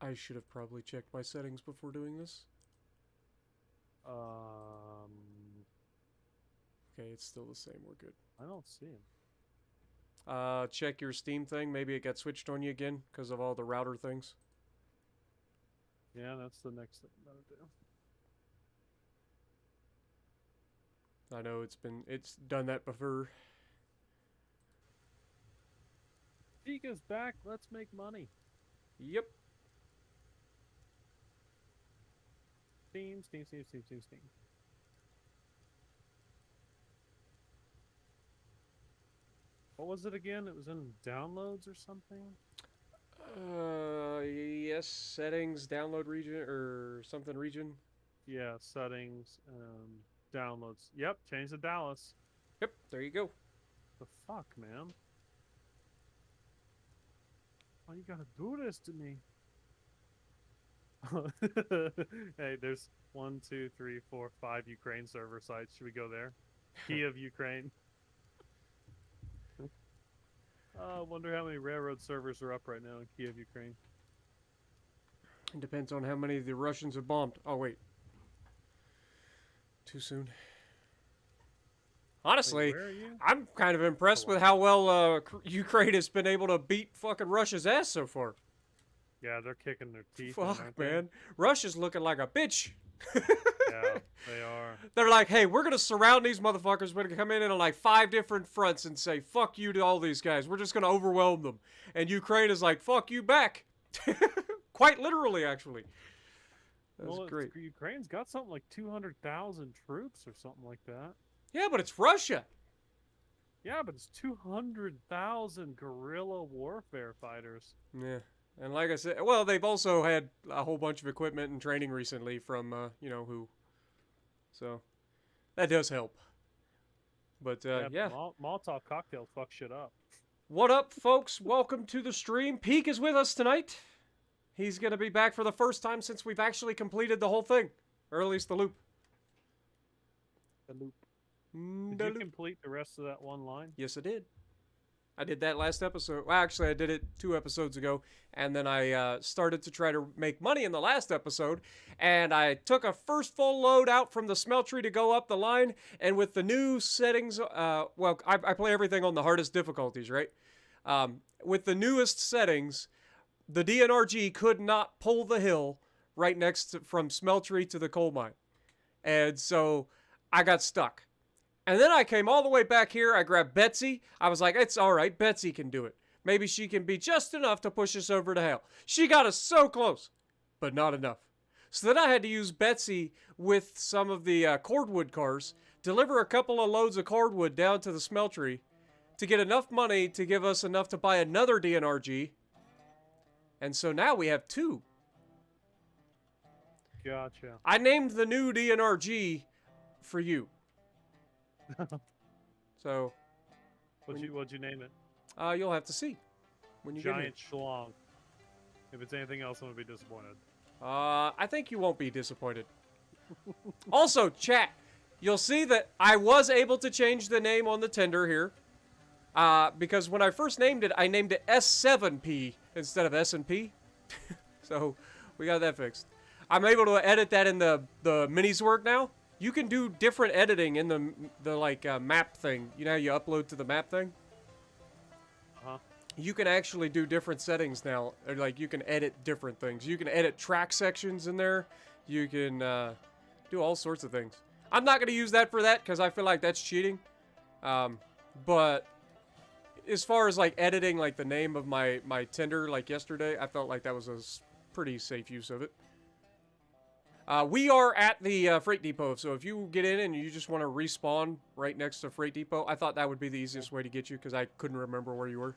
I should have probably checked my settings before doing this. Okay, it's still the same. We're good. I don't see him. Check your Steam thing. Maybe it got switched on you again because of all the router things. Yeah, that's the next thing I'm gonna do. I know it's done that before. Pika's back. Let's make money. Yep. Steam. What was it again? It was in downloads or something? Yes, settings, download region, or something region. Yeah, settings, downloads. Yep, change to Dallas. Yep, there you go. The fuck, man? Why you gotta do this to me? Hey, there's 1, 2, 3, 4, 5 Ukraine server sites. Should we go there? Kiev, Ukraine. I wonder how many railroad servers are up right now in Kiev, Ukraine. It depends on how many the Russians have bombed. Oh, wait. Too soon. Honestly, Wait, I'm kind of impressed with how well Ukraine has been able to beat fucking Russia's ass so far. Yeah, they're kicking their teeth. Fuck, man. Russia's looking like a bitch. Yeah, they are. They're like, hey, we're going to surround these motherfuckers. We're going to come in on like 5 different fronts and say, fuck you to all these guys. We're just going to overwhelm them. And Ukraine is like, fuck you back. Quite literally, actually. That's great. Ukraine's got something like 200,000 troops or something like that. Yeah, but it's Russia. Yeah, but it's 200,000 guerrilla warfare fighters. Yeah. And like I said, well, they've also had a whole bunch of equipment and training recently from, you know, who. So, that does help. But, yeah. Molotov cocktails fuck shit up. What up, folks? Welcome to the stream. Peak is with us tonight. He's going to be back for the first time since we've actually completed the whole thing. Or at least the loop. The loop. Did you complete the rest of that one line? Yes, I did. I did that last episode. Well, actually, I did it 2 episodes ago. And then I started to try to make money in the last episode. And I took a first full load out from the smeltery to go up the line. And with the new settings, well, I play everything on the hardest difficulties, right? With the newest settings, the DNRG could not pull the hill right next to, from smeltery to the coal mine. And so I got stuck. And then I came all the way back here. I grabbed Betsy. I was like, it's all right. Betsy can do it. Maybe she can be just enough to push us over to hell. She got us so close, but not enough. So then I had to use Betsy with some of the cordwood cars, deliver a couple of loads of cordwood down to the smeltery to get enough money to give us enough to buy another DNRG. And so now we have 2. Gotcha. I named the new DNRG for you. So, What'd you name it? You'll have to see when you Giant Schlong. If it's anything else, I'm gonna be disappointed. I think you won't be disappointed. Also, chat, you'll see that I was able to change the name on the tender here. Because when I first named it, I named it S7P instead of S&P. So, we got that fixed. I'm able to edit that in the minis work now. You can do different editing in the like map thing. You know how you upload to the map thing? Uh-huh. You can actually do different settings now. Or, like, you can edit different things. You can edit track sections in there. You can do all sorts of things. I'm not going to use that for that because I feel like that's cheating. But as far as like editing like the name of my tender like yesterday, I felt like that was a pretty safe use of it. We are at the freight depot, so if you get in and you just want to respawn right next to freight depot, I thought that would be the easiest way to get you because I couldn't remember where you were.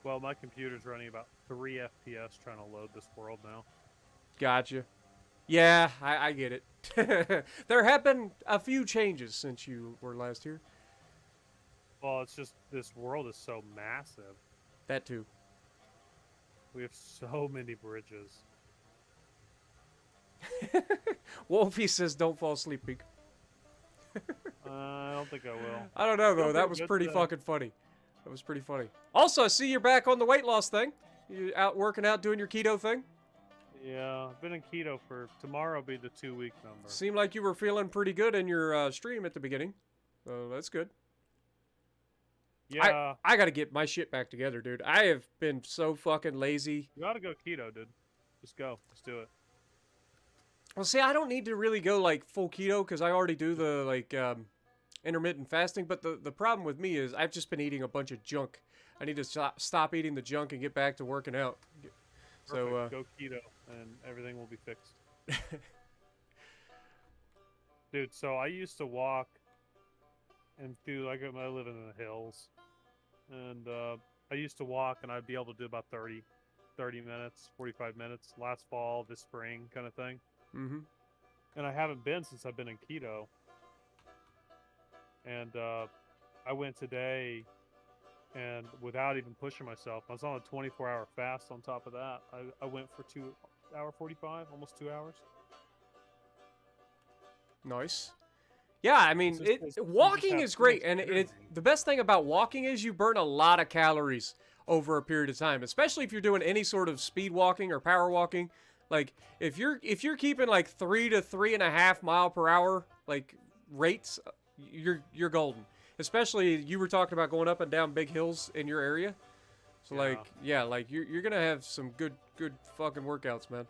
Well, my computer's running about 3 FPS trying to load this world now. Gotcha. Yeah, I get it. There have been a few changes since you were last here. Well, it's just this world is so massive. That too. We have so many bridges. Wolfie says don't fall asleep, Peak. I don't think I will. I don't know, though. That was pretty fucking funny. That was pretty funny. Also, I see you're back on the weight loss thing. You out working out, doing your keto thing? Yeah, I've been in keto for tomorrow. Will be the 2-week number. Seemed like you were feeling pretty good in your stream at the beginning. So that's good. Yeah, I got to get my shit back together, dude. I have been so fucking lazy. you gotta go keto, dude. Just go. Just do it. Well, see, I don't need to really go like full keto because I already do the like intermittent fasting. But the problem with me is I've just been eating a bunch of junk. I need to stop eating the junk and get back to working out. So Perfect. Go keto, and everything will be fixed. Dude, so I used to walk and do like I live in the hills, and I used to walk and I'd be able to do about 30 minutes, 45 minutes last fall, this spring kind of thing. Mm-hmm. And I haven't been since I've been in keto. And I went today, and without even pushing myself, I was on a 24-hour fast on top of that. I went for 2-hour 45, almost 2 hours. Nice. Yeah, I mean, walking is great, and the best thing about walking is you burn a lot of calories over a period of time, especially if you're doing any sort of speed walking or power walking. Like if you're keeping like 3 to 3.5 mile per hour like rates, you're golden. Especially you were talking about going up and down big hills in your area, so like you're gonna have some good fucking workouts, man.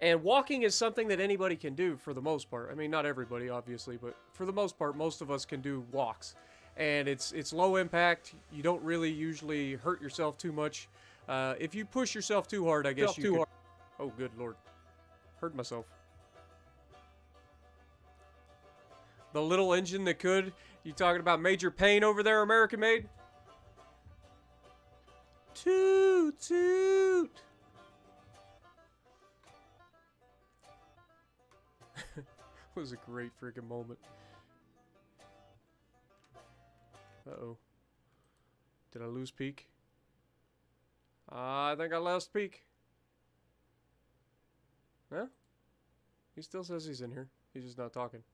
And walking is something that anybody can do for the most part. I mean, not everybody, obviously, but for the most part, most of us can do walks. And it's low impact. You don't really usually hurt yourself too much. If you push yourself too hard, I guess you could... Oh, good lord. Hurt myself. The little engine that could. You talking about Major Payne over there, American Made? Toot, toot. It was a great freaking moment. Uh-oh. Did I lose Peak? I think I lost Peak. Huh? He still says he's in here. He's just not talking.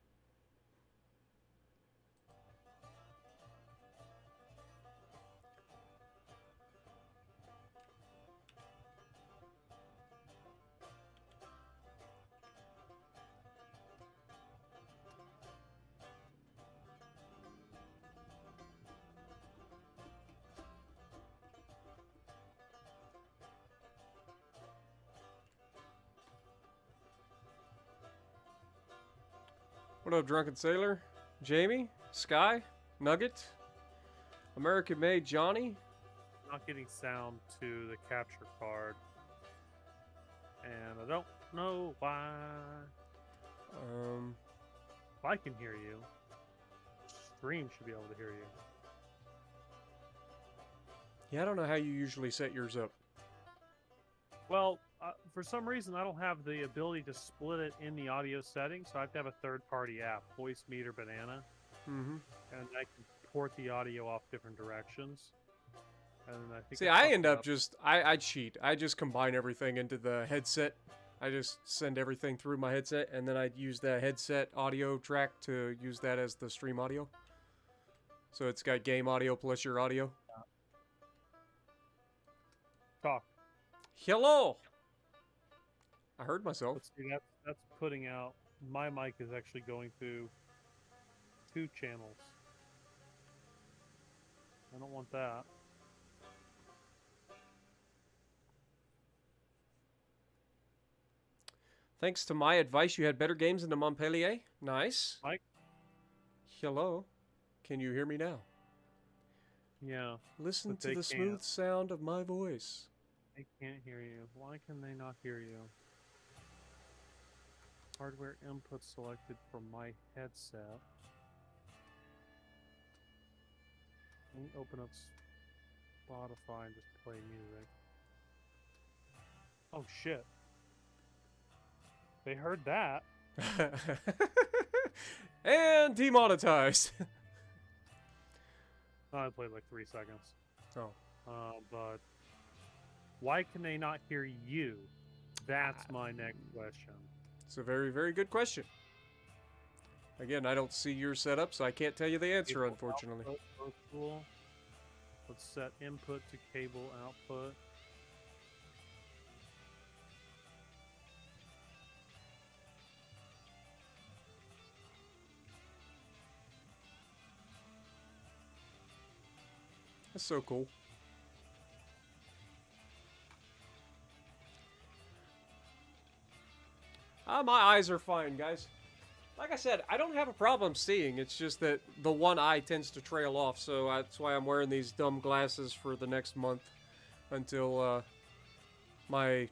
What up, Drunken Sailor? Jamie? Sky? Nugget? American Made Johnny? Not getting sound to the capture card, and I don't know why. If I can hear you, stream should be able to hear you. Yeah, I don't know how you usually set yours up. Well, for some reason, I don't have the ability to split it in the audio settings, so I have to have a third-party app, Voice Meter Banana, and I can port the audio off different directions. And I think see, I end up just I cheat. I just combine everything into the headset. I just send everything through my headset, and then I use the headset audio track to use that as the stream audio. So it's got game audio plus your audio. Talk. Hello. I heard myself. Let's see, that's putting out. My mic is actually going through 2 channels. I don't want that. Thanks to my advice, you had better games than the Montpellier. Nice. Mike? Hello. Can you hear me now? Yeah. Listen to the smooth sound of my voice. They can't hear you. Why can they not hear you? Hardware input selected from my headset. Let me open up Spotify and just play music. Oh shit. They heard that. And demonetized. I played like 3 seconds. Oh. But why can they not hear you? That's my next question. It's a very, very good question. Again, I don't see your setup, so I can't tell you the answer, unfortunately. Output, let's set input to cable output. That's so cool. My eyes are fine, guys. Like I said, I don't have a problem seeing. It's just that the one eye tends to trail off, so that's why I'm wearing these dumb glasses for the next month until my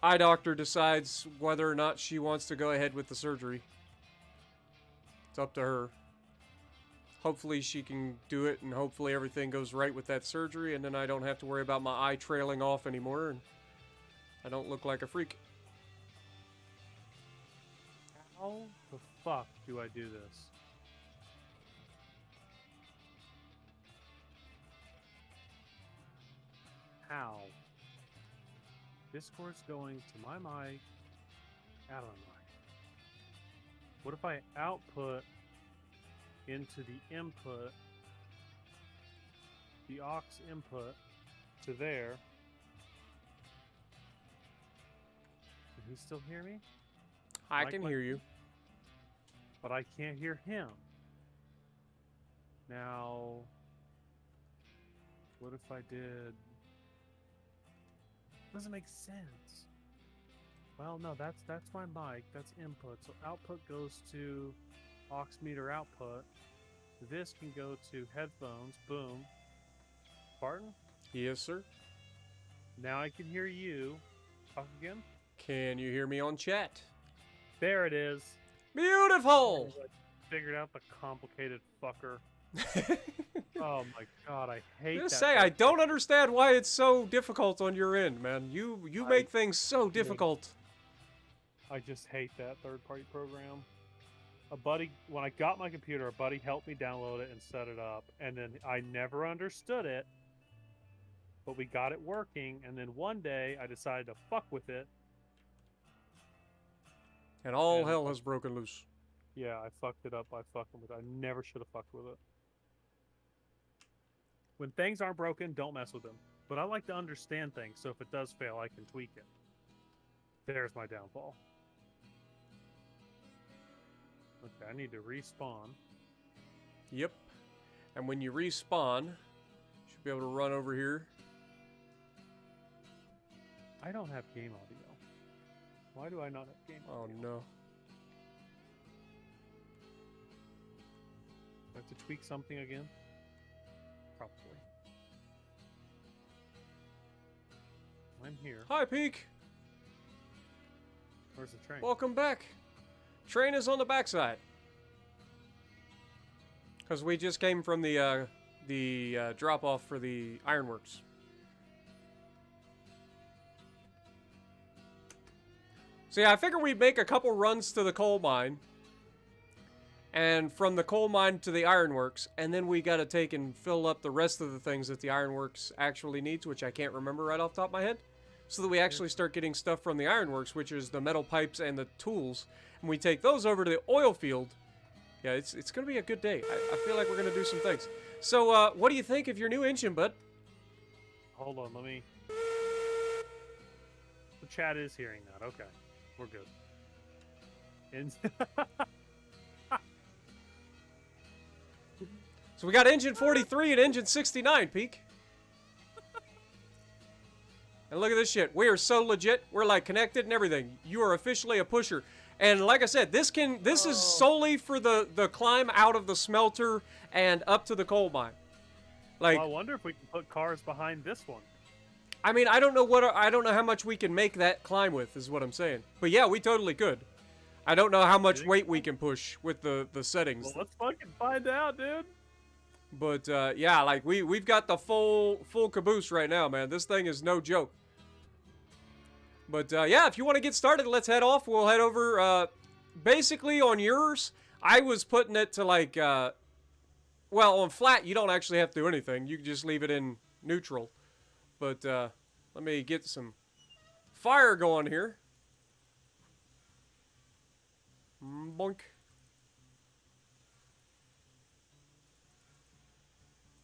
eye doctor decides whether or not she wants to go ahead with the surgery. It's up to her. Hopefully she can do it, and hopefully everything goes right with that surgery, and then I don't have to worry about my eye trailing off anymore, and I don't look like a freak. How the fuck do I do this? How? Discord's going to my mic, out of my mic. What if I output into the input, the aux input to there? Can he still hear me? I can hear you. But I can't hear him. Now, what if I did... Doesn't make sense. Well, no, that's my mic. That's input. So output goes to aux meter output. This can go to headphones. Boom. Barton? Yes, sir. Now I can hear you. Talk again. Can you hear me on chat? There it is. Beautiful! Figured out the complicated fucker. Oh my god, I hate Just that. say, I don't understand why it's so difficult on your end, man. You make things so difficult. I just hate that third-party program. A buddy, when I got my computer, a buddy helped me download it and set it up, and then I never understood it, but we got it working, and then one day I decided to fuck with it. And all hell has broken loose. Yeah, I fucked it up by fucking with it. I never should have fucked with it. When things aren't broken, don't mess with them. But I like to understand things, so if it does fail, I can tweak it. There's my downfall. Okay, I need to respawn. Yep. And when you respawn, you should be able to run over here. I don't have game audio. Why do I not have game audio? Oh no. Do I have to tweak something again? Probably. I'm here. Hi, Peak. Where's the train? Welcome back. Train is on the backside. Because we just came from the drop-off for the ironworks. So yeah, I figured we'd make a couple runs to the coal mine. And from the coal mine to the ironworks. And then we gotta take and fill up the rest of the things that the ironworks actually needs, which I can't remember right off the top of my head. So that we actually start getting stuff from the ironworks, which is the metal pipes and the tools. And we take those over to the oil field. Yeah, it's gonna be a good day. I feel like we're gonna do some things. So, what do you think of your new engine, bud? Hold on, let me... The chat is hearing that. Okay. We're good. So we got engine 43 and engine 69, Peak. And look at this shit. We are so legit. We're like connected and everything. You are officially a pusher. And like I said, this is solely for the climb out of the smelter and up to the coal mine. Like, well, I wonder if we can put cars behind this one. I mean, I don't know how much we can make that climb with, is what I'm saying. But yeah, we totally could. I don't know how much weight we can push with the settings. Well, let's fucking find out, dude. But yeah, like we've got the full caboose right now, man. This thing is no joke. But yeah, if you want to get started, let's head off. We'll head over. Basically, on yours, I was putting it to like, well, on flat, you don't actually have to do anything. You can just leave it in neutral. But let me get some fire going here. Boink.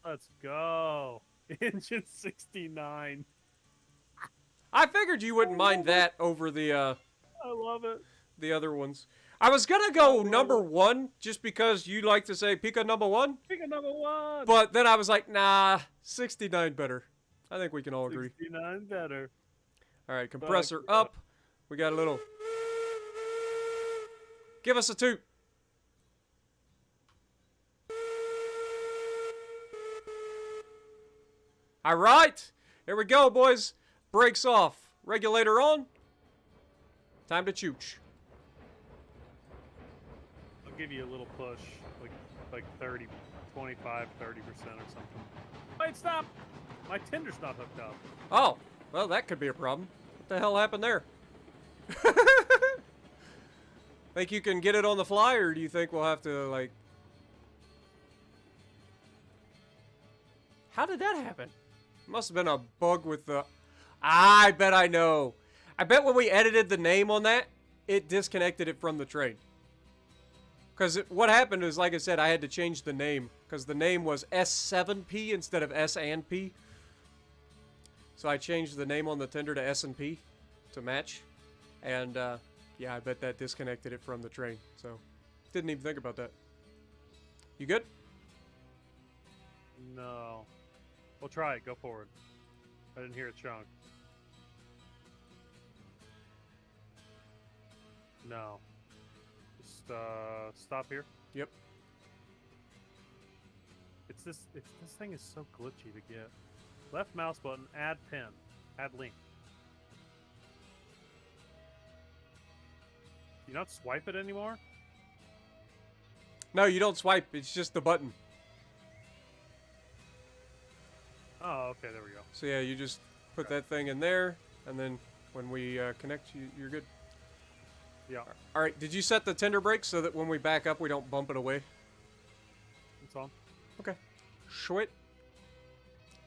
Let's go. Engine 69. I figured you wouldn't mind that over the I love it. the other ones. I was gonna go number 1 just because you like to say Pika number 1. Pick a number 1. But then I was like, nah, 69 better. I think we can all agree. 69 better. All right, compressor up. We got a little. Give us a toot. All right, here we go, boys. Brakes off. Regulator on. Time to chooch. I'll give you a little push, like 30, 25, 30% or something. Wait, stop! My tender's not hooked up. Oh, well, that could be a problem. What the hell happened there? Think you can get it on the fly, or do you think we'll have to, like... How did that happen? Must have been a bug with the... I bet I know. I bet when we edited the name on that, it disconnected it from the train. Because what happened is, like I said, I had to change the name. Because the name was S7P instead of S and P. So I changed the name on the tender to S and P to match. And, yeah, I bet that disconnected it from the train. So, didn't even think about that. You good? No. We'll try it. Go forward. I didn't hear a chunk. No. Just stop here. Yep. This thing is so glitchy to get. Left mouse button, add pin, add link. You not swipe it anymore? No, you don't swipe. It's just the button. Oh, okay, there we go. So yeah, you just put that thing in there, and then when we connect, you're good. Yeah. All right. Did you set the tender brake so that when we back up, we don't bump it away? It's on. Okay. Sweet.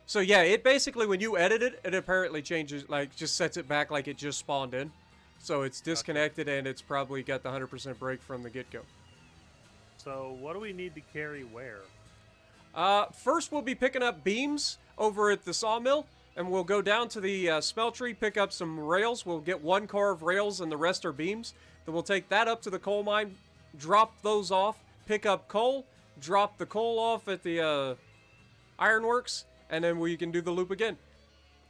So yeah, it basically, when you edit it, it apparently changes, like, just sets it back like it just spawned in. So it's disconnected, and it's probably got the 100% brake from the get-go. So what do we need to carry where? First we'll be picking up beams over at the sawmill, and we'll go down to the smeltery, pick up some rails. We'll get one car of rails, and the rest are beams. Then we'll take that up to the coal mine, drop those off, pick up coal, drop the coal off at the ironworks, and then we can do the loop again.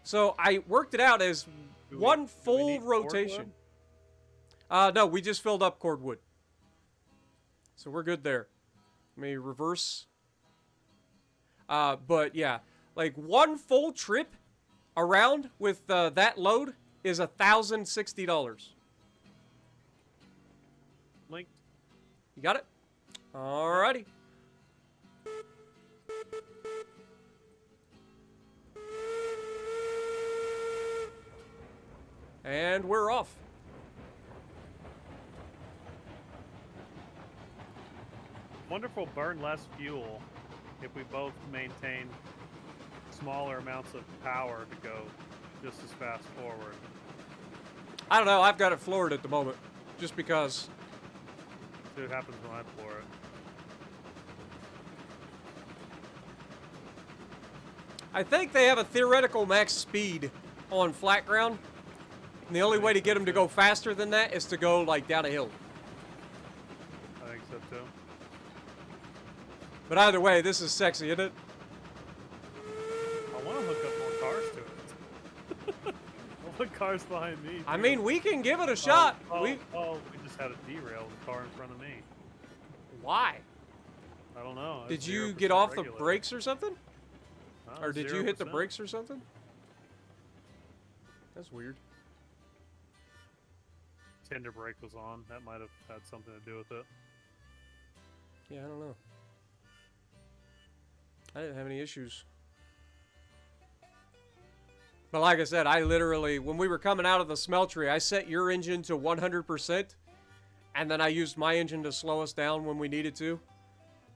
So I worked it out as one full rotation. No, we just filled up cordwood. So we're good there. Let me reverse. But yeah, like one full trip around with that load is $1,060. Linked. You got it? Alrighty. And we're off. Wonder if we'll burn less fuel if we both maintain smaller amounts of power to go just as fast forward. I don't know. I've got it floored at the moment, just because. See what happens when I floor it. I think they have a theoretical max speed on flat ground. And the only way to get them to go faster than that is to go, like, down a hill. I think so, too. But either way, this is sexy, isn't it? I want to hook up more cars to it. I'll put cars behind me, too. I mean, we can give it a shot. We just had a derail with a car in front of me. Why? I don't know. Did you get off the brakes or something? No, Or did you hit the 0%. brakes or something? That's weird. Tender brake was on. That might have had something to do with it. Yeah, I don't know. I didn't have any issues. But like I said, I literally, when we were coming out of the smeltery, I set your engine to 100%, and then I used my engine to slow us down when we needed to.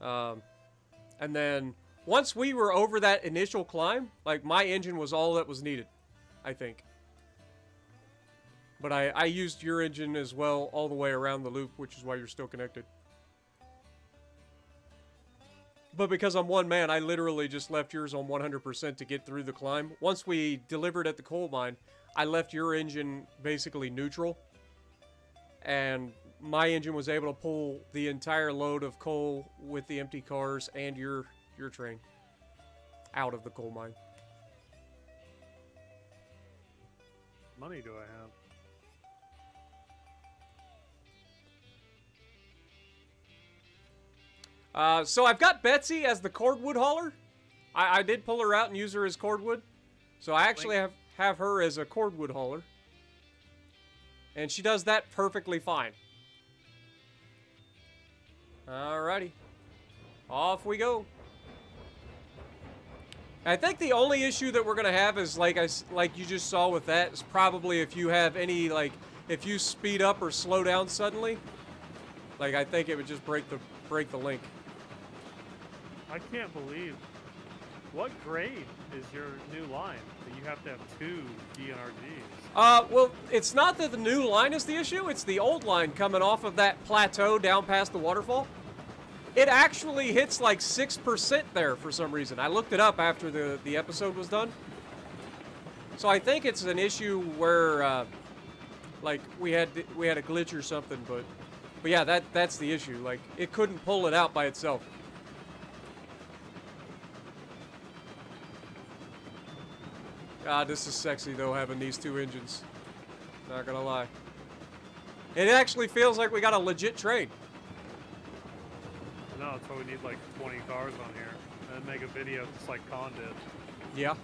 And then once we were over that initial climb, like, my engine was all that was needed, I think. But I used your engine as well all the way around the loop, which is why you're still connected. But because I'm one man, I literally just left yours on 100% to get through the climb. Once we delivered at the coal mine, I left your engine basically neutral. And my engine was able to pull the entire load of coal with the empty cars and your train. out of the coal mine. Money do I have? So I've got Betsy as the cordwood hauler. I did pull her out and use her as cordwood. So I actually have her as a cordwood hauler. And she does that perfectly fine. Alrighty. Off we go. I think the only issue that we're going to have is, like you just saw with that, is probably if you have any, like, if you speed up or slow down suddenly. Like, I think it would just break the link. I can't believe. What grade is your new line that you have to have 2 DNRGs? Well, it's not that the new line is the issue. It's the old line coming off of that plateau down past the waterfall. It actually hits like 6% there for some reason. I looked it up after the episode was done. So I think it's an issue where, like, we had a glitch or something. But yeah, that's the issue. Like, it couldn't pull it out by itself. God, this is sexy, though, having these 2 engines. Not gonna lie. It actually feels like we got a legit train. No, that's why we need like 20 cars on here. And make a video just like Con did. Yeah.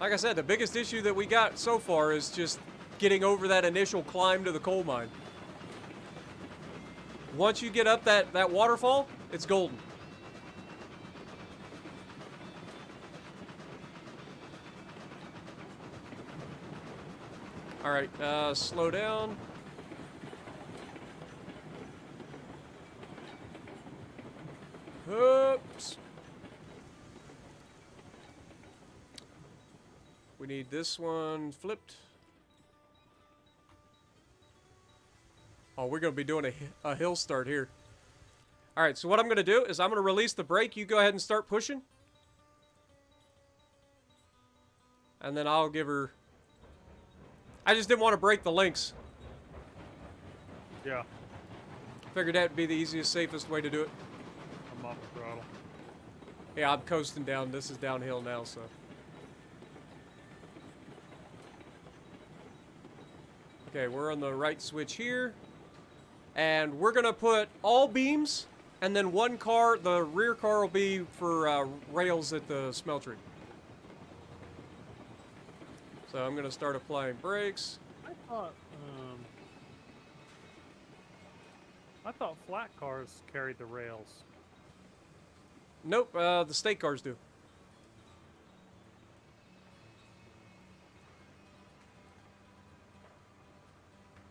Like I said, the biggest issue that we got so far is just getting over that initial climb to the coal mine. Once you get up that waterfall, it's golden. All right, slow down. Oops. We need this one flipped. Oh, we're going to be doing a hill start here. All right, so what I'm going to do is I'm going to release the brake. You go ahead and start pushing. And then I'll give her... I just didn't want to break the links. Yeah. Figured that'd be the easiest, safest way to do it. I'm off the throttle. Yeah, I'm coasting down. This is downhill now, so... Okay, we're on the right switch here. And we're going to put all beams, and then one car, the rear car will be for rails at the smeltery. So I'm going to start applying brakes. I thought flat cars carried the rails. Nope, the state cars do.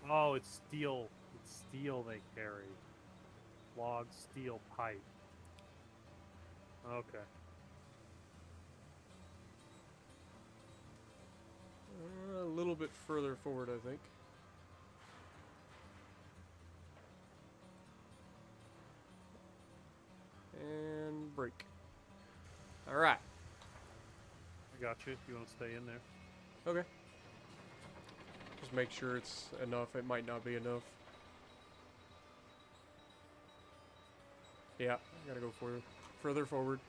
Oh, it's steel. It's steel they carry. Log steel pipe. Okay. A little bit further forward, I think. And brake. All right. I got you if you want to stay in there. Okay. Just make sure it's enough. It might not be enough. Yeah, I gotta go further forward.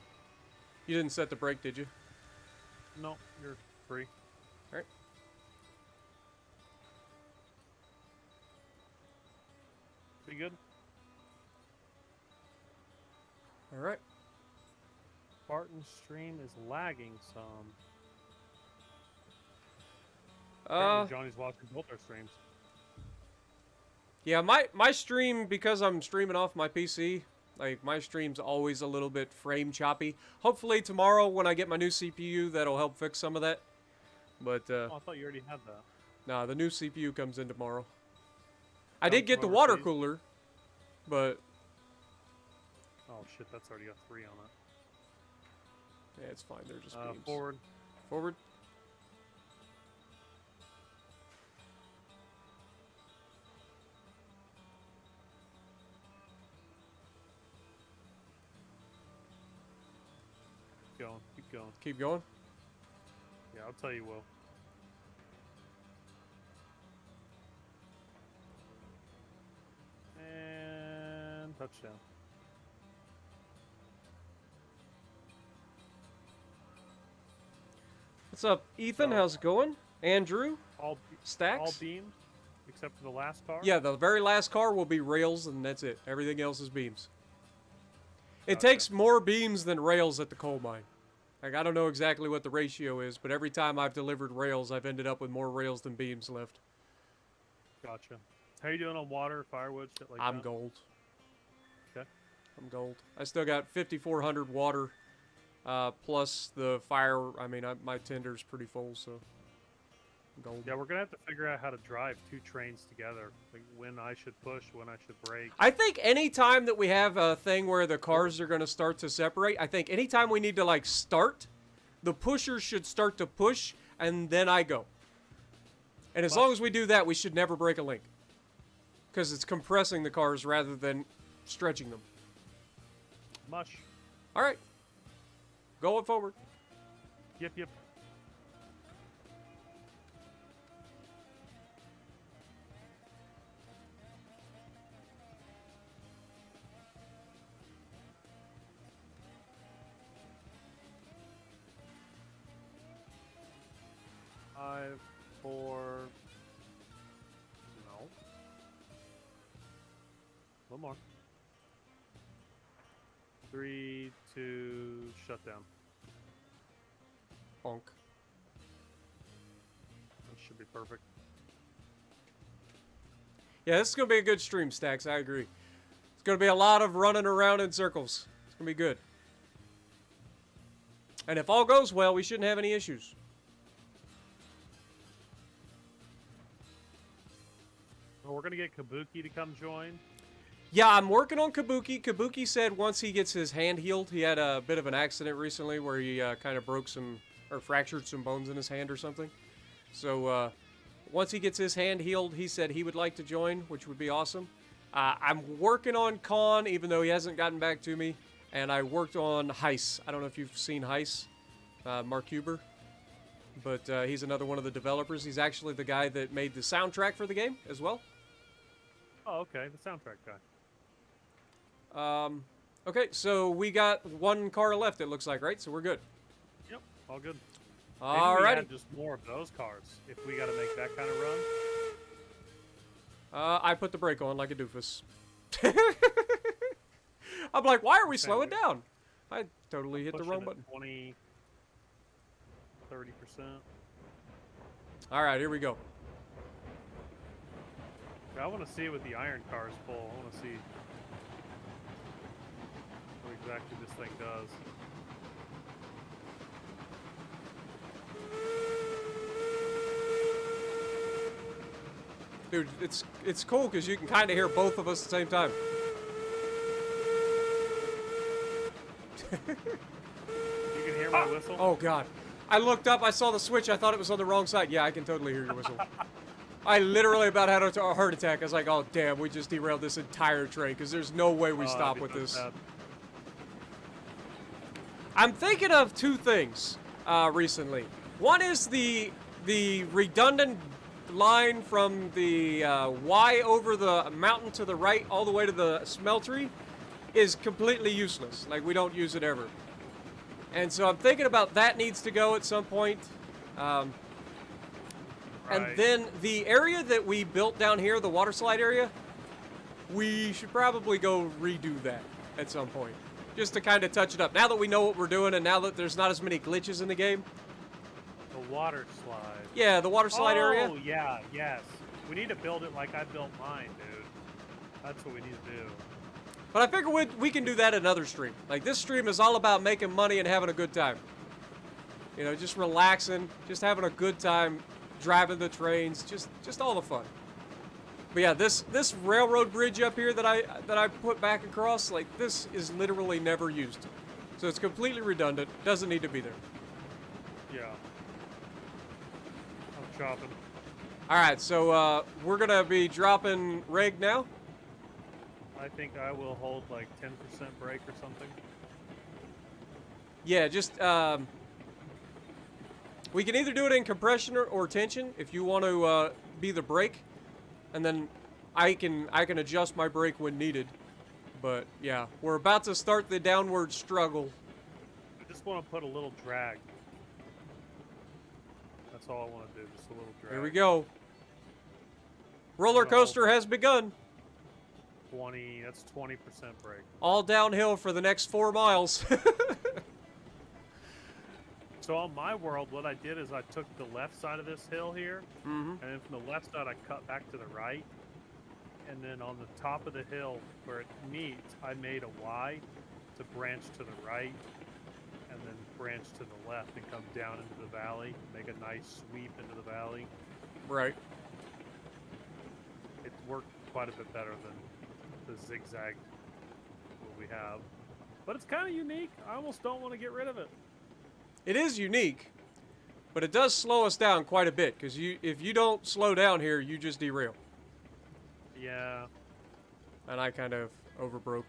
You didn't set the brake, did you? No, you're free. All right. Be good. All right. Spartan stream is lagging some. Johnny's watching both our streams. Yeah, my stream, because I'm streaming off my PC, like, my stream's always a little bit frame choppy. Hopefully tomorrow when I get my new CPU, that'll help fix some of that. But, oh, I thought you already had that. Nah, the new CPU comes in tomorrow. I did get the water cooler, but... Oh, shit, that's already got 3 on it. Yeah, it's fine. They're just beams. Forward. Forward. Keep going. Keep going? Yeah, I'll tell you, Will. touchdown. What's up, Ethan? How's it going? Andrew? All Stacks? beams, except for the last car? Yeah, the very last car will be rails, and that's it. Everything else is beams. It Okay. takes more beams than rails at the coal mine. Like, I don't know exactly what the ratio is, but every time I've delivered rails, I've ended up with more rails than beams left. Gotcha. How you doing on water, firewood, shit like I'm that? gold. Okay. I'm gold. I still got 5,400 water, plus the fire. I mean, my tender's pretty full, so I'm gold. Yeah, we're gonna have to figure out how to drive 2 trains together. Like when I should push, when I should brake. I think any time that we have a thing where the cars are going to start to separate, I think anytime we need to, like, start, the pushers should start to push, and then I go. And as long as we do that, we should never break a link. Because it's compressing the cars rather than stretching them. Mush. All right. Going forward. Yep, yep. Five, 4. No. One more. 3, 2, shutdown. Honk. That should be perfect. Yeah, this is going to be a good stream, Stacks. I agree. It's going to be a lot of running around in circles. It's going to be good. And if all goes well, we shouldn't have any issues. Well, we're going to get Kabuki to come join. Yeah, I'm working on Kabuki. Kabuki said once he gets his hand healed, he had a bit of an accident recently where he kind of broke some, or fractured some bones in his hand or something. So once he gets his hand healed, he said he would like to join, which would be awesome. I'm working on Khan, even though he hasn't gotten back to me. And I worked on Heiss. I don't know if you've seen Heiss, Mark Huber. But he's another one of the developers. He's actually the guy that made the soundtrack for the game as well. Oh, okay. The soundtrack guy. Okay, so we got one car left, it looks like, right? So we're good. Yep, all good. All Maybe we right. add just more of those cars if we got to make that kind of run. I put the brake on like a doofus. I'm like, why are we slowing down? I totally hit the wrong button. 20, 30%. All right, here we go. I want to see what the iron car is full. I want to see what exactly this thing does. Dude, it's cool because you can kind of hear both of us at the same time. You can hear my whistle? Oh, God. I looked up, I saw the switch, I thought it was on the wrong side. Yeah, I can totally hear your whistle. I literally about had a heart attack. I was like, oh, damn, we just derailed this entire train because there's no way we stop with this. I'm thinking of two things recently. One is the redundant line from the Y over the mountain to the right all the way to the smeltery is completely useless. Like, we don't use it ever. And so I'm thinking about that needs to go at some point. And then the area that we built down here, the water slide area, we should probably go redo that at some point. Just to kind of touch it up. Now that we know what we're doing and now that there's not as many glitches in the game. The water slide. Yeah, the water slide area. Oh, yeah, yes. We need to build it like I built mine, dude. That's what we need to do. But I figure we can do that another stream. Like, this stream is all about making money and having a good time. You know, just relaxing, just having a good time, driving the trains, just all the fun. But yeah, this railroad bridge up here that I put back across, like, this is literally never used. So it's completely redundant, doesn't need to be there. Yeah. I'm chopping. Alright, so we're gonna be dropping reg now. I think I will hold like 10% brake or something. Yeah, just we can either do it in compression or tension if you want to be the brake, and then I can adjust my brake when needed. But yeah, we're about to start the downward struggle. I just want to put a little drag. That's all I want to do, just a little drag. Here we go. Roller coaster has begun. 20, that's 20% brake. All downhill for the next 4 miles. So on my world, what I did is I took the left side of this hill here, and then from the left side I cut back to the right, and then on the top of the hill where it meets, I made a Y to branch to the right, and then branch to the left and come down into the valley, make a nice sweep into the valley. Right. It worked quite a bit better than the zigzag what we have. But it's kind of unique. I almost don't want to get rid of it. It is unique, but it does slow us down quite a bit, because if you don't slow down here, you just derail. Yeah. And I kind of overbroke.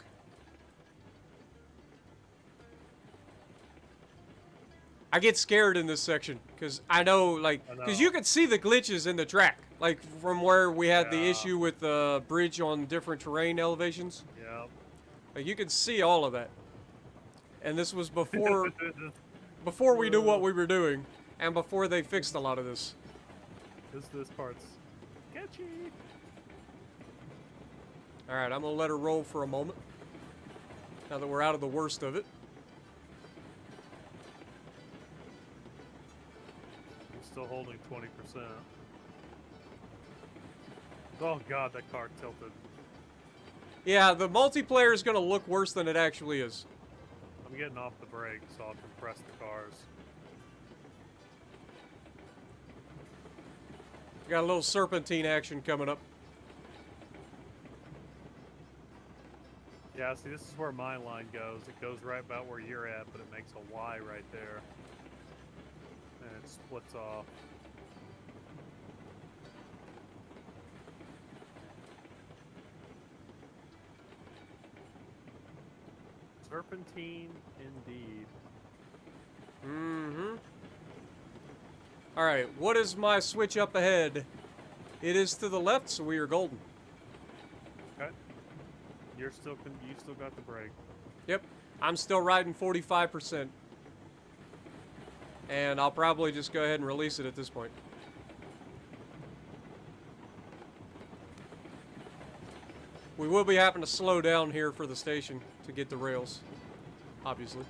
I get scared in this section, because I know, like, because you can see the glitches in the track, like, from where we had the issue with the bridge on different terrain elevations. Yeah. Like, you can see all of that. And this was before... before we knew what we were doing, and before they fixed a lot of this. This part's sketchy. Alright, I'm gonna let her roll for a moment. Now that we're out of the worst of it. I'm still holding 20%. Oh god, that car tilted. Yeah, the multiplayer is gonna look worse than it actually is. I'm getting off the brake, so I'll compress the cars. Got a little serpentine action coming up. Yeah, see, this is where my line goes. It goes right about where you're at, but it makes a Y right there. And it splits off. Serpentine, indeed. Mm-hmm. Alright, what is my switch up ahead? It is to the left, so we are golden. Okay. You still got the brake. Yep. I'm still riding 45%. And I'll probably just go ahead and release it at this point. We will be having to slow down here for the station to get the rails, obviously.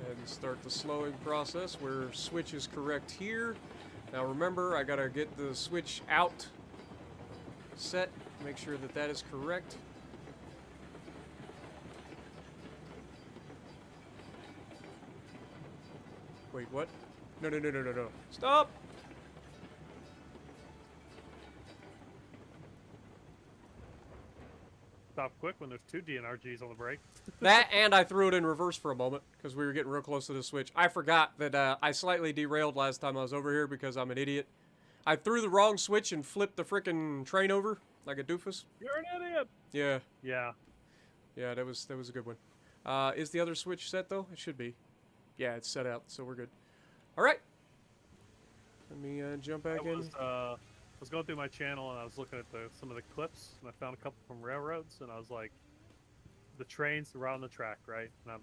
And start the slowing process where switch is correct here. Now remember, I gotta get the switch out set, make sure that that is correct. Wait, what? No, no, no, no, no, no. Stop! Stop quick when there's 2 DNRGs on the brake. That, and I threw it in reverse for a moment, because we were getting real close to the switch. I forgot that I slightly derailed last time I was over here because I'm an idiot. I threw the wrong switch and flipped the frickin' train over, like a doofus. You're an idiot! Yeah. Yeah. Yeah, that was a good one. Is the other switch set, though? It should be. Yeah, it's set out, so we're good. Alright. Let me jump back in. I was going through my channel and I was looking at some of the clips, and I found a couple from railroads, and I was like, the trains are on the track, right? And I'm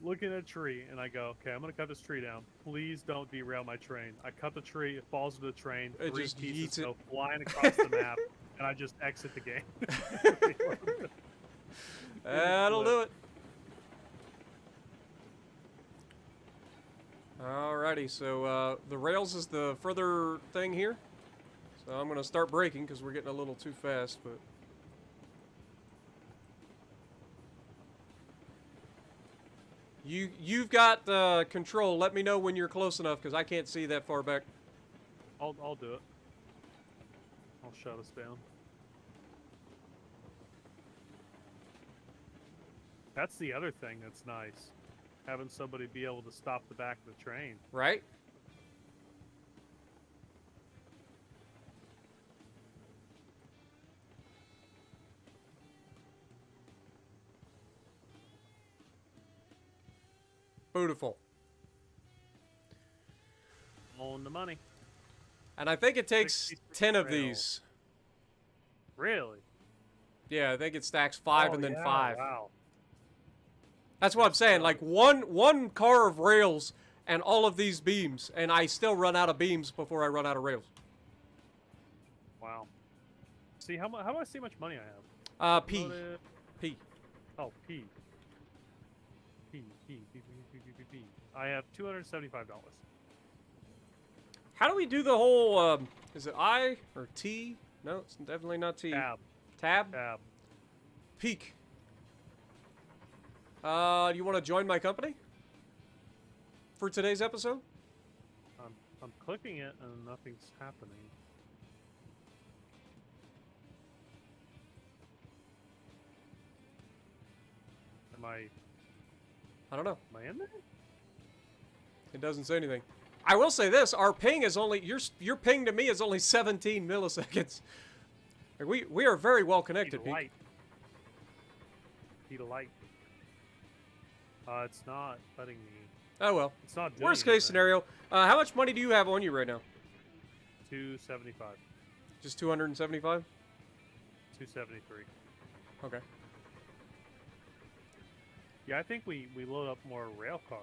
looking at a tree, and I go, okay, I'm going to cut this tree down. Please don't derail my train. I cut the tree, it falls into the train, It 3 just pieces yeets it. go flying across the map, and I just exit the game. That'll do it. Alrighty, so the rails is the further thing here. So I'm going to start braking because we're getting a little too fast, but... You've got control. Let me know when you're close enough because I can't see that far back. I'll do it. I'll shut us down. That's the other thing that's nice. Having somebody be able to stop the back of the train. Right? Beautiful. On the money. And I think it takes 66 10 of rails. these. Really? Yeah, I think it stacks 5 Oh, and then yeah, 5. Wow. That's what I'm saying. So- Like one car of rails and all of these beams, and I still run out of beams before I run out of rails. Wow. See how do I see how much money I have? P. Loaded- P. Oh, P. I have $275. How do we do the whole, is it I or T? No, it's definitely not T. Tab. Tab? Tab. Peak. Do you want to join my company? For today's episode? I'm clicking it and nothing's happening. I don't know. Am I in there? It doesn't say anything. I will say this, our ping is only, your ping to me is only 17 milliseconds. Like, we are very well connected, Speed of Peak. light. Speed of light. It's not letting me. Oh well. It's not doing Worst case anything. scenario. How much money do you have on you right now? 275. Just 275? 273. Okay. Yeah, I think we load up more rail cars.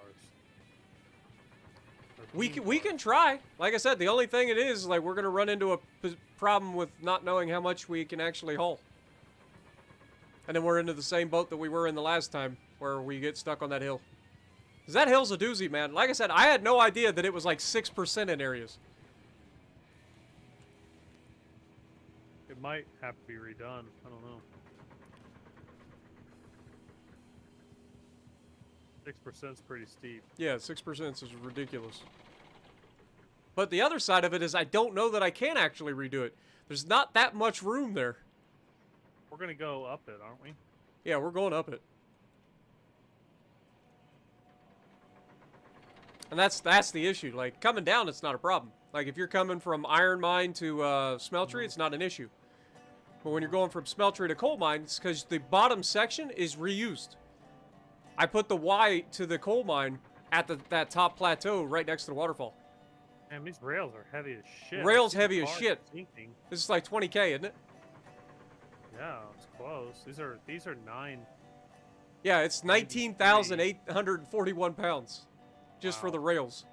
Or We beam we cars. can try. Like I said, the only thing it is, like, we're going to run into a problem with not knowing how much we can actually haul. And then we're into the same boat that we were in the last time, where we get stuck on that hill. 'Cause that hill's a doozy, man. Like I said, I had no idea that it was like 6% in areas. It might have to be redone. I don't know. 6% is pretty steep. Yeah, 6% is ridiculous. But the other side of it is I don't know that I can actually redo it. There's not that much room there. We're gonna go up it, aren't we? Yeah, we're going up it. And that's the issue. Like, coming down, it's not a problem. Like, if you're coming from iron mine to smeltery, it's not an issue. But when you're going from smeltery to coal mine, it's because the bottom section is reused. I put the Y to the coal mine at that top plateau right next to the waterfall. Man, these rails are heavy as shit. Rails I see the heavy as cars shit. sinking. This is like 20K, isn't it? Yeah, it's close. These are 9. Yeah, it's 19,841 pounds. Just for Wow. the rails.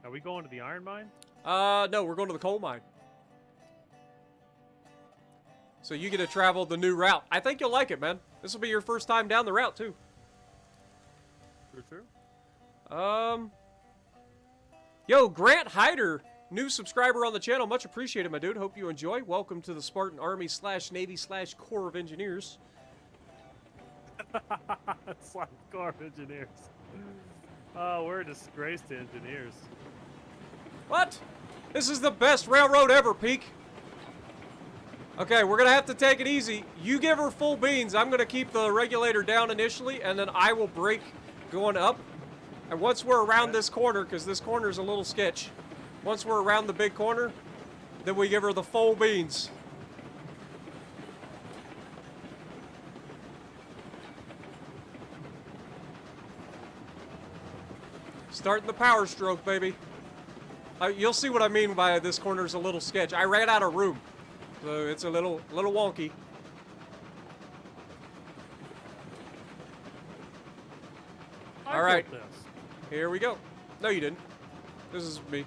Are we going to the iron mine? No, we're going to the coal mine. So you get to travel the new route. I think you'll like it, man. This will be your first time down the route, too. True. Yo, Grant Hyder, new subscriber on the channel. Much appreciated, my dude. Hope you enjoy. Welcome to the Spartan Army / Navy / Corps of Engineers. It's like Corps of Engineers. Oh, we're a disgrace to engineers. What? This is the best railroad ever, Peak. Okay, we're going to have to take it easy. You give her full beans. I'm going to keep the regulator down initially, and then I will brake going up. And once we're around this corner, because this corner is a little sketch, once we're around the big corner, then we give her the full beans. Starting the power stroke, baby. You'll see what I mean by this corner's a little sketch. I ran out of room, so it's a little wonky. All right. built this. Here we go. No, you didn't. This is me.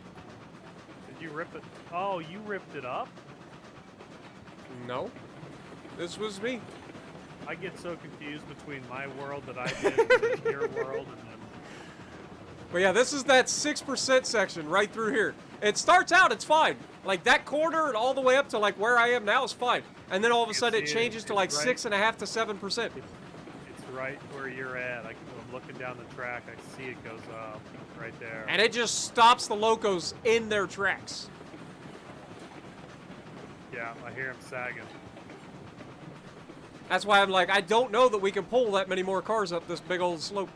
Did you rip it? Oh, you ripped it up? No. This was me. I get so confused between my world that I did and then your world, and then But yeah, this is that 6% section right through here. It starts out, it's fine. Like that corner and all the way up to like where I am now is fine. And then all of a You sudden it see it, changes to like it's right. 6.5 to 7%. it's right where you're at. I'm looking down the track. I see it goes up right there. And it just stops the locos in their tracks. Yeah, I hear him sagging. That's why I'm like, I don't know that we can pull that many more cars up this big old slope.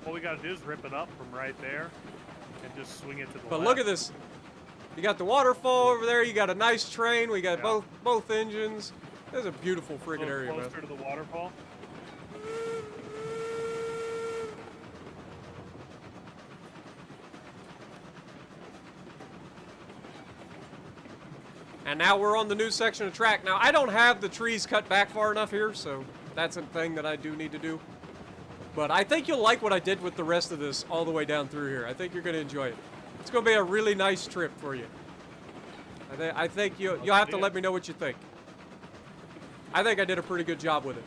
What we got to do is rip it up from right there and just swing it to the But left. look at this. You got the waterfall over there. You got a nice train. We got Yeah. both engines. This is a beautiful A friggin' little area, man. closer to the waterfall. And now we're on the new section of track. Now, I don't have the trees cut back far enough here, so that's a thing that I do need to do. But I think you'll like what I did with the rest of this all the way down through here. I think you're going to enjoy it. It's going to be a really nice trip for you. I think you'll have to let me know what you think. I think I did a pretty good job with it.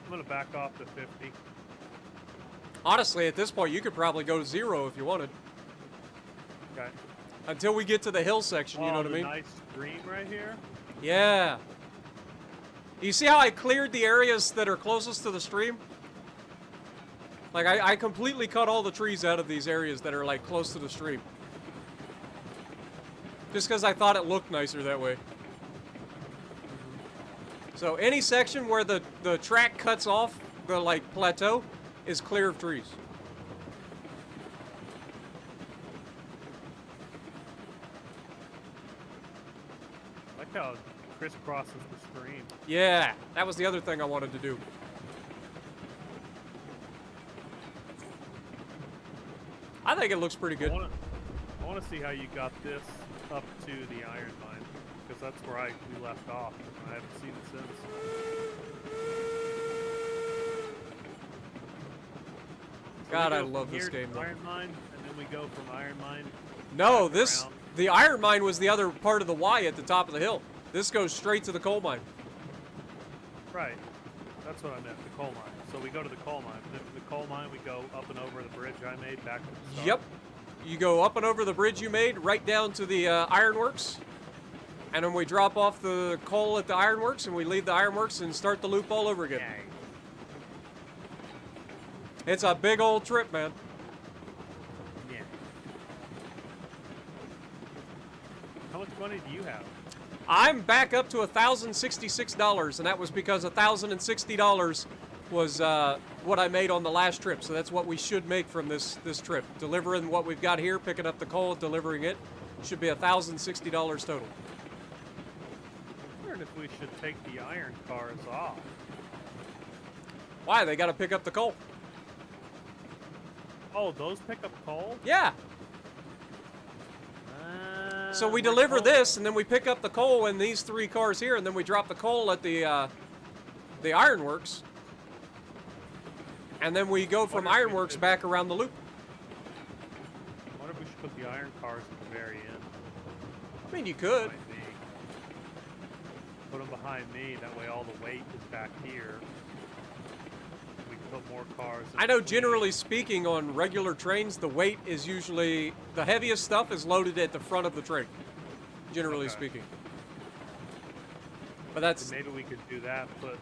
I'm going to back off to 50. Honestly, at this point, you could probably go to 0 if you wanted. Okay. Until we get to the hill section, you know what I mean? Nice stream right here. Yeah. You see how I cleared the areas that are closest to the stream? Like, I completely cut all the trees out of these areas that are, like, close to the stream. Just because I thought it looked nicer that way. So any section where the track cuts off the, like, plateau is clear of trees. I like how it crisscrosses the stream. Yeah, that was the other thing I wanted to do. I think it looks pretty good. I want to see how you got this up to the iron mine, because that's where we left off. I haven't seen it since. God, I love this game, though. Iron mine, and then we go from iron mine. No, the iron mine was the other part of the Y at the top of the hill. This goes straight to the coal mine. Right. That's what I meant, the coal mine. So we go to the coal mine. Then from the coal mine, we go up and over the bridge I made back to the start. Yep. You go up and over the bridge you made, right down to the ironworks. And then we drop off the coal at the ironworks, and we leave the ironworks and start the loop all over again. Dang. It's a big old trip, man. Yeah. How much money do you have? I'm back up to $1,066, and that was because $1,060 was what I made on the last trip. So that's what we should make from this trip. Delivering what we've got here, picking up the coal, delivering it, should be $1,060 total. I wondered if we should take the iron cars off. Why? They got to pick up the coal. Oh, those pick up coal? Yeah. So we deliver this, and then we pick up the coal in these 3 cars here, and then we drop the coal at the ironworks. And then we go from ironworks back around the loop. I wonder if we should put the iron cars at the very end. I mean, you could. Behind me. Put them behind me, that way all the weight is back here. We can put more cars in I know between. generally speaking on regular trains, the weight is usually, the heaviest stuff is loaded at the front of the train, generally speaking. But that's... So maybe we could do that, put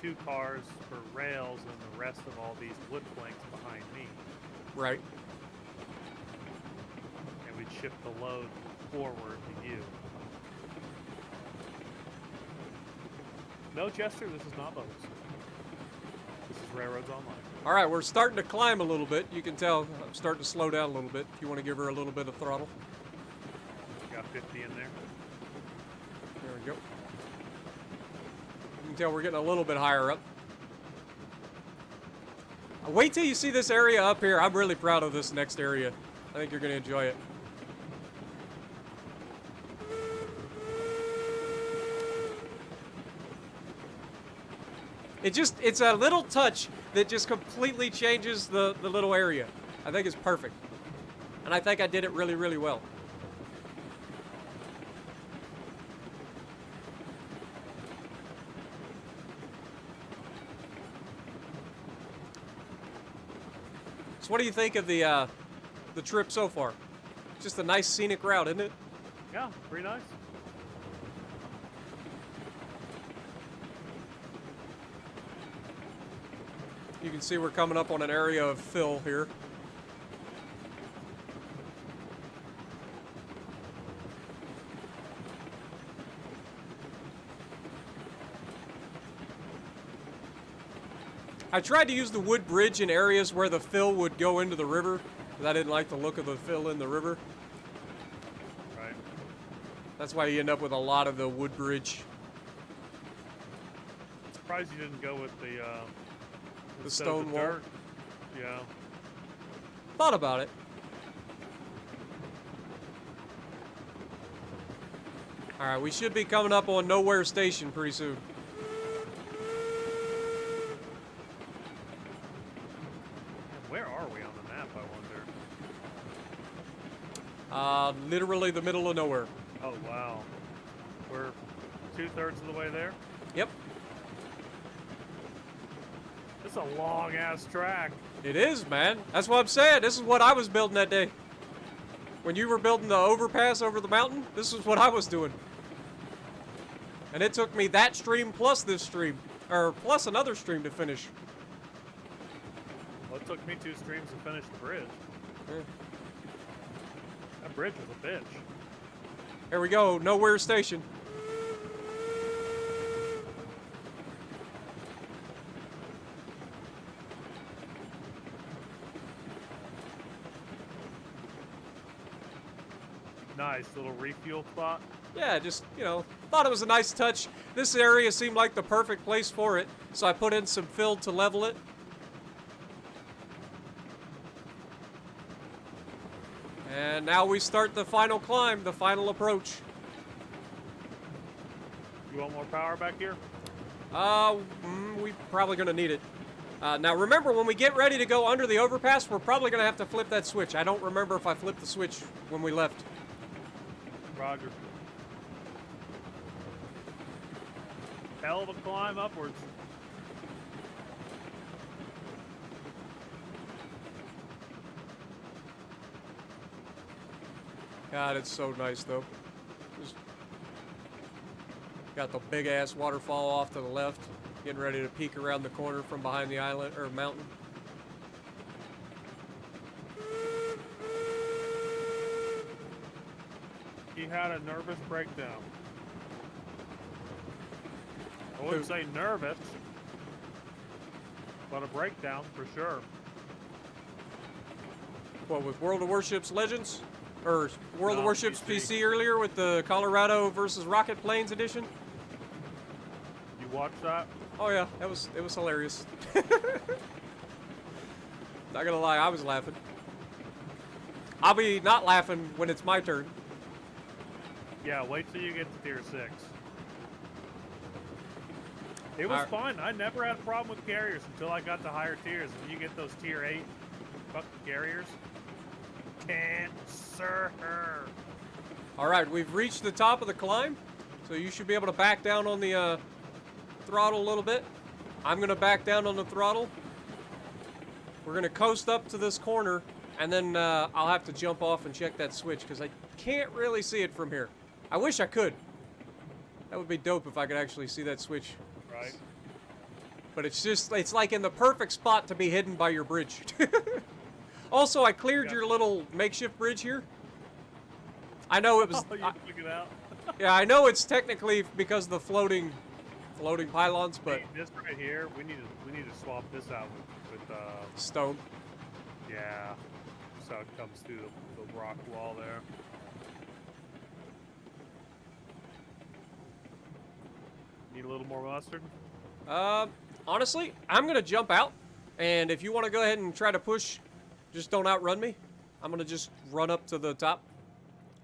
2 cars for rails and the rest of all these wood planks behind me. Right. And we'd shift the load forward to you. No, Chester, this is not Lowe's. This is Railroads Online. All right, we're starting to climb a little bit. You can tell I'm starting to slow down a little bit. If you want to give her a little bit of throttle. Got 50 in there. There we go. You can tell we're getting a little bit higher up. Wait till you see this area up here. I'm really proud of this next area. I think you're going to enjoy it. It's a little touch that just completely changes the little area. I think it's perfect. And I think I did it really, really well. So what do you think of the trip so far? Just a nice scenic route, isn't it? Yeah, pretty nice. You can see we're coming up on an area of fill here. I tried to use the wood bridge in areas where the fill would go into the river, because I didn't like the look of the fill in the river. Right. That's why you end up with a lot of the wood bridge. Surprised you didn't go with the stone wall. dirt. Yeah. Thought about it. Alright, we should be coming up on Nowhere Station pretty soon. Where are we on the map, I wonder? Literally the middle of nowhere. Oh, wow. We're 2/3 of the way there? Yep. It's a long-ass track. It is, man. That's what I'm saying. This is what I was building that day. When you were building the overpass over the mountain, this is what I was doing. And it took me that stream plus this stream. Or plus another stream to finish. Well, it took me 2 streams to finish the bridge. Yeah. That bridge was a bitch. Here we go. Nowhere Station. Nice little refuel spot. Yeah, just, you know, thought it was a nice touch. This area seemed like the perfect place for it, so I put in some fill to level it. And now we start the final climb, the final approach. You want more power back here? We're probably gonna need it. Now remember, when we get ready to go under the overpass, we're probably gonna have to flip that switch. I don't remember if I flipped the switch when we left. Roger. Hell of a climb upwards. God, it's so nice though. Just got the big ass waterfall off to the left. Getting ready to peek around the corner from behind the island or mountain. He had a nervous breakdown. I wouldn't say nervous, but a breakdown for sure. What, with World of Warships Legends? Or World of No, Warships PC. PC earlier with the Colorado versus Rocket Planes edition? You watched that? Oh yeah, it was hilarious. Not gonna lie, I was laughing. I'll be not laughing when it's my turn. Yeah, wait till you get to tier 6. It was fun. I never had a problem with carriers until I got to higher tiers. When you get those tier 8 fucking carriers, cancer. Alright, we've reached the top of the climb, so you should be able to back down on the throttle a little bit. I'm gonna back down on the throttle. We're gonna coast up to this corner, and then I'll have to jump off and check that switch, because I can't really see it from here. I wish I could. That would be dope if I could actually see that switch. Right. But it's like in the perfect spot to be hidden by your bridge. Also, I cleared your little makeshift bridge here. I know it was... Oh, you took it out? Yeah, I know it's technically because of the floating pylons, but... Hey, this right here, we need to swap this out with stone. Yeah. So it comes through the rock wall there. Need a little more mustard? Honestly, I'm gonna jump out, and if you want to go ahead and try to push, just don't outrun me. I'm gonna just run up to the top.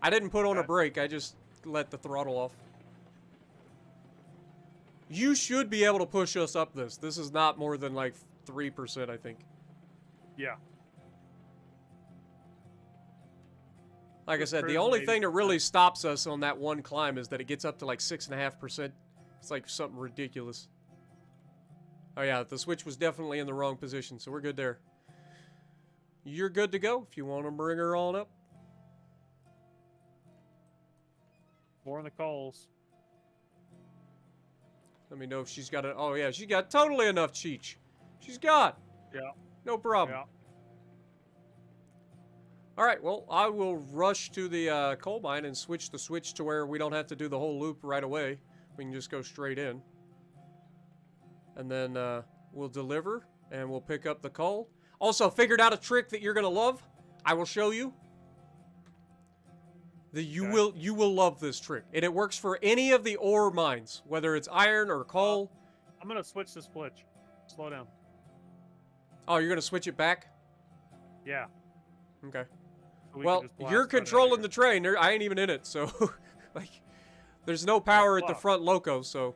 I didn't put on a brake, I just let the throttle off. You should be able to push us up this. This is not more than like 3%, I think. Yeah. Like I said, the only thing that really stops us on that one climb is that it gets up to like 6.5%. It's like something ridiculous. Oh yeah, the switch was definitely in the wrong position, so we're good there. You're good to go if you want to bring her on up. More in the coals. Let me know if she's got it. Oh yeah, she's got totally enough cheech. She's got. Yeah. No problem. Yeah. Alright, well, I will rush to the coal mine and switch the switch to where we don't have to do the whole loop right away. We can just go straight in. And then we'll deliver, and we'll pick up the coal. Also, figured out a trick that you're going to love. I will show you. You will love this trick, and it works for any of the ore mines, whether it's iron or coal. I'm gonna switch the switch. Slow down. Oh, you're gonna switch it back? Yeah. Okay. So Well, you're controlling the train. I ain't even in it, so like, there's no power at the front loco, so.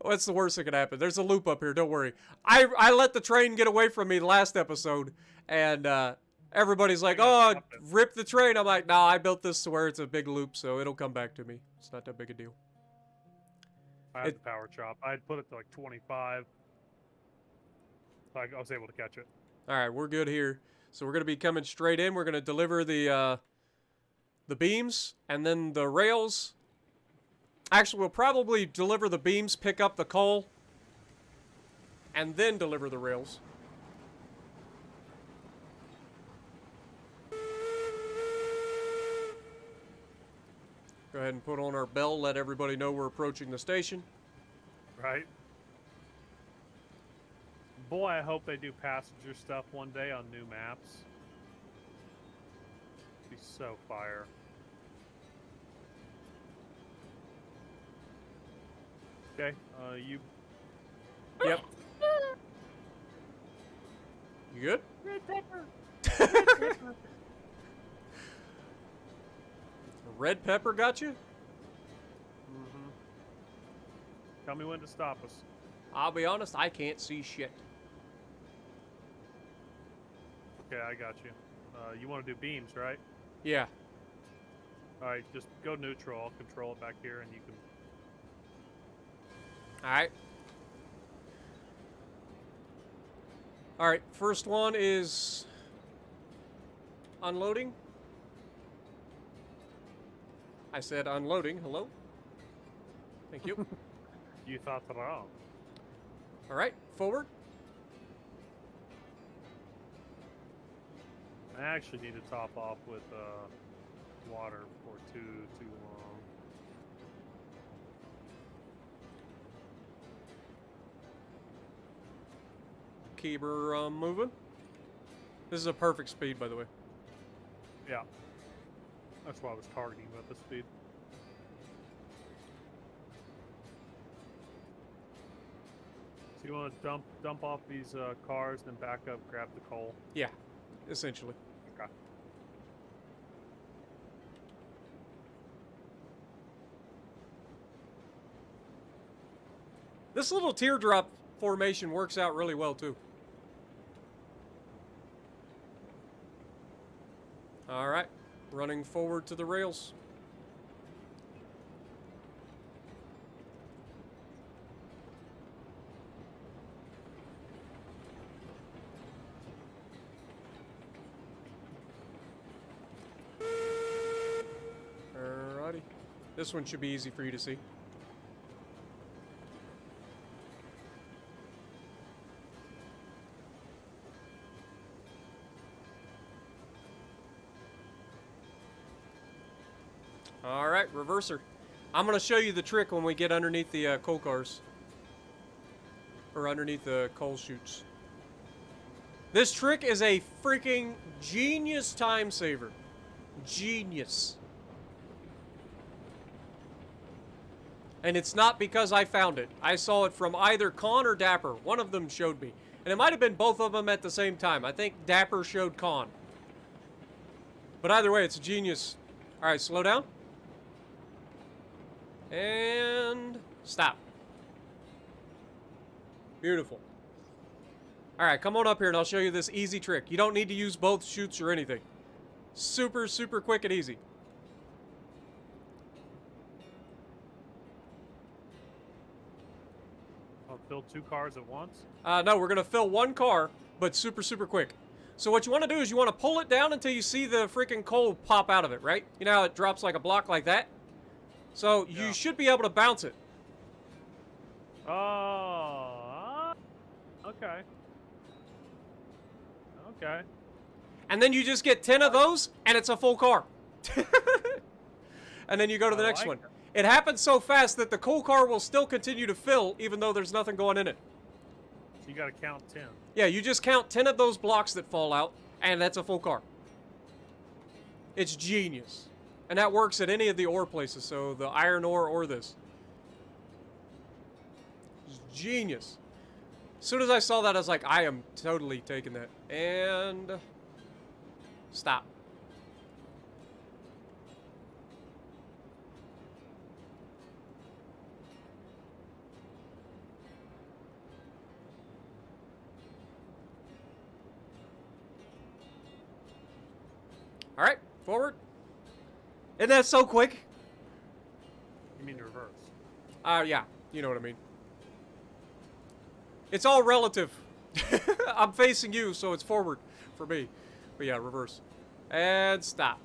What's the worst that could happen? There's a loop up here. Don't worry. I let the train get away from me last episode, and everybody's like, "Oh, rip the train." I'm like, "Nah, I built this to where it's a big loop, so it'll come back to me. It's not that big a deal." I had the power chop. I had put it to like 25. So I was able to catch it. All right, we're good here. So we're gonna be coming straight in. We're gonna deliver the beams and then the rails. Actually, we'll probably deliver the beams, pick up the coal, and then deliver the rails. Go ahead and put on our bell, let everybody know we're approaching the station. Right. Boy, I hope they do passenger stuff one day on new maps. It'd be so fire. Okay, you... Yep. You good? Red pepper! Red pepper! Red pepper got you? Mm-hmm. Tell me when to stop us. I'll be honest, I can't see shit. Okay, I got you. You want to do beams, right? Yeah. Alright, just go neutral. I'll control it back here and you can... Alright. Alright, first one is unloading. I said unloading. Hello? Thank you. You thought wrong. Alright, forward. I actually need to top off with water for too long. Keep her moving. This is a perfect speed, by the way. Yeah. That's why I was targeting about the speed. So you want to dump off these cars, then back up, grab the coal? Yeah, essentially. Okay. This little teardrop formation works out really well, too. All right, running forward to the rails. Alrighty. This one should be easy for you to see. Alright, reverser. I'm going to show you the trick when we get underneath the coal cars. Or underneath the coal chutes. This trick is a freaking genius time saver. Genius. And it's not because I found it. I saw it from either Con or Dapper. One of them showed me. And it might have been both of them at the same time. I think Dapper showed Con. But either way, it's a genius. Alright, slow down. And stop. Beautiful. Alright, come on up here and I'll show you this easy trick. You don't need to use both chutes or anything. Super, super quick and easy. I'll fill 2 cars at once? No, we're going to fill 1 car, but super, super quick. So what you want to do is you want to pull it down until you see the freaking coal pop out of it, right? You know how it drops like a block like that? So you should be able to bounce it. Oh, okay. Okay. And then you just get 10 of those, and it's a full car. And then you go to the next one. It happens so fast that the coal car will still continue to fill, even though there's nothing going in it. So you got to count 10. Yeah, you just count 10 of those blocks that fall out, And that's a full car. It's genius. And that works at any of the ore places, so the iron ore or this. It's genius. As soon as I saw that, I was like, I am totally taking that. And... stop. Alright, forward. Isn't that so quick? You mean reverse? Yeah, you know what I mean. It's all relative. I'm facing you, so it's forward for me. But yeah, reverse. And stop.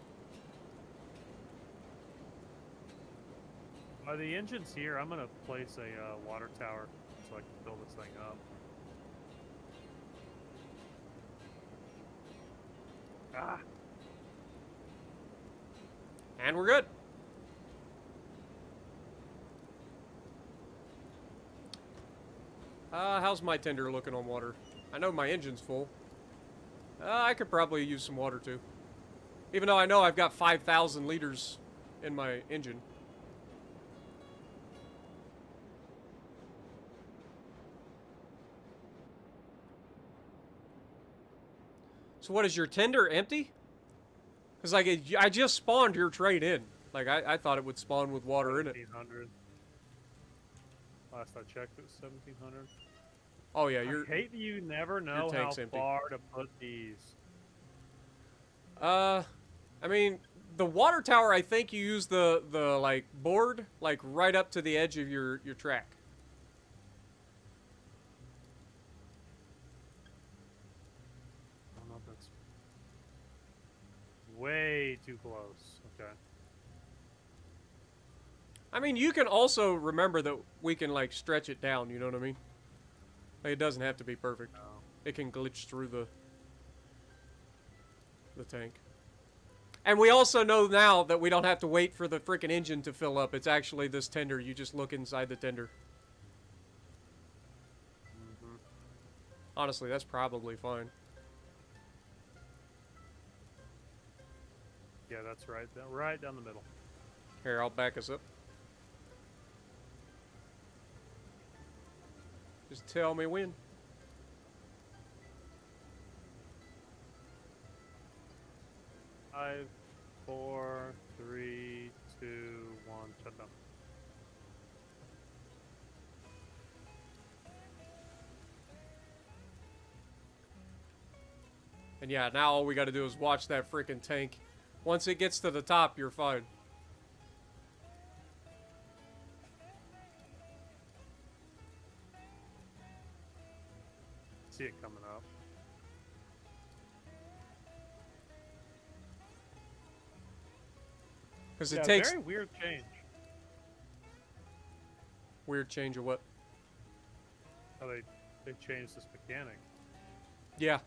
By the engine's here, I'm going to place a water tower so I can fill this thing up. Ah! And we're good. How's my tender looking on water? I know my engine's full. I could probably use some water too. Even though I know I've got 5,000 liters in my engine. So what, is your tender empty? Because, like, I just spawned your trade in. Like, I thought it would spawn with water in it. 1,700. Last I checked, it was 1,700. Oh, yeah, I hate that you never know how far to put these. I mean, the water tower, I think you use the like, board, like, right up to the edge of your track. Oh, no, that's way too close. Okay. I mean, you can also remember that we can, like, stretch it down, you know what I mean? Like, it doesn't have to be perfect. No. It can glitch through the tank. And we also know now that we don't have to wait for the frickin' engine to fill up. It's actually this tender. You just look inside the tender. Mm-hmm. Honestly, that's probably fine. Yeah, that's right down the middle. Here, I'll back us up. Just tell me when. Five, 4, 3, 2, 1, shut down. And yeah, now all we gotta do is watch that freaking tank. Once it gets to the top, you're fine. See it coming up. Because it takes... very weird change. Weird change of what? How they changed this mechanic. Yeah.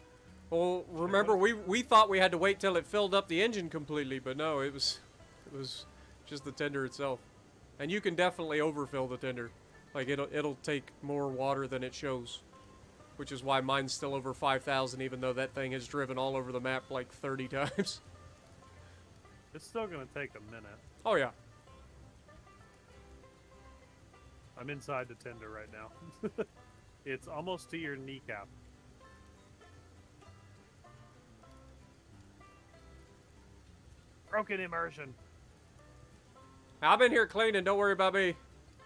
Well, remember, we thought we had to wait till it filled up the engine completely, but no, it was just the tender itself. And you can definitely overfill the tender. Like, it'll take more water than it shows. Which is why mine's still over 5,000, even though that thing has driven all over the map like 30 times. It's still gonna take a minute. Oh, yeah. I'm inside the tender right now. It's almost to your kneecap. Broken immersion. I've been here cleaning, don't worry about me.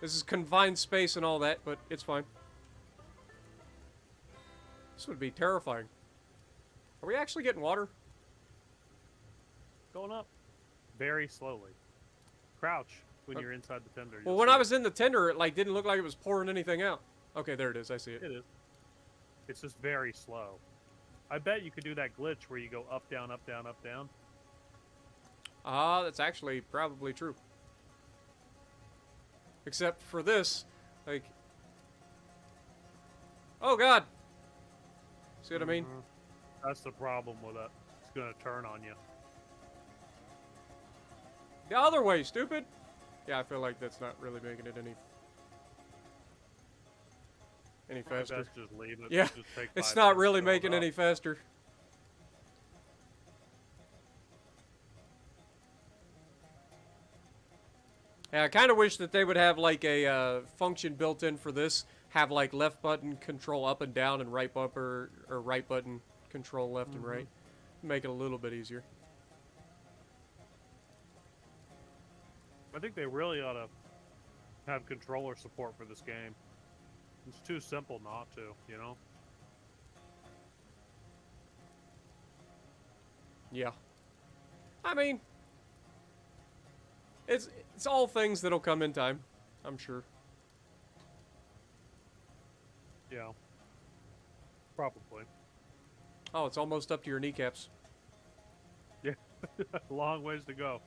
This is confined space and all that, but it's fine. This would be terrifying. Are we actually getting water? Going up. Very slowly. Crouch when you're inside the tender. Well, when I was in the tender, it like didn't look like it was pouring anything out. Okay, there it is. I see it. It is. It's just very slow. I bet you could do that glitch where you go up, down, up, down, up, down. Ah, that's actually probably true. Except for this, like... Oh, God! See what I mean? That's the problem with it. It's gonna turn on you. The other way, stupid! Yeah, I feel like that's not really making it any faster. Best just leave it. Yeah, just take it's 5 not minutes really to fill it making up. any faster. Yeah, I kind of wish that they would have like a function built in for this. Have like left button control up and down and right bumper or right button control left and right. Make it a little bit easier. I think they really ought to have controller support for this game. It's too simple not to, you know? Yeah. I mean, it's all things that'll come in time, I'm sure. Yeah. Probably. Oh, it's almost up to your kneecaps. Yeah. Long ways to go.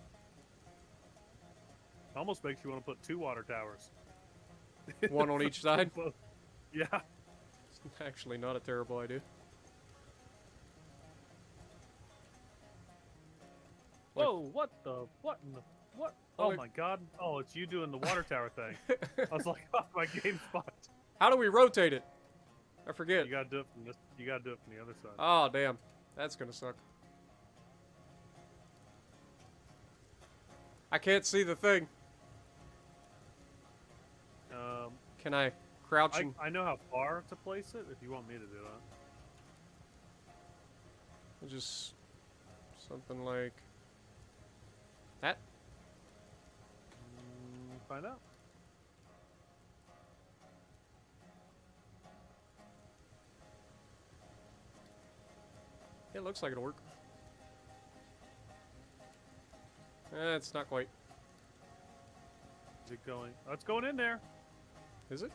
Almost makes you want to put 2 water towers. One on each side? Yeah. It's actually not a terrible idea. Whoa, what in the, what? Oh my god. Oh, it's you doing the water tower thing. I was like, oh, my game spot. How do we rotate it? I forget. You gotta do it from this, you gotta do it from the other side. Oh, damn. That's gonna suck. I can't see the thing. Can I crouching? I know how far to place it if you want me to do that. Just something like that. Find out. It looks like it'll work. It's not quite. Is it going? Oh, it's going in there. Is it?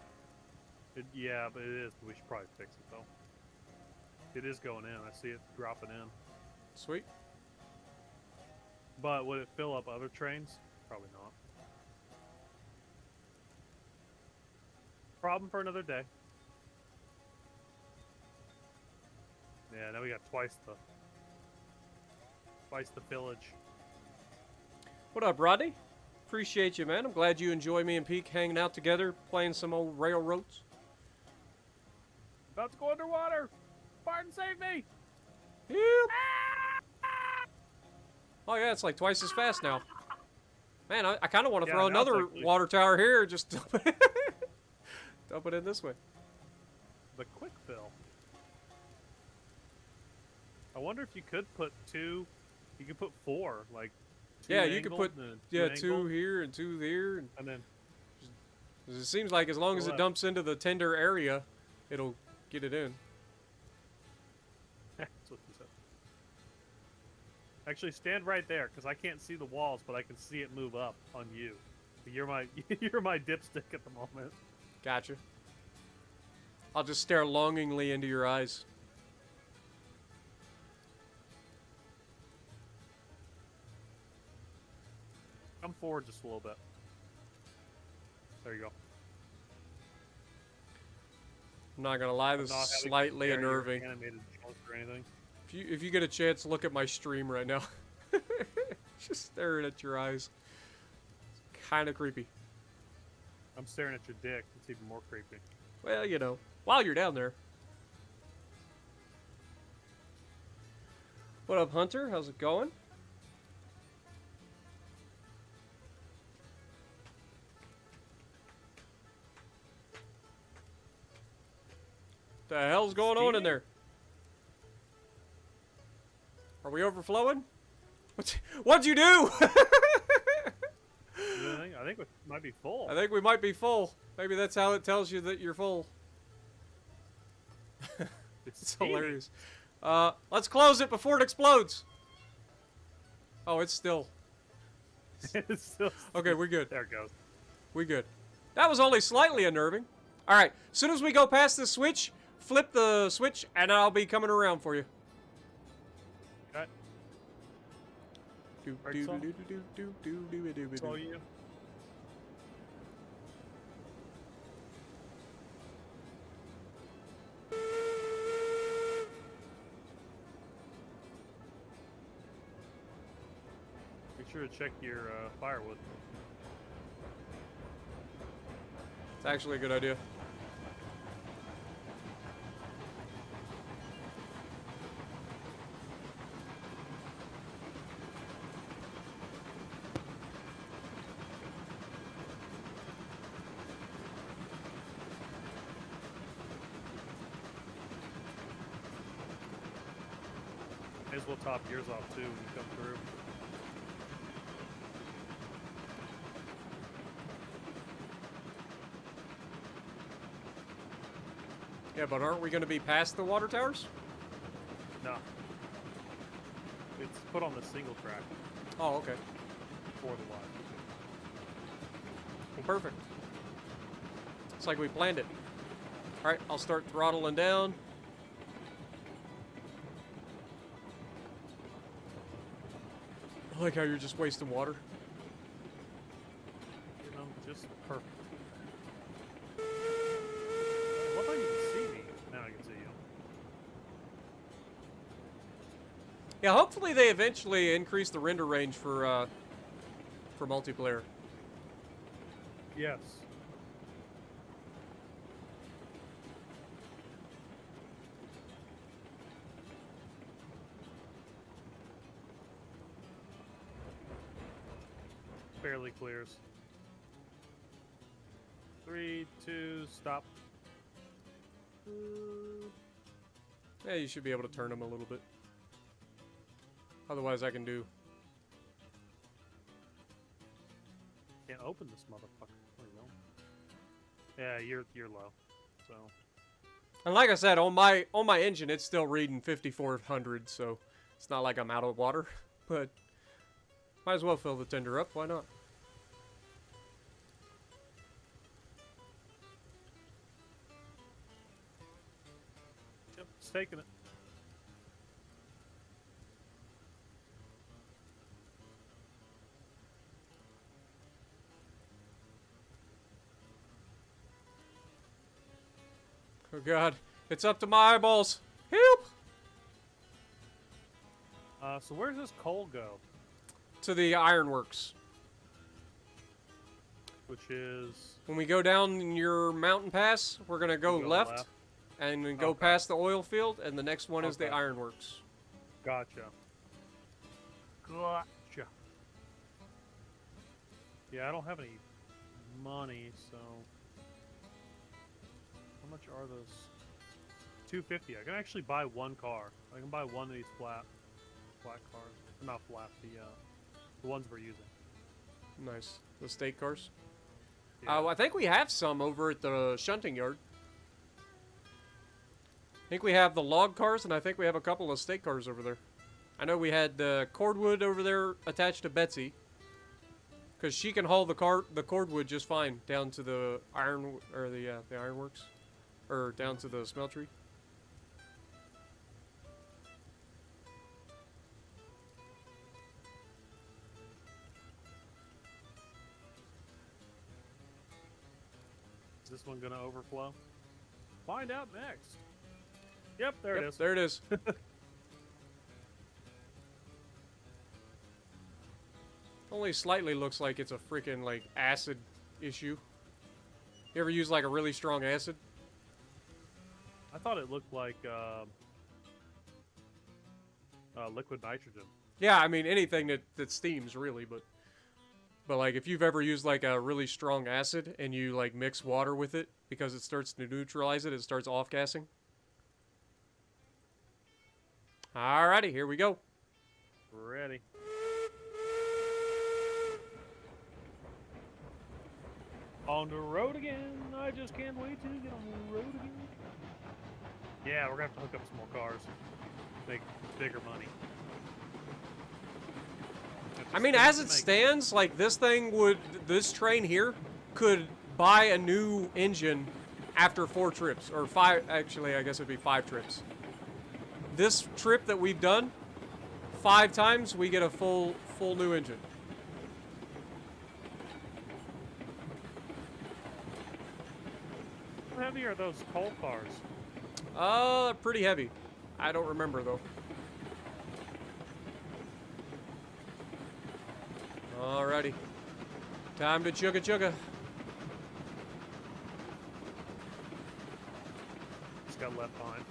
Yeah, but it is. We should probably fix it, though. It is going in. I see it dropping in. Sweet. But would it fill up other trains? Probably not. Problem for another day. Yeah, now we got twice the village. What up, Rodney? Appreciate you, man. I'm glad you enjoy me and Peak hanging out together, playing some old railroads. About to go underwater! Barton, save me! Yep. Oh yeah, it's like twice as fast now. Man, I kind of want to throw another water tower here. Just dump it in this way. The quick fill. I wonder if you could put 2. You could put 4, like. Yeah, you could put 2 here and 2 there, and then. It seems like as long as it dumps into the tender area, it'll get it in. That's what you said. Actually, stand right there, because I can't see the walls, but I can see it move up on you. You're my dipstick at the moment. Gotcha. I'll just stare longingly into your eyes. Come forward just a little bit. There you go. I'm not gonna lie, this is slightly unnerving. Animated or anything. If you get a chance, look at my stream right now. Just staring at your eyes. It's kind of creepy. I'm staring at your dick. It's even more creepy. Well, you know, while you're down there. What up, Hunter? How's it going? The hell's going on in there? Are we overflowing? What'd you do? I think we might be full. I think we might be full. Maybe that's how it tells you that you're full. It's hilarious. Let's close it before it explodes. Oh, it's still. It's still. Okay, we're good. There it goes. We good. That was only slightly unnerving. All right, as soon as we go past the switch, flip the switch, and I'll be coming around for you. Okay. It's all you. Make sure to check your firewood. It's actually a good idea. May as well top yours off too when you come through. Yeah, but aren't we going to be past the water towers? No. It's put on the single track Oh, okay. for the wide. Well, perfect. It's like we planned it. All right, I'll start throttling down. I like how you're just wasting water. You know, just perfect. I love how you can see me. Now I can see you. Yeah, hopefully they eventually increase the render range for multiplayer. Yes. Barely clears. 3, 2, stop. Yeah, you should be able to turn them a little bit. Otherwise, I can do. Can't open this motherfucker. There you go. Yeah, you're low. So And like I said, on my engine, it's still reading 5400, so it's not like I'm out of water. But might as well fill the tender up. Why not? yep, it's taking it. Oh God, it's up to my eyeballs. Help! So where does this coal go? To the ironworks. Which is When we go down your mountain pass, we're gonna go, left, and then go Okay. past the oil field, and the next one is the Okay. ironworks. Gotcha. Gotcha. Yeah, I don't have any money, so how much are those? 250. I can actually buy one car. I can buy one of these flat cars. Not flat, the ones we're using. Nice. The state cars. Yeah. I think we have some over at the shunting yard. I think we have the log cars, and I think we have a couple of state cars over there. I know we had the cordwood over there attached to Betsy, because she can haul the cordwood just fine down to the the ironworks, or down to the smeltery. Is this one gonna overflow? Find out next. Yep, there it is. There it is. Only slightly looks like it's a freaking like acid issue. You ever use like a really strong acid? I thought it looked like liquid nitrogen. Yeah, I mean anything that steams really, but like if you've ever used like a really strong acid and you like mix water with it because it starts to neutralize it, it starts off gassing. Alrighty, here we go. Ready. On the road again. I just can't wait to get on the road again. Yeah, we're gonna have to hook up some more cars. Make bigger money. I mean, as it stands, like this train here could buy a new engine after 4 trips, or 5, actually I guess it'd be 5 trips. This trip that we've done, 5 times, we get a full new engine. How heavy are those coal cars? Pretty heavy. I don't remember though. Alrighty. Time to chugga chugga. Just got left behind.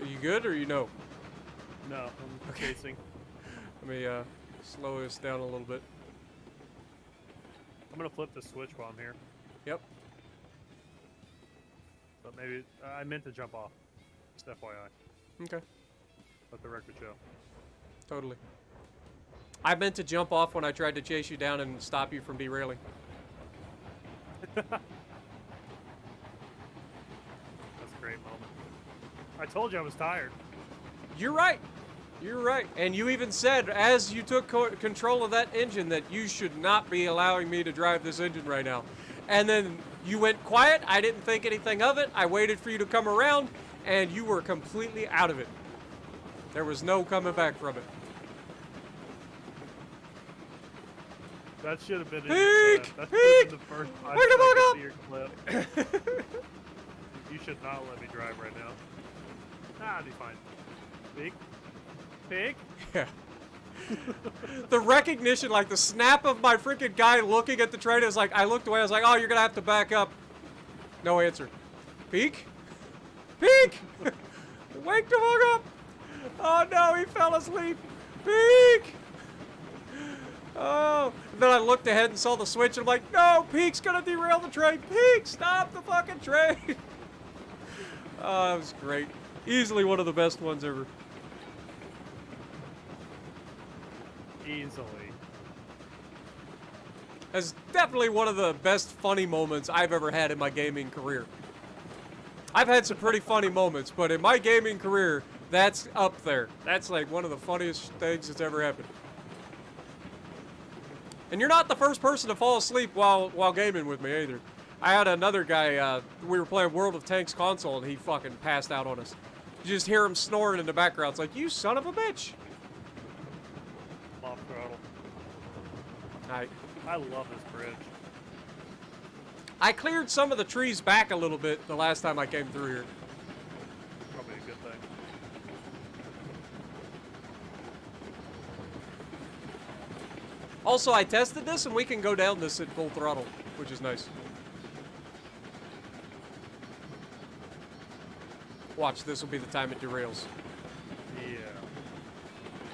Are you good or you know? No, I'm chasing. Let me slow this down a little bit. I'm gonna flip the switch while I'm here. Yep. But maybe I meant to jump off. Just FYI. Okay. Let the record show. Totally. I meant to jump off when I tried to chase you down and stop you from derailing. That's a great moment. I told you I was tired. You're right. You're right. And you even said, as you took control of that engine, that you should not be allowing me to drive this engine right now. And then you went quiet. I didn't think anything of it. I waited for you to come around, and you were completely out of it. There was no coming back from it. That should have been Peek! that Peek! the first 5 Wake seconds up! of your clip. You should not let me drive right now. Nah, I'll be fine. Peek? Peek? Yeah. The recognition, like the snap of my freaking guy looking at the train is like, I looked away, I was like, oh, you're gonna have to back up. No answer. Peek? Peek! Wake the fuck up! Oh no, he fell asleep. Peek! Oh, and then I looked ahead and saw the switch and I'm like, no, Peek's gonna derail the train. Peek, stop the fucking train. Oh, that was great. Easily one of the best ones ever. Easily. That's definitely one of the best funny moments I've ever had in my gaming career. I've had some pretty funny moments, but in my gaming career, that's up there. That's like one of the funniest things that's ever happened. And you're not the first person to fall asleep while gaming with me either. I had another guy, we were playing World of Tanks console, and he fucking passed out on us. You just hear him snoring in the background. It's like, you son of a bitch. Off throttle. I love this bridge. I cleared some of the trees back a little bit the last time I came through here. Probably a good thing. Also, I tested this, and we can go down this at full throttle, which is nice. Watch, this will be the time it derails. Yeah.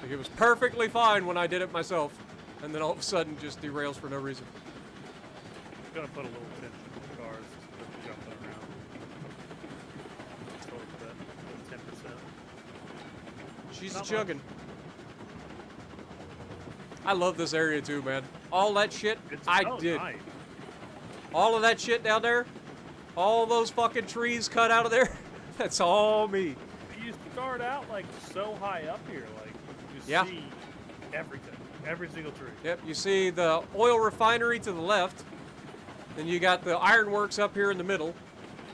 Like, it was perfectly fine when I did it myself, and then all of a sudden just derails for no reason. Gonna put a little tension in the cars just jumping around. Just a little bit, 10%. She's Not chugging. I love this area too, man. All that shit, I did. Nice. All of that shit down there, all those fucking trees cut out of there, that's all me. You start out like so high up here, like you see everything, every single tree. Yep, you see the oil refinery to the left, then you got the ironworks up here in the middle,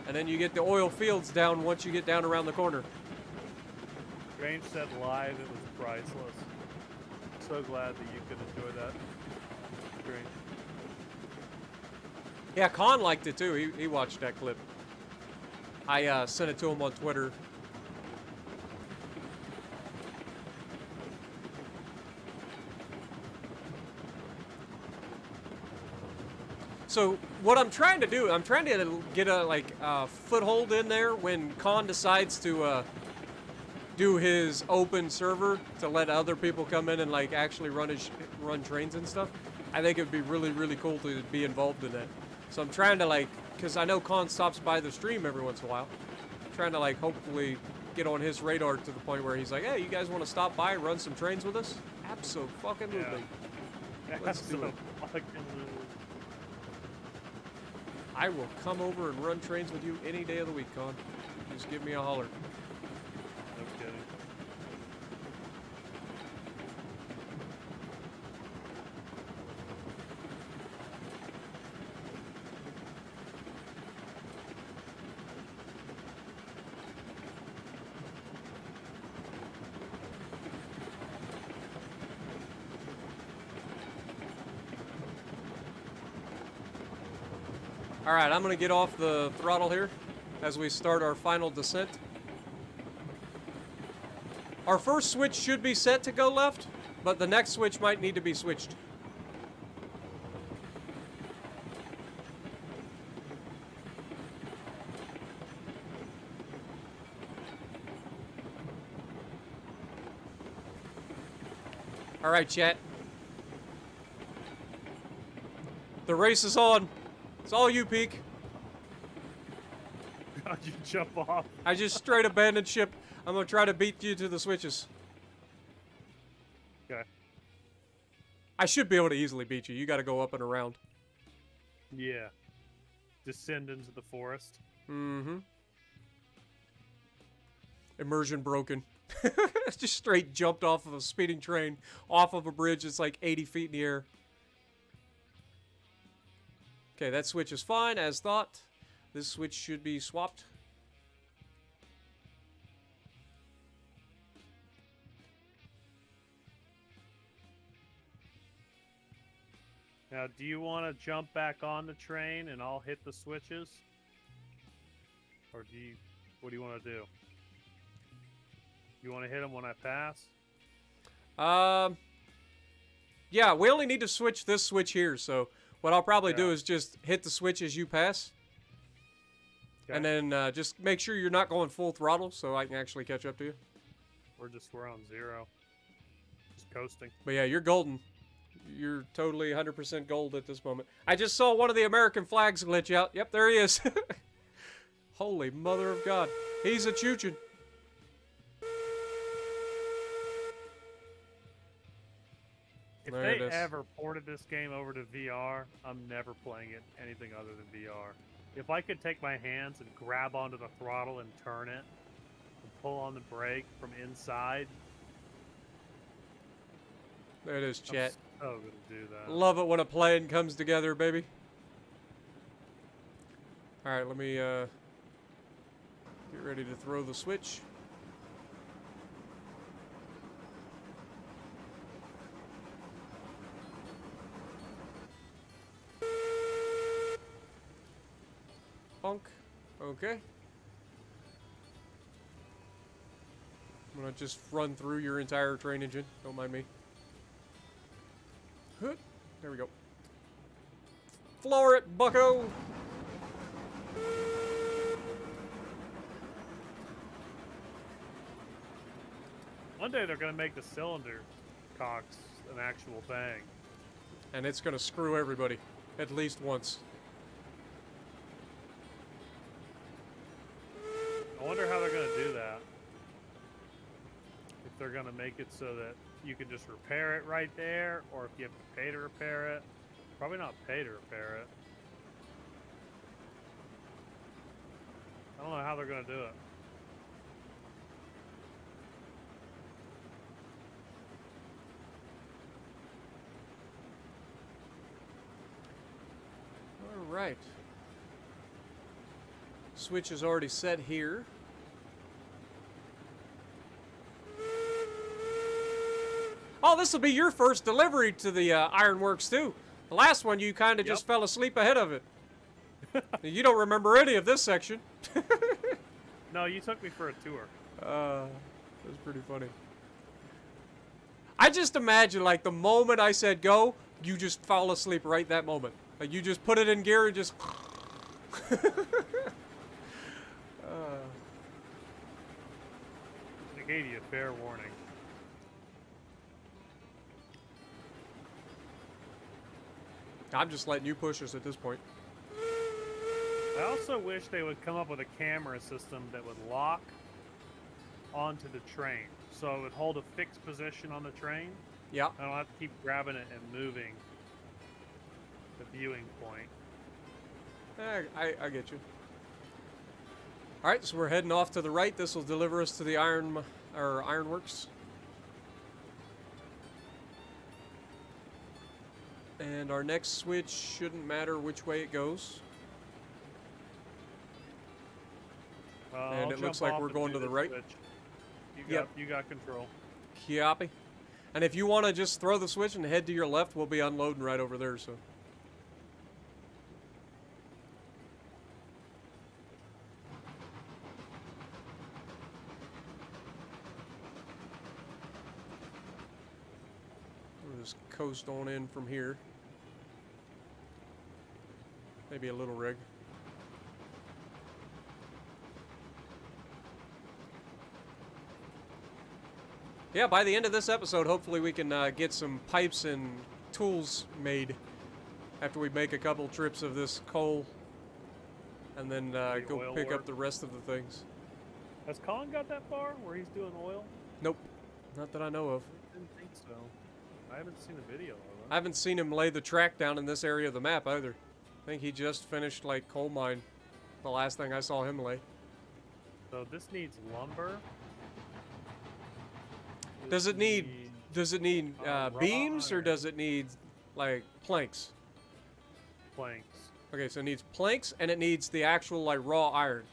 and then you get the oil fields down once you get down around the corner. Grange said live it was priceless. So glad that you could enjoy that stream. Yeah, Con liked it too. He watched that clip. I sent it to him on Twitter. So what I'm trying to do, I'm trying to get a foothold in there when Con decides to do his open server to let other people come in and like actually run trains and stuff. I think it would be really, really cool to be involved in that. So I'm trying to because I know Con stops by the stream every once in a while. I'm trying to hopefully get on his radar to the point where he's like, hey, you guys want to stop by and run some trains with us? Absolutely. Yeah. Let's do it. I will come over and run trains with you any day of the week, Con. Just give me a holler. No kidding. All right, I'm going to get off the throttle here as we start our final descent. Our first switch should be set to go left, but the next switch might need to be switched. All right, chat. The race is on. It's all you, Peak. How'd you jump off? I just straight abandoned ship. I'm gonna try to beat you to the switches. Okay. I should be able to easily beat you. You got to go up and around. Yeah. Descend into the forest. Mm-hmm. Immersion broken. Just straight jumped off of a speeding train, off of a bridge that's like 80 feet in the air. Okay, that switch is fine, as thought. This switch should be swapped. Now, do you want to jump back on the train and I'll hit the switches? Or what do you want to do? You want to hit them when I pass? Yeah, we only need to switch this switch here, so what I'll probably do is just hit the switch as you pass. Okay. And then just make sure you're not going full throttle so I can actually catch up to you. We're on 0. Just coasting. But yeah, you're golden. You're totally 100% gold at this moment. I just saw one of the American flags glitch out. Yep, there he is. Holy mother of God. He's a choo-choo. If they ever ported this game over to VR, I'm never playing it anything other than VR. If I could take my hands and grab onto the throttle and turn it, and pull on the brake from inside. There it is, chat. I'm so gonna do that. Love it when a plan comes together, baby. Alright, let me get ready to throw the switch. Bonk. Okay. I'm gonna just run through your entire train engine. Don't mind me. There we go. Floor it, bucko! One day they're gonna make the cylinder cocks an actual thing. And it's gonna screw everybody. At least once. I wonder how they're gonna do that. If they're gonna make it so that you can just repair it right there, or if you have to pay to repair it. Probably not pay to repair it. I don't know how they're gonna do it. All right. Switch is already set here. Oh, this will be your first delivery to the Ironworks, too. The last one, you kind of just fell asleep ahead of it. You don't remember any of this section. No, you took me for a tour. That's pretty funny. I just imagine, like, the moment I said go, you just fall asleep right that moment. Like, you just put it in gear and just... I gave you a fair warning. I'm just letting you push us at this point. I also wish they would come up with a camera system that would lock onto the train. So it would hold a fixed position on the train. Yeah. I don't have to keep grabbing it and moving the viewing point. I get you. Alright, so we're heading off to the right. This will deliver us to the Ironworks. And our next switch shouldn't matter which way it goes. And it looks like we're going to the right. You got control. Copy. And if you want to just throw the switch and head to your left, we'll be unloading right over there, so. We'll just coast on in from here. Maybe a little rig. Yeah, by the end of this episode, hopefully we can get some pipes and tools made after we make a couple trips of this coal, and then go pick up the rest of the things. Has Colin got that far where he's doing oil? Nope, not that I know of. I didn't think so. I haven't seen a video of I it. haven't seen him lay the track down in this area of the map either. I think he just finished like coal mine. The last thing I saw him lay. So this needs lumber. Does it need raw beams or iron. does it need like planks? Planks? Okay, so it needs planks and it needs the actual like raw iron.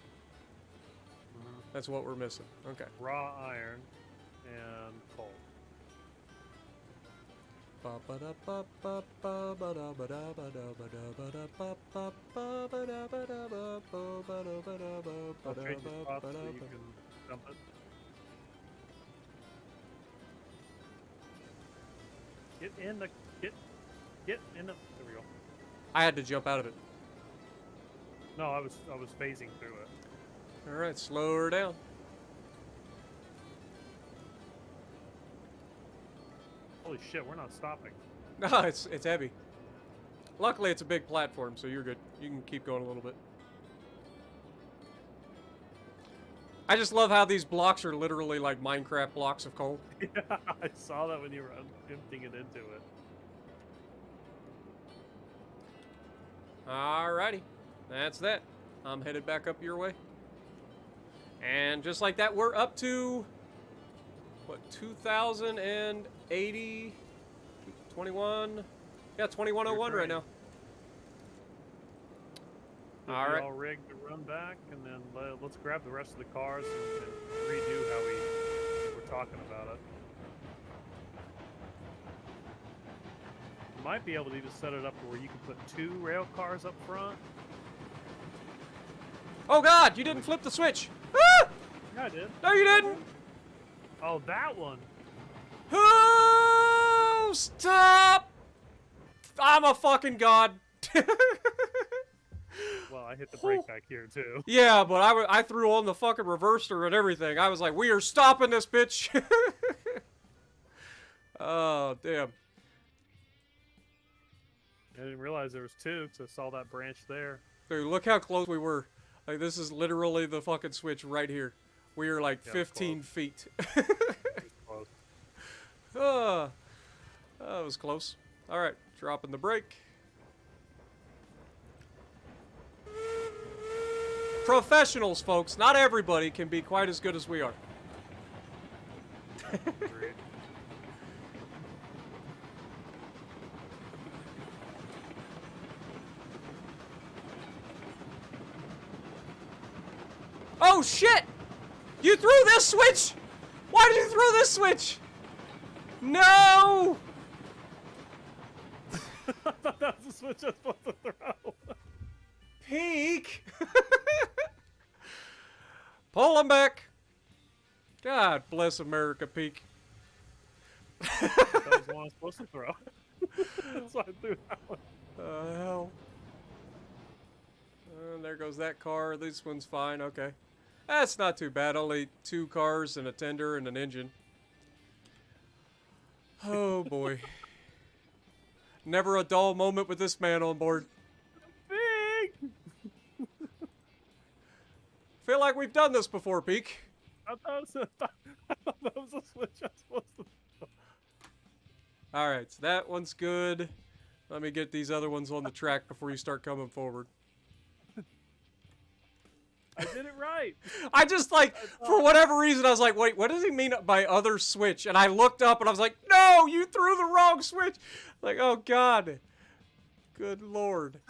That's what we're missing. Okay. Raw iron and coal. I'll trade you spots so you can dump it. Get in the there we go. I had to jump out of it. No, I was phasing through it. All right, slow her down. Holy shit, we're not stopping. No, it's heavy. Luckily, it's a big platform, so you're good. You can keep going a little bit. I just love how these blocks are literally like Minecraft blocks of coal. Yeah, I saw that when you were emptying it into it. Alrighty, that's that. I'm headed back up your way. And just like that, we're up to, what, 2,080, 21? Yeah, 2101 right now. All right. All rigged to run back, and then let's grab the rest of the cars and redo how we were talking about it. Might be able to even set it up to where you can put 2 rail cars up front. Oh God, you didn't flip the switch. Ah! Yeah, I did. No, you didn't. Oh, that one. Oh, stop! I'm a fucking god. Well, I hit the brake back here too. Yeah, but I threw on the fucking reverser and everything. I was like, we are stopping this bitch. Oh, damn. I didn't realize there was 2, so I saw that branch there. Dude, look how close we were. Like, this is literally the fucking switch right here. We are like 15 feet. Close. Oh, that was close. All right, dropping the brake. Professionals, folks. Not everybody can be quite as good as we are. Oh shit! You threw this switch! Why did you throw this switch? No! I thought that was the switch I was supposed to throw. Peek! Pull him back! God bless America, Peek. That was the one I was supposed to throw. So I threw that one. Hell. And there goes that car. This one's fine. Okay. That's not too bad. Only 2 cars and a tender and an engine. Oh boy. Never a dull moment with this man on board. Big! Feel like we've done this before, Peek. I thought that was a switch I was supposed to throw. Alright, so that one's good. Let me get these other ones on the track before you start coming forward. I did it right. I just like, for whatever reason, I was like, wait, what does he mean by other switch? And I looked up and I was like, no, you threw the wrong switch. Like, oh God. Good Lord.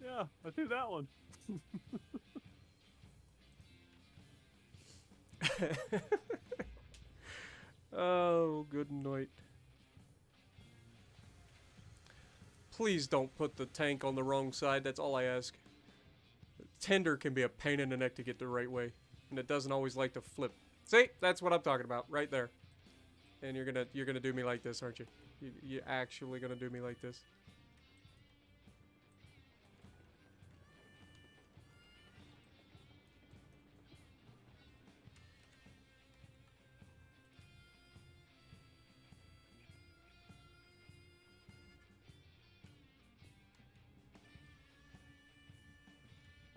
Yeah, I threw that one. Oh, good night. Please don't put the tank on the wrong side. That's all I ask. Tender can be a pain in the neck to get the right way, and it doesn't always like to flip. See, that's what I'm talking about, right there. And you're gonna do me like this, aren't you? You're actually gonna do me like this.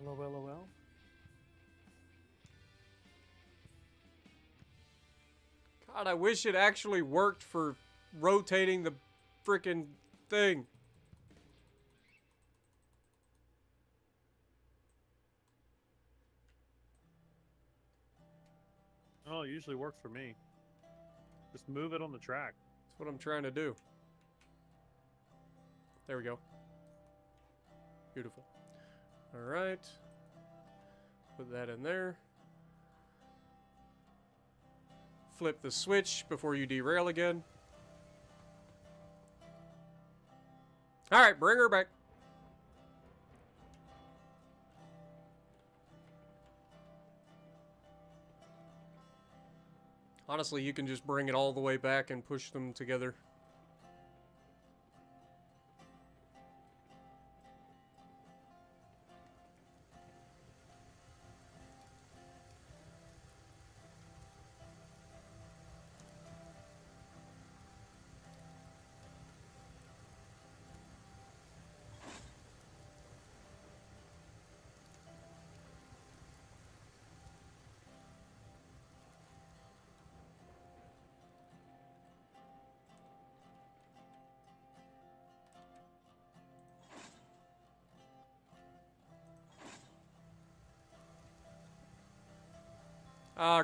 LOL. God, I wish it actually worked for rotating the freaking thing. Oh, it usually works for me. Just move it on the track. That's what I'm trying to do. There we go. Beautiful. All right. Put that in there. Flip the switch before you derail again. All right, bring her back. Honestly, you can just bring it all the way back and push them together.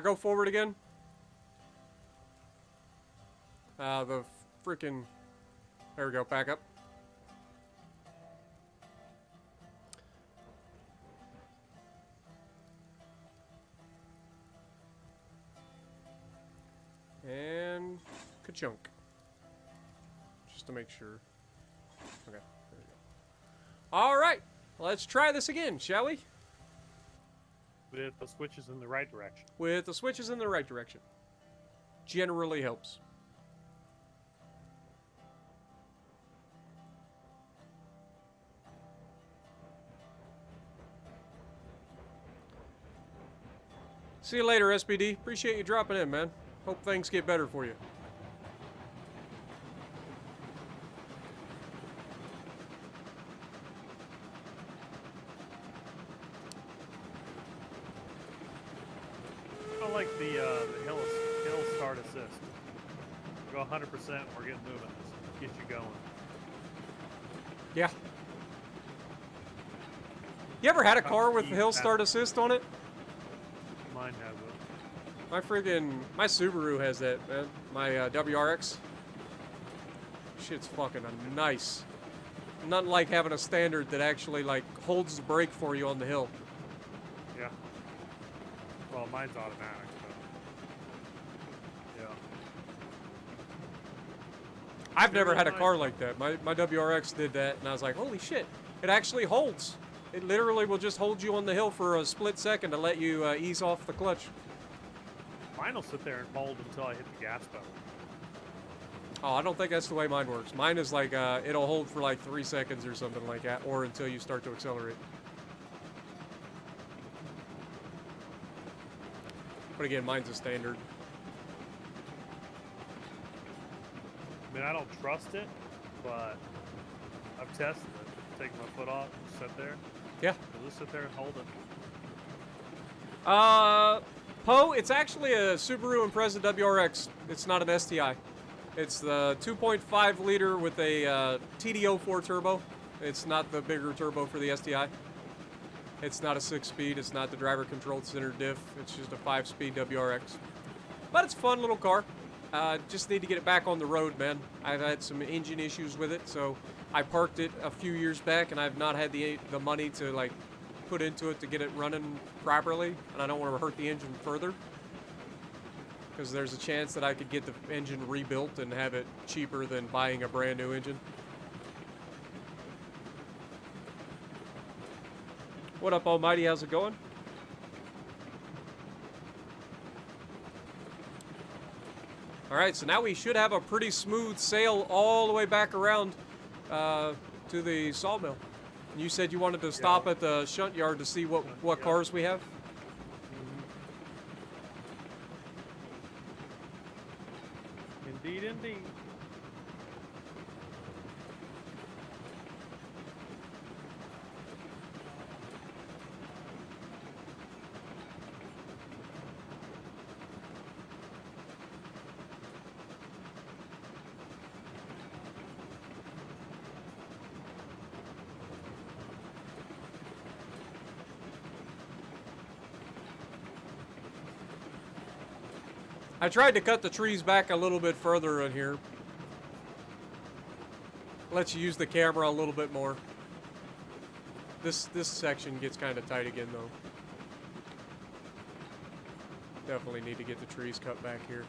Go forward again. The freaking... There we go, back up. And... ka-chunk. Just to make sure. Okay, there we go. Alright, let's try this again, shall we? With the switches in the right direction. With the switches in the right direction. Generally helps. See you later, SPD. Appreciate you dropping in, man. Hope things get better for you. I like the hill start assist. Go 100%. We're getting moving. Just get you going. Yeah. You ever had a car with hill start assist on it? Mine has it. My Subaru has that, man. My WRX. Shit's fucking nice. Nothing like having a standard that actually like holds the brake for you on the hill. Yeah. Well, mine's automatic, so. Yeah. I've never had a car like that. My WRX did that, and I was like, holy shit. It actually holds. It literally will just hold you on the hill for a split second to let you ease off the clutch. Mine will sit there and hold until I hit the gas pedal. Oh, I don't think that's the way mine works. Mine is like, it'll hold for like 3 seconds or something like that, or until you start to accelerate. But again, mine's a standard. I mean, I don't trust it, but I've tested it. Take my foot off, sit there. Yeah. I'll just sit there and hold it. Poe, it's actually a Subaru Impreza WRX. It's not an STI. It's the 2.5 liter with a TD04 turbo. It's not the bigger turbo for the STI. It's not a 6-speed. It's not the driver-controlled center diff. It's just a 5-speed WRX. But it's a fun little car. Just need to get it back on the road, man. I've had some engine issues with it, so I parked it a few years back, and I've not had the money to like put into it to get it running properly, and I don't want to hurt the engine further, because there's a chance that I could get the engine rebuilt and have it cheaper than buying a brand new engine. What up, Almighty? How's it going? Alright, so now we should have a pretty smooth sail all the way back around to the sawmill. You said you wanted to stop at the shunt yard to see what cars we have? Indeed, indeed. I tried to cut the trees back a little bit further in here. Lets you use the camera a little bit more. This section gets kind of tight again, though. Definitely need to get the trees cut back here.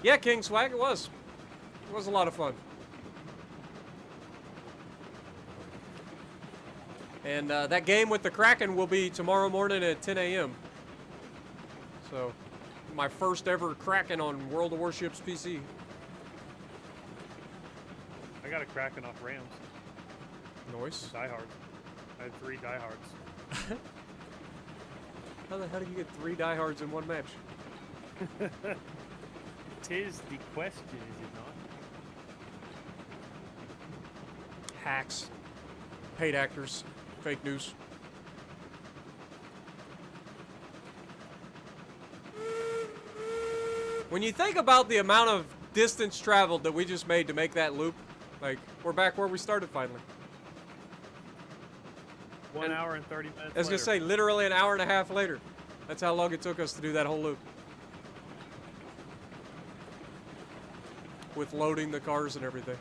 Yeah, King Swag, it was. It was a lot of fun. And that game with the Kraken will be tomorrow morning at 10 a.m. So, my first ever Kraken on World of Warships PC. I got a Kraken off Rams. Nice. Diehard. I had 3 diehards. How the hell do you get 3 diehards in one match? Tis the question, is it not? Hacks. Paid actors. Fake news. When you think about the amount of distance traveled that we just made to make that loop, like, we're back where we started finally. 1 hour and 30 minutes I was going to say, literally an hour and a half later. That's how long it took us to do that whole loop. With loading the cars and everything.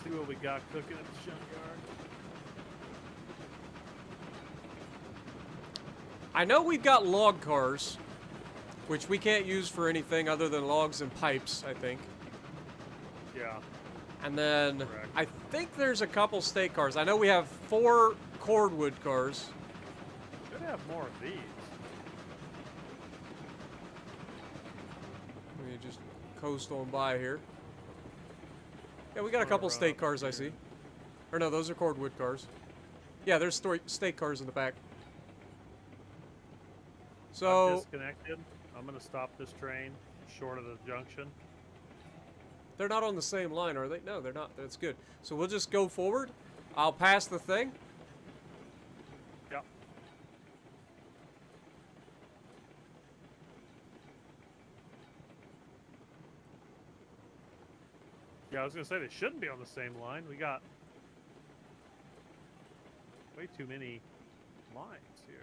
See what we got cooking at the junkyard. I know we've got log cars, which we can't use for anything other than logs and pipes, I think. Yeah. And then Correct. I think there's a couple stake cars. I know we have 4 cordwood cars. Should have more of these. Let me just coast on by here. Yeah, we got a couple stake cars I see. Or no, those are cordwood cars. Yeah, there's stake cars in the back. I'm So disconnected. I'm gonna stop this train short of the junction. they're not on the same line, are they? No, they're not. That's good. So we'll just go forward. I'll pass the thing. Yep. Yeah, I was gonna say they shouldn't be on the same line. We got way too many lines here.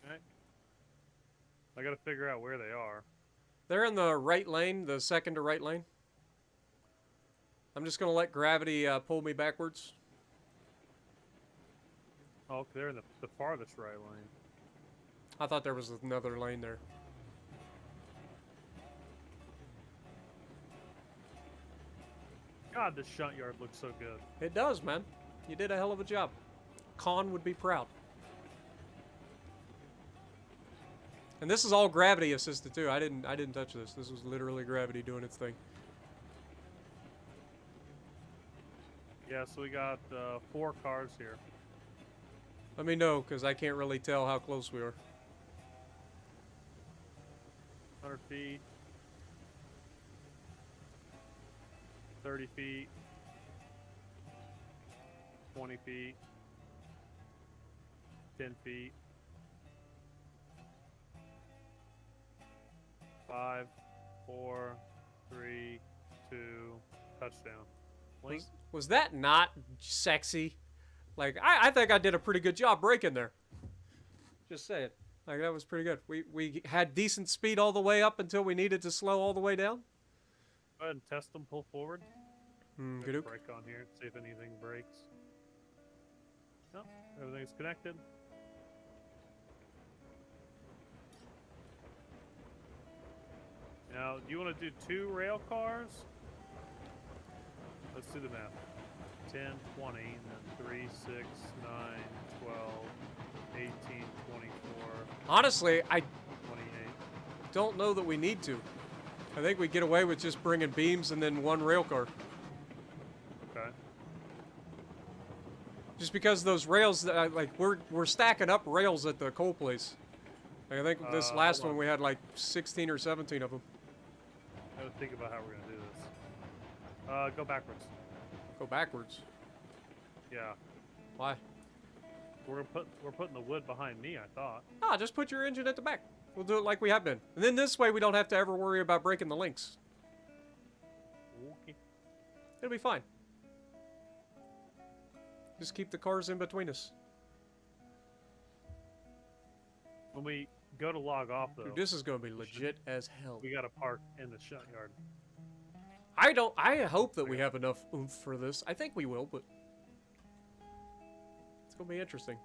Okay. I gotta figure out where they are. They're in the right lane, the second to right lane. I'm just gonna let gravity pull me backwards. Oh, they're in the farthest right lane. I thought there was another lane there. God, this shunt yard looks so good. It does, man. You did a hell of a job. Khan would be proud. And this is all gravity assisted too. I didn't touch this. This was literally gravity doing its thing. Yeah, so we got 4 cars here. Let me know, because I can't really tell how close we are. 100 feet. 30 feet. 20 feet. 10 feet. 5, 4, 3, 2, touchdown. Blink. Was that not sexy? Like, I think I did a pretty good job braking there. Just saying. Like, that was pretty good. We had decent speed all the way up until we needed to slow all the way down. Go ahead and test them, pull forward. Good. Brake on here, see if anything breaks. No, everything's connected. Now, do you want to do 2 rail cars? Let's do the math. 10, 20, and then 3, 6, 9, 12, 18, 24, Honestly, I 28. don't know that we need to. I think we get away with just bringing beams and then 1 rail car. Okay. because those rails, like we're stacking up rails at the coal place. Like, I think this last one we had like 16 or 17 of them. I gotta think about how we're gonna do this. Go backwards. Go backwards. Yeah. Why? We're putting the wood behind me, I thought. Ah, just put your engine at the back. We'll do it like we have been. And then this way we don't have to ever worry about breaking the links. Okay. It'll be fine. Just keep the cars in between us. When we go to log off, though, Dude, this is going to be legit as hell. we gotta park in the shut yard. I hope that we have enough oomph for this. I think we will, but it's going to be interesting.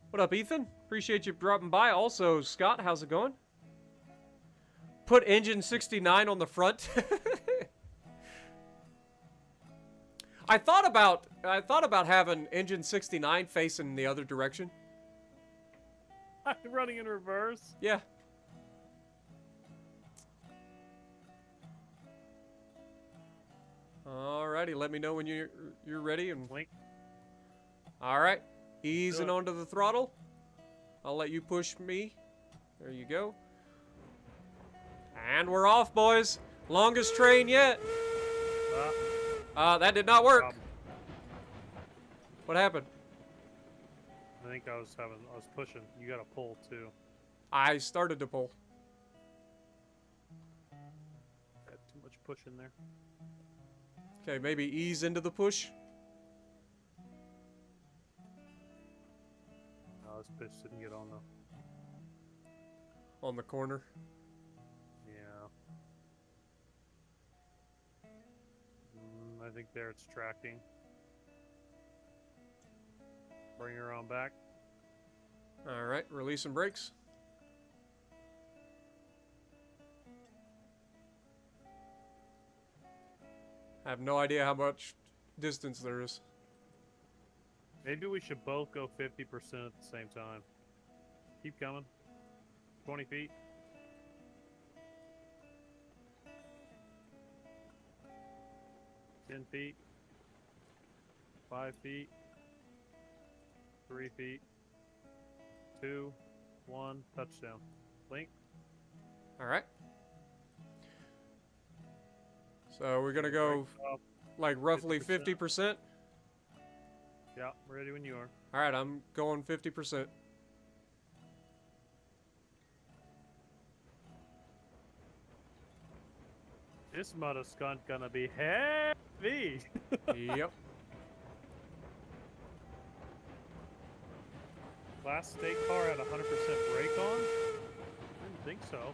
What up, Ethan? Appreciate you dropping by. Also, Scott, how's it going? Put engine 69 on the front. I thought about having engine 69 facing the other direction. Running in reverse. Yeah. Alrighty, let me know when you're ready and Blink. all right, easing onto the throttle. I'll let you push me. There you go. And we're off, boys. Longest train yet. That did not work. What happened? I think I was pushing. You gotta pull too. I started to pull. Got too much push in there. Okay, maybe ease into the push. No, this bitch didn't get on though. On the corner. Yeah. I think there it's tracking. Bring her on back. All right, releasing brakes. I have no idea how much distance there is. Maybe we should both go 50% at the same time. Keep coming. 20 feet. 10 feet. 5 feet. 3 feet. 2, 1, touchdown. Blink. All right. So we're gonna go like roughly 50%. Yeah, ready when you are. All right, I'm going 50%. This mother skunk gonna be heavy. Yep. Last state car had 100% brake on? Didn't think so.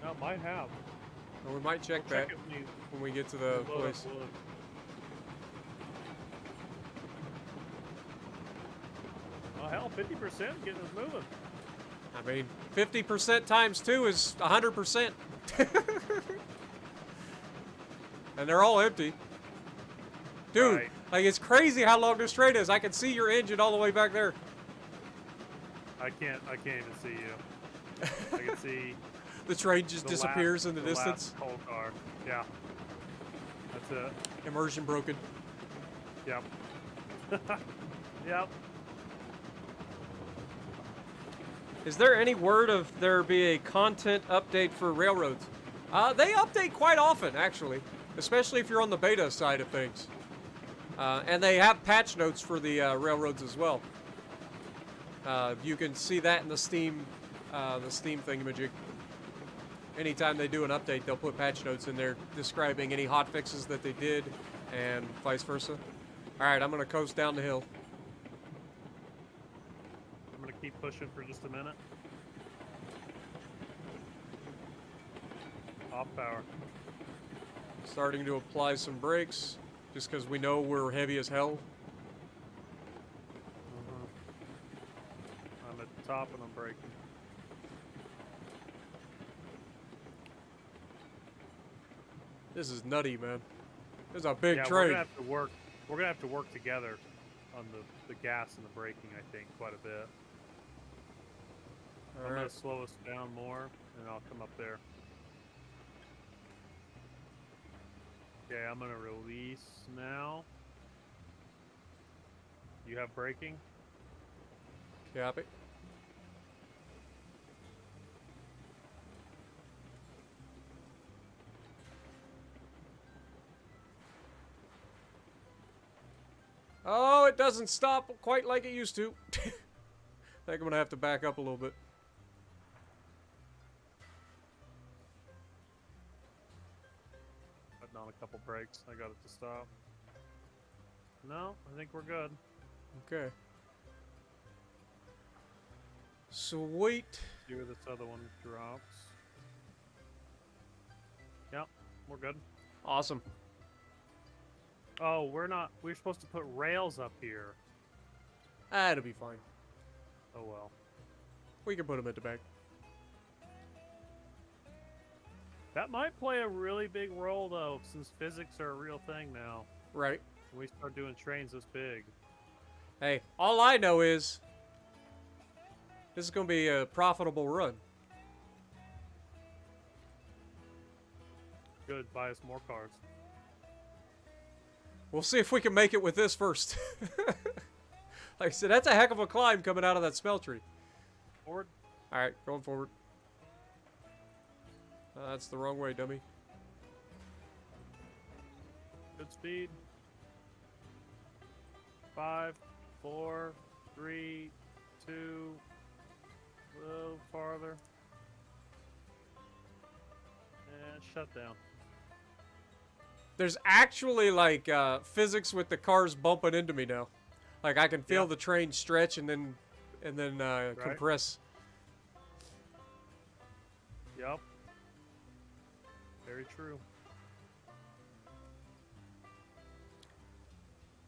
No, it might have. Well, we might check We'll that check it when we get to the load up place. wood. Oh hell, 50% getting us moving. I mean, 50% times 2 is 100%. And they're all empty. Dude, Right. like it's crazy how long this train is. I can see your engine all the way back there. I can't even see you. I can see The train just the disappears last, in the distance. last whole car. Yeah. That's it. Immersion broken. Yep. Yep. Is there any word of there be a content update for railroads? They update quite often, actually, especially if you're on the beta side of things. And they have patch notes for the railroads as well. You can see that in the Steam thingamajig. Anytime they do an update, they'll put patch notes in there describing any hot fixes that they did, and vice versa. All right, I'm gonna coast down the hill. I'm gonna keep pushing for just a minute. Off power. Starting to apply some brakes, just because we know we're heavy as hell. I'm at the top and I'm braking. This is nutty, man. This is a big Yeah, train. we're gonna have to work. We're gonna have to work together on the gas and the braking. I think quite a bit. I'm gonna slow us down more, and I'll come up there. Okay, I'm gonna release now. You have braking? Copy. Oh, it doesn't stop quite like it used to. I think I'm gonna have to back up a little bit. Putting on a couple brakes. I got it to stop. No, I think we're good. Okay. Sweet. See where this other one drops. Yep, we're good. Awesome. Oh, we're supposed to put rails up here. That'll be fine. Oh well. We can put them at the back. That might play a really big role though, since physics are a real thing now. Right. When we start doing trains this big. Hey, all I know is this is going to be a profitable run. Good, buy us more cars. We'll see if we can make it with this first. Like I said, that's a heck of a climb coming out of that smeltery. Forward. Alright, going forward. That's the wrong way, dummy. Good speed. 5, 4, 3, 2. A little farther. And shut down. There's actually like physics with the cars bumping into me now. Like I can feel the train stretch and then compress. Yep. Very true.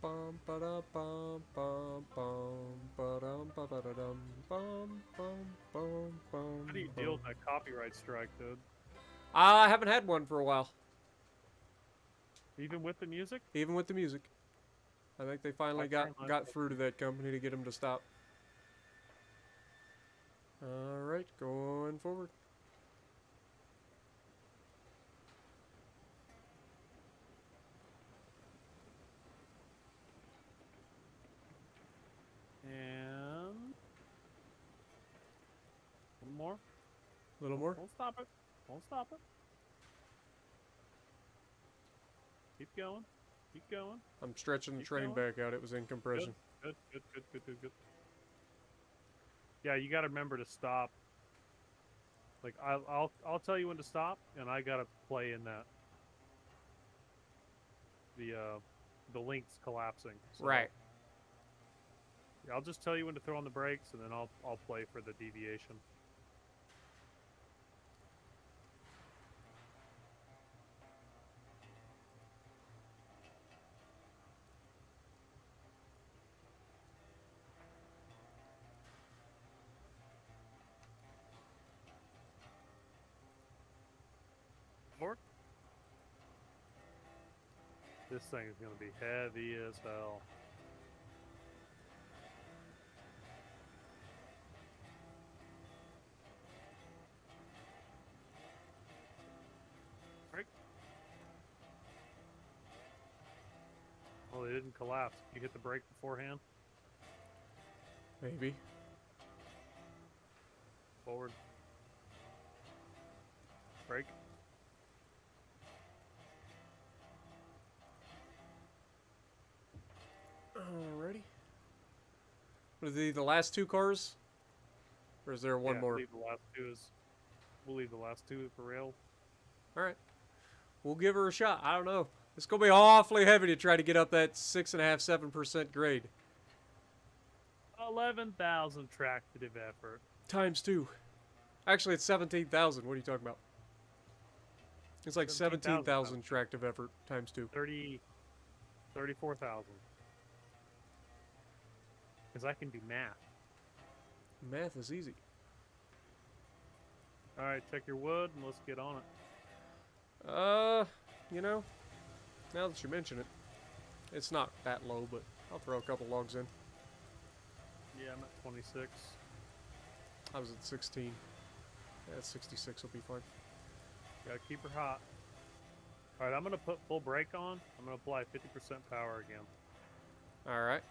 Bum ba da bum bum bum ba dum ba ba da dum bum bum bum bum. How do you deal with that copyright strike, dude? I haven't had one for a while. Even with the music? Even with the music. I think they finally got through to that company to get them to stop. Alright, going forward. And one more. A little more. Don't stop it. Don't stop it. Keep going. Keep going. I'm stretching the Keep train going. back out. It was in compression. Good. Yeah, you got to remember to stop. Like I'll tell you when to stop, and I gotta play in that. The link's collapsing. So Right. Yeah, I'll just tell you when to throw on the brakes, and then I'll play for the deviation. Forward. This thing is gonna be heavy as hell. Brake. Well, they didn't collapse. You hit the brake beforehand. Maybe. Forward. Brake. Alrighty. Are the last two cars? Or is there one more? We'll leave the last two for rail. Alright. We'll give her a shot. I don't know. It's going to be awfully heavy to try to get up that 6.5%, 7% grade. 11,000 tractive effort. Times 2. Actually, it's 17,000. What are you talking about? It's like 17,000 tractive effort times 2. 34,000. Because I can do math. Math is easy. Alright, check your wood and let's get on it. You know, now that you mention it, it's not that low, but I'll throw a couple logs in. Yeah, I'm at 26. I was at 16. Yeah, 66 will be fine. Gotta keep her hot. All right, I'm gonna put full brake on. I'm gonna apply 50% power again. All right.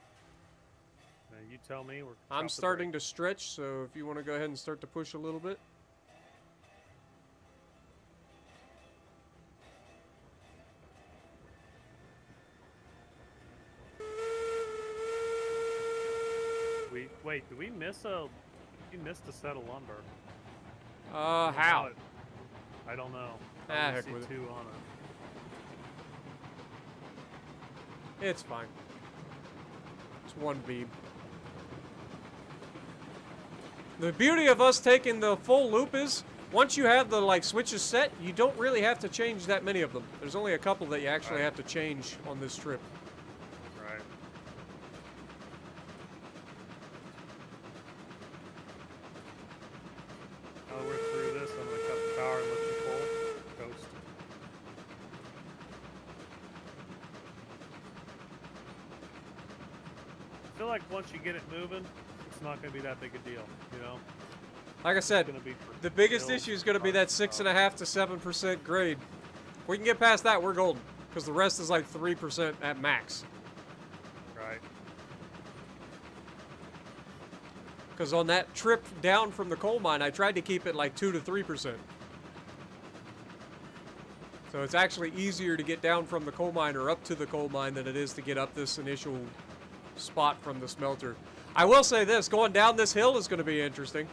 Now you tell me. I'm starting to stretch, so if you want to go ahead and start to push a little bit. Wait, did we miss a? We missed a set of lumber. How? I don't know. Ah, I heck see with it. 2 on it. It's fine. It's one beam. The beauty of us taking the full loop is, once you have the like switches set, you don't really have to change that many of them. There's only a couple that you actually have to change on this trip. Right. Now that we're through this, I'm gonna cut the power and let you pull. Coast. I feel like once you get it moving, it's not gonna be that big a deal, you know? Like I said, It's gonna be for the biggest hills, issue is going to be that parts, 6.5 to 7% grade. If we can get past that, we're golden. Because the rest is like 3% at max. Right. Because on that trip down from the coal mine, I tried to keep it like 2 to 3%. So it's actually easier to get down from the coal mine or up to the coal mine than it is to get up this initial spot from the smelter. I will say this, going down this hill is going to be interesting.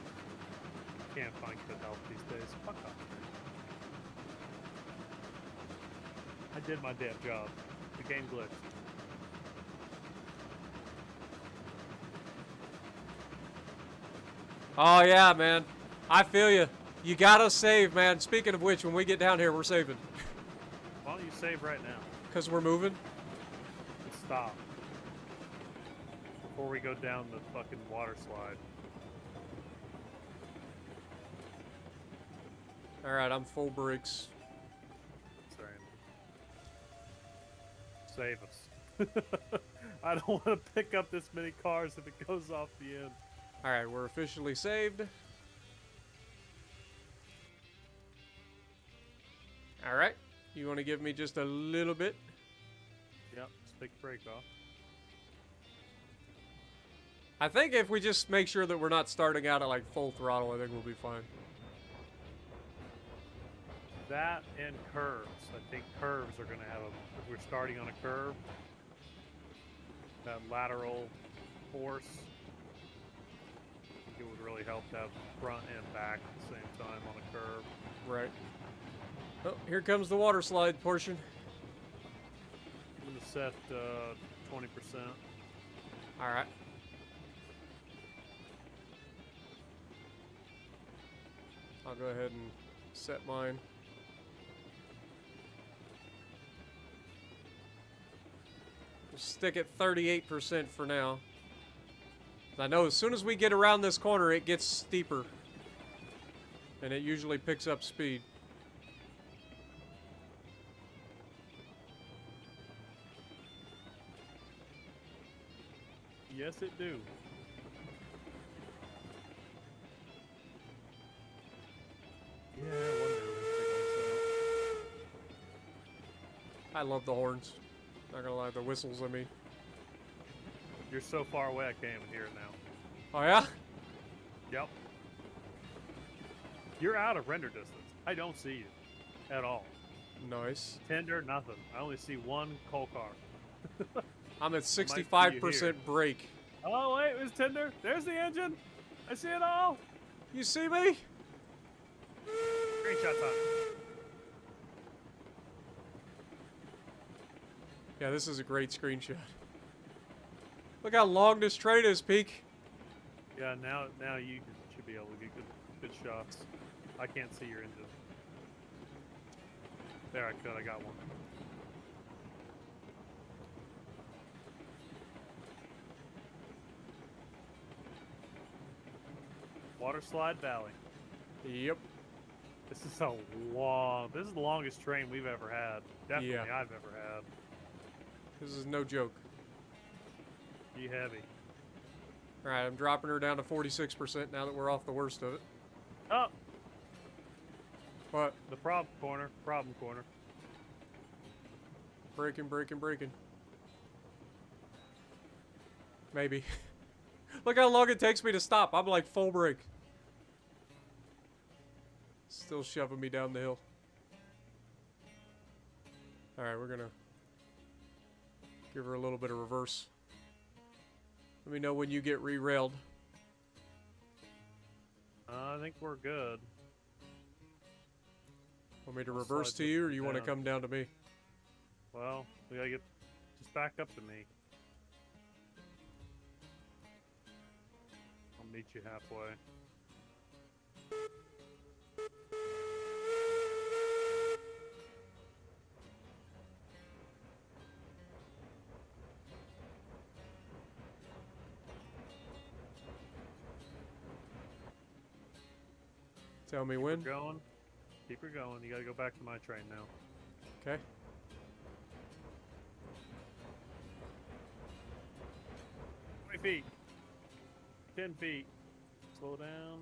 Can't find good help these days. Fuck off. I did my damn job. The game glitched. Oh yeah, man. I feel you. You gotta save, man. Speaking of which, when we get down here, we're saving. Why don't you save right now? Because we're moving. And stop. Before we go down the fucking water slide. Alright, I'm full brakes. Sorry. Save us. I don't want to pick up this many cars if it goes off the end. Alright, we're officially saved. Alright, you want to give me just a little bit? Yep, just take the brake off. I think if we just make sure that we're not starting out at like full throttle, I think we'll be fine. That and curves. I think curves are going to have a... If we're starting on a curve, that lateral force, I think it would really help to have front and back at the same time on a curve. Right. Oh, here comes the water slide portion. I'm going to set 20%. Alright. I'll go ahead and set mine. We'll stick at 38% for now. I know as soon as we get around this corner, it gets steeper. And it usually picks up speed. Yes, it do. Yeah, I wonder when I love the horns. Not gonna lie, the whistles, I mean. You're so far away, I can't even hear it now. Oh yeah? Yep. You're out of render distance. I don't see you at all. Nice. Tender, nothing. I only see one coal car. I'm at see you 65% brake. Oh, wait, it was Tinder. There's the engine. I see it all. You see me? Screenshot time. Yeah, this is a great screenshot. Look how long this train is, Peak. Yeah, now you should be able to get good shots. I can't see your engine. There, I could. I got one. Water Slide Valley. Yep. This is a long. This is the longest train we've ever had. Definitely, Yeah. I've ever had. This is no joke. Be heavy. Alright, I'm dropping her down to 46% now that we're off the worst of it. Oh! What? The problem corner. Problem corner. Braking, braking, braking. Maybe. Look how long it takes me to stop. I'm like full brake. Still shoving me down the hill. Alright, we're gonna give her a little bit of reverse. Let me know when you get re-railed. I think we're good. Want me to I'll reverse slide to this you, or you want to down. come down to me? Well, we gotta get... Just back up to me. I'll meet you halfway. Tell me when. Keep her going. Keep her going. You gotta go back to my train now. Okay. Feet. 10 feet. Slow down.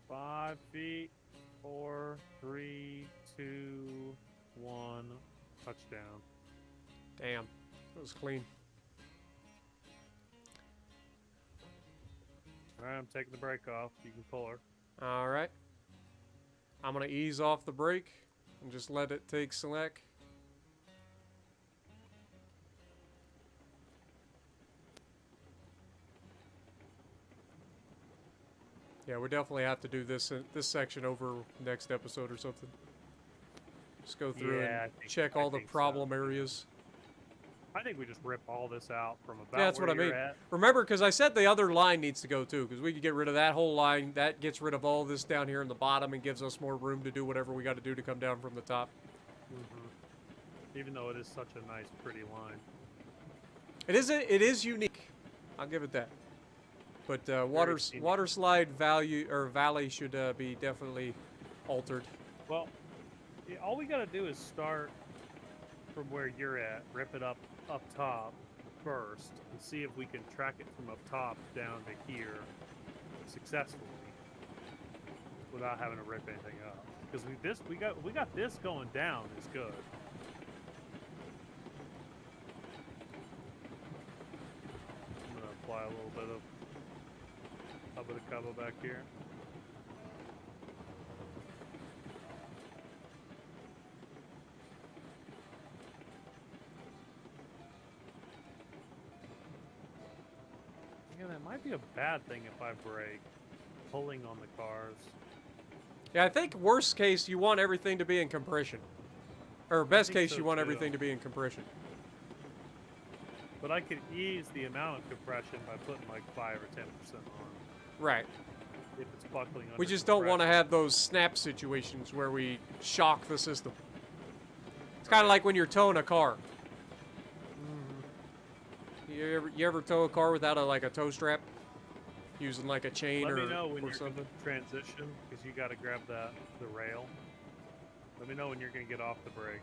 5 feet. 4, 3, 2, 1. Touchdown. Damn. That was clean. Alright, I'm taking the brake off. You can pull her. Alright. I'm going to ease off the brake and just let it take select. Yeah, we definitely have to do this section over next episode or something. Just go through Yeah, and check all the problem areas. I think we just rip all this out from about Yeah, that's where what I mean. you're at. Remember, because I said the other line needs to go too, because we could get rid of that whole line. That gets rid of all this down here in the bottom and gives us more room to do whatever we got to do to come down from the top. Even though it is such a nice, pretty line. It is unique. I'll give it that. But water slide valley should be definitely altered. Well, yeah, all we gotta do is start from where you're at, rip it up top first, and see if we can track it from up top down to here successfully without having to rip anything up. Because we got this going down is good. I'm gonna apply a little bit of cover back here. Yeah, that might be a bad thing if I brake, pulling on the cars. Yeah, I think worst case you want everything to be in compression, or best case so you want too. everything to be in compression. But I could ease the amount of compression by putting like 5 or 10% on. Right. If it's buckling under We just don't want to compression. have those snap situations where we shock the system. It's kind of like when you're towing a car. You ever tow a car without a tow strap? Using like a chain Let or me know when you're something? going to transition, because you got to grab the rail. Let me know when you're going to get off the brake.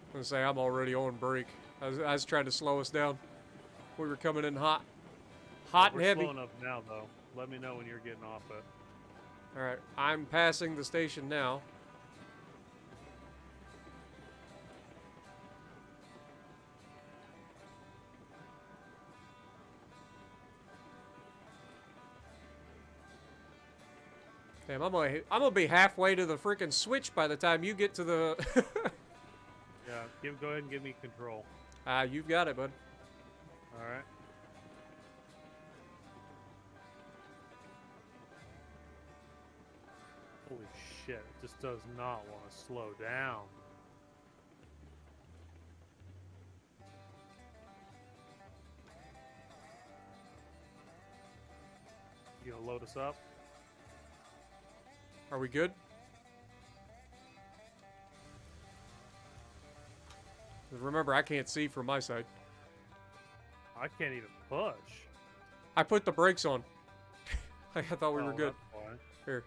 I'm gonna say I'm already on brake. I was trying to slow us down. We were coming in hot. Hot and We're heavy. slow enough now, though. Let me know when you're getting off it. Alright, I'm passing the station now. Damn, I'm gonna be halfway to the freaking switch by the time you get to the... Yeah, go ahead and give me control. You've got it, bud. All right. Holy shit, it just does not want to slow down. You gonna load us up? Are we good? Remember, I can't see from my side. I can't even push. I put the brakes on. I thought we were Oh, good. that's why. Here.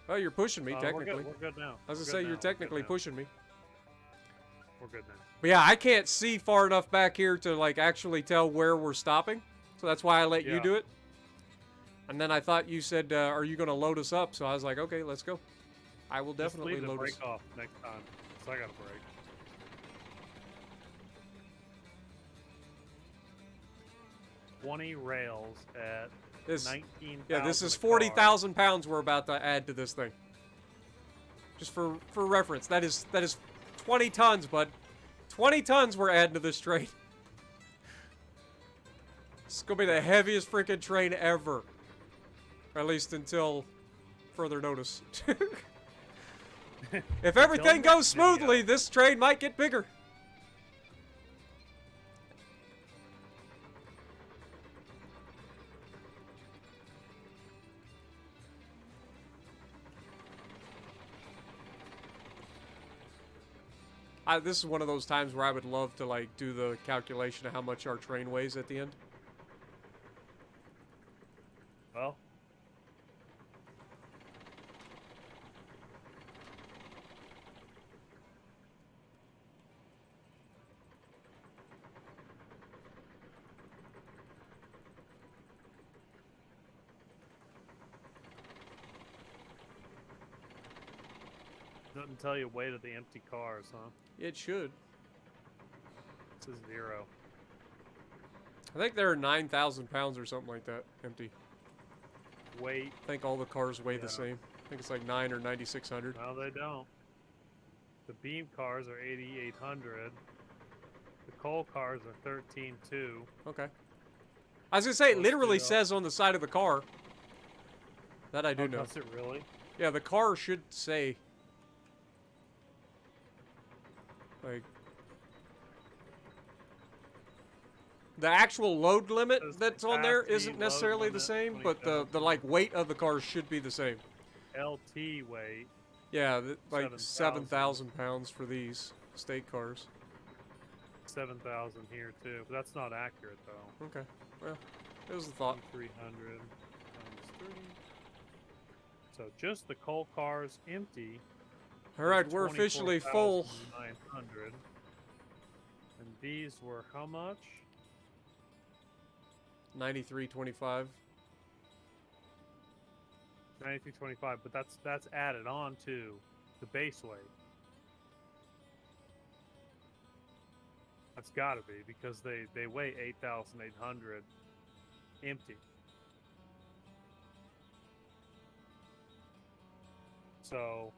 Oh, you're pushing me, technically. We're good now. I was We're gonna say, good you're now, we're good technically now. pushing me. We're good now. But yeah, I can't see far enough back here to like actually tell where we're stopping. So that's why I let you do it. And then I thought you said, are you going to load us up? So I was like, okay, let's go. I will definitely Just leave the load us. brake off next time. So I got a break. $20 rails at 19,000. Yeah, this is 40,000 pounds we're about to add to this thing. Just for reference, that is 20 tons, bud. 20 tons we're adding to this train. It's gonna be the heaviest freaking train ever. Or at least until further notice. If everything goes smoothly, this train might get bigger. This is one of those times where I would love to like do the calculation of how much our train weighs at the end. Well, doesn't tell you weight of the empty cars, huh? It should. It says 0. I think they're 9,000 pounds or something like that, empty. Weight. I think all the cars weigh the same. I think it's like 9 or 9,600. No, they don't. The beam cars are 8,800. The coal cars are 13,200. Okay. I was gonna say, it literally says on the side of the car. That I do know. Does it really? Yeah, the car should say. Like. The actual load limit that's on there isn't necessarily the same, but the like weight of the cars should be the same. LT weight. Yeah, like 7,000 pounds for these state cars. 7,000 here too, but that's not accurate though. Okay, well, it was the thought. 300 times 30. So just the coal cars empty. All right, we're officially full. 900. And these were how much? 93.25. 93.25, but that's added on to the base weight. That's got to be because they weigh 8,800 empty. So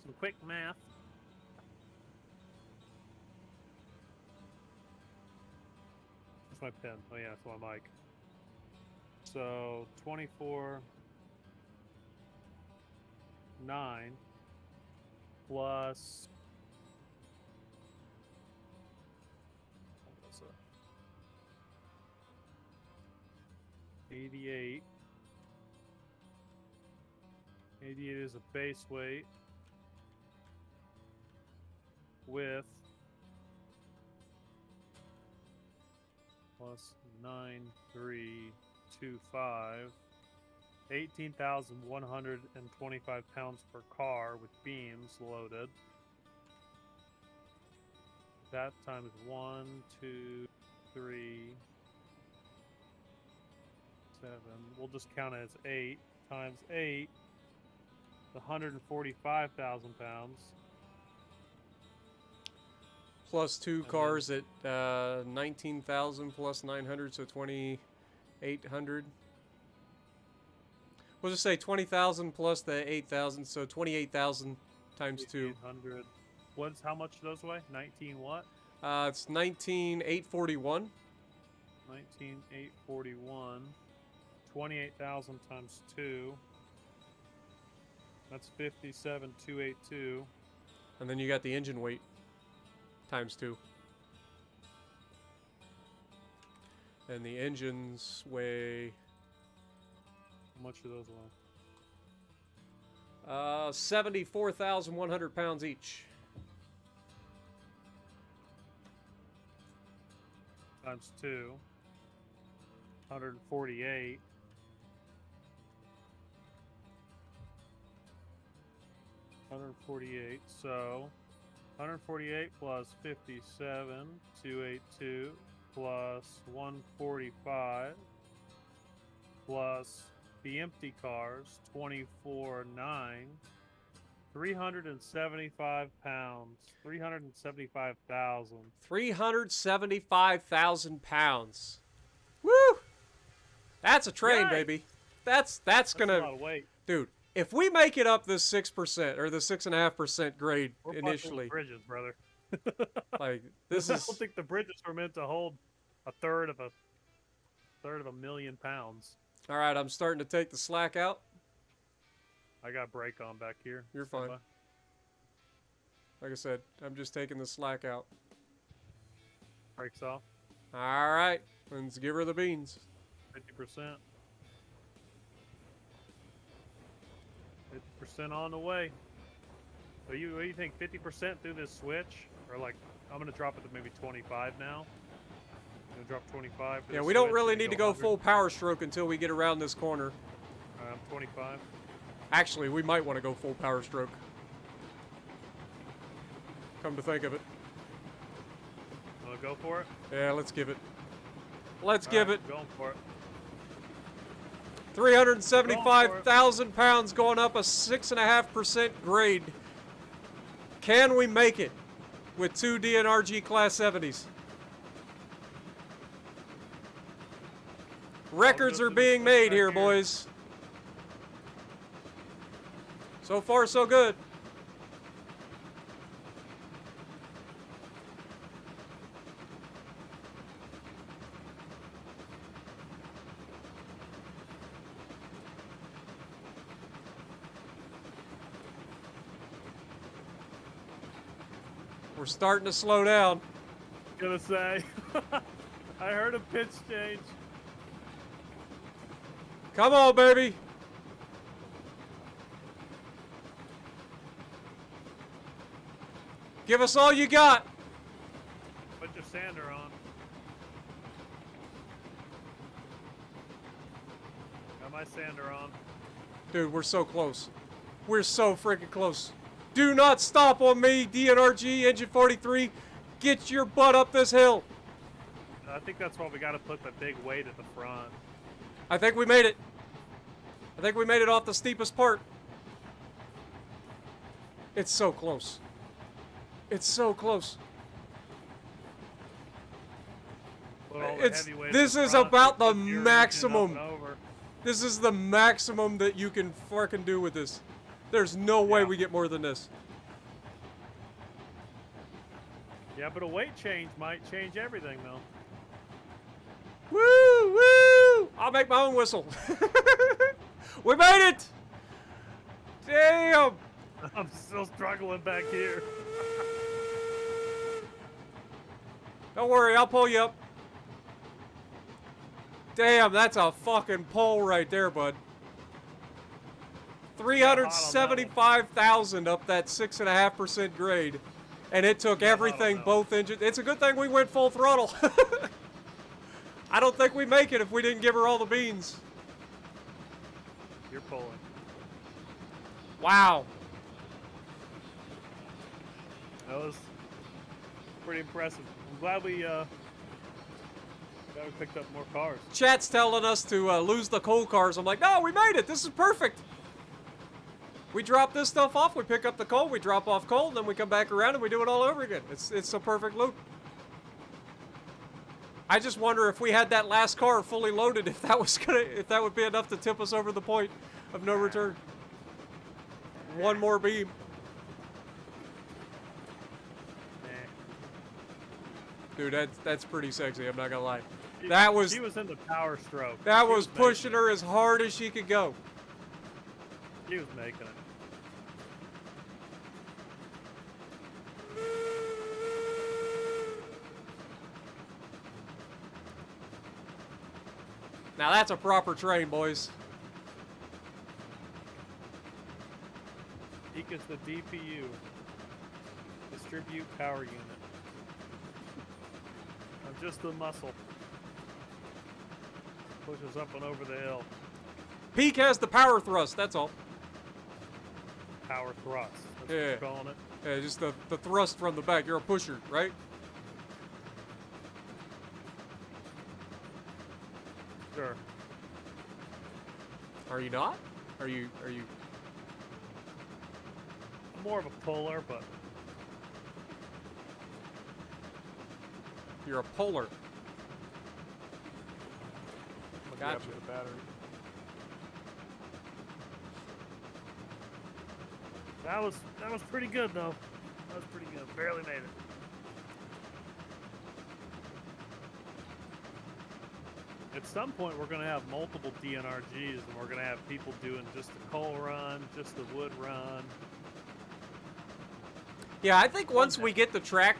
some quick math. That's my pen. Oh yeah, that's my mic. So 24.9 plus what was it? 88. 88 is a base weight with plus 9,325, 18,125 pounds per car with beams loaded. That times 1, 2, 3, 7. We'll just count it as 8 times 8. 145,000 pounds. Plus two cars at 19,000 plus 900, so 2,800. We'll just say 20,000 plus the 8,000, so 28,000 times 2. 800. How much do those weigh? 19 what? It's 19,841. 19,841. 28,000 times 2. That's 57,282. And then you got the engine weight times 2. And the engines weigh... How much do those weigh? 74,100 pounds each. Times 2. 148. 148. So 148 plus 57, 282 plus 145 plus the empty cars, 24,9. 375 pounds. 375,000. 375,000 pounds. Woo! That's a train, Yay! baby. That's gonna, a lot of weight. dude. If we make it up this 6% or the 6.5% grade We're initially, bridges, brother. like this I is. don't think the bridges were meant to hold a third of a million pounds. All right, I'm starting to take the slack out. I got brake on back here. You're fine. Like I said, I'm just taking the slack out. Brakes off. All right, let's give her the beans. 50%. 50% on the way. So what do you think? 50% through this switch, or like I'm gonna drop it to maybe 25 now. I'm gonna drop 25. Yeah, we don't really need to go full power stroke until we get around this corner. 25. Actually, we might want to go full power stroke. Come to think of it. Wanna go for it? Yeah, let's give it. Let's give it. Going for it. 375,000 pounds going up a 6.5% grade. Can we make it with two DNRG Class 70s? Records are being made here, boys. So far, so good. We're starting to slow down. Gonna say, I heard a pitch change. Come on, baby. Give us all you got. Put your sander on. Got my sander on. Dude, we're so close. We're so freaking close. Do not stop on me, DNRG Engine 43. Get your butt up this hill. I think that's why we got to put the big weight at the front. I think we made it. I think we made it off the steepest part. It's so close. It's so close. This is about the maximum. This is the maximum that you can fucking do with this. There's no way we get more than this. Yeah, but a weight change might change everything, though. Woo! Woo! I'll make my own whistle. We made it! Damn! I'm still struggling back here. Don't worry, I'll pull you up. Damn, that's a fucking pole right there, bud. 375,000 up that 6.5% grade. And it took everything, both engines. It's a good thing we went full throttle. I don't think we make it if we didn't give her all the beans. You're pulling. Wow. That was pretty impressive. I'm glad we picked up more cars. Chat's telling us to lose the coal cars. I'm like, no, we made it. This is perfect. We drop this stuff off, we pick up the coal, we drop off coal, and then we come back around and we do it all over again. It's a perfect loop. I just wonder if we had that last car fully loaded, if that would be enough to tip us over the point of no return. One more beam. Dude, that's pretty sexy, I'm not gonna lie. She was in the power stroke. That was pushing her as hard as she could go. She was making it. Now that's a proper train, boys. Peak is the DPU. Distribute power unit. I'm just the muscle. Pushes up and over the hill. Peak has the power thrust, that's all. Power thrust. That's what you're calling it. Yeah, just the thrust from the back. You're a pusher, right? Sure. Are you not? Are you? I'm more of a puller, but You're a puller. Gotcha. Gotcha. The battery. that was pretty good though. That was pretty good. Barely made it. At some point, we're going to have multiple DNRGs, and we're going to have people doing just the coal run, just the wood run. Yeah, I think once we get the track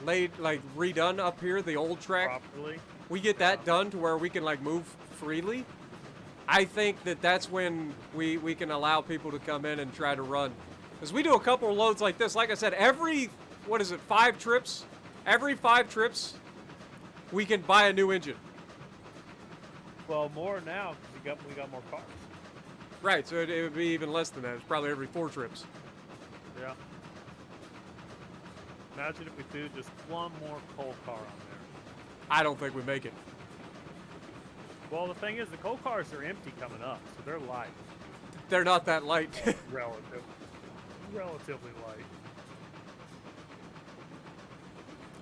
redone up here, the old track, Properly. we get that done to where we can like move freely. I think that's when we can allow people to come in and try to run. Because we do a couple of loads like this. Like I said, every 5 trips? Every 5 trips, we can buy a new engine. Well, more now because we got more cars. Right, so it would be even less than that. It's probably every 4 trips. Yeah. Imagine if we threw just one more coal car on there. I don't think we make it. Well, the thing is, the coal cars are empty coming up, so they're light. They're not that light. Relatively light.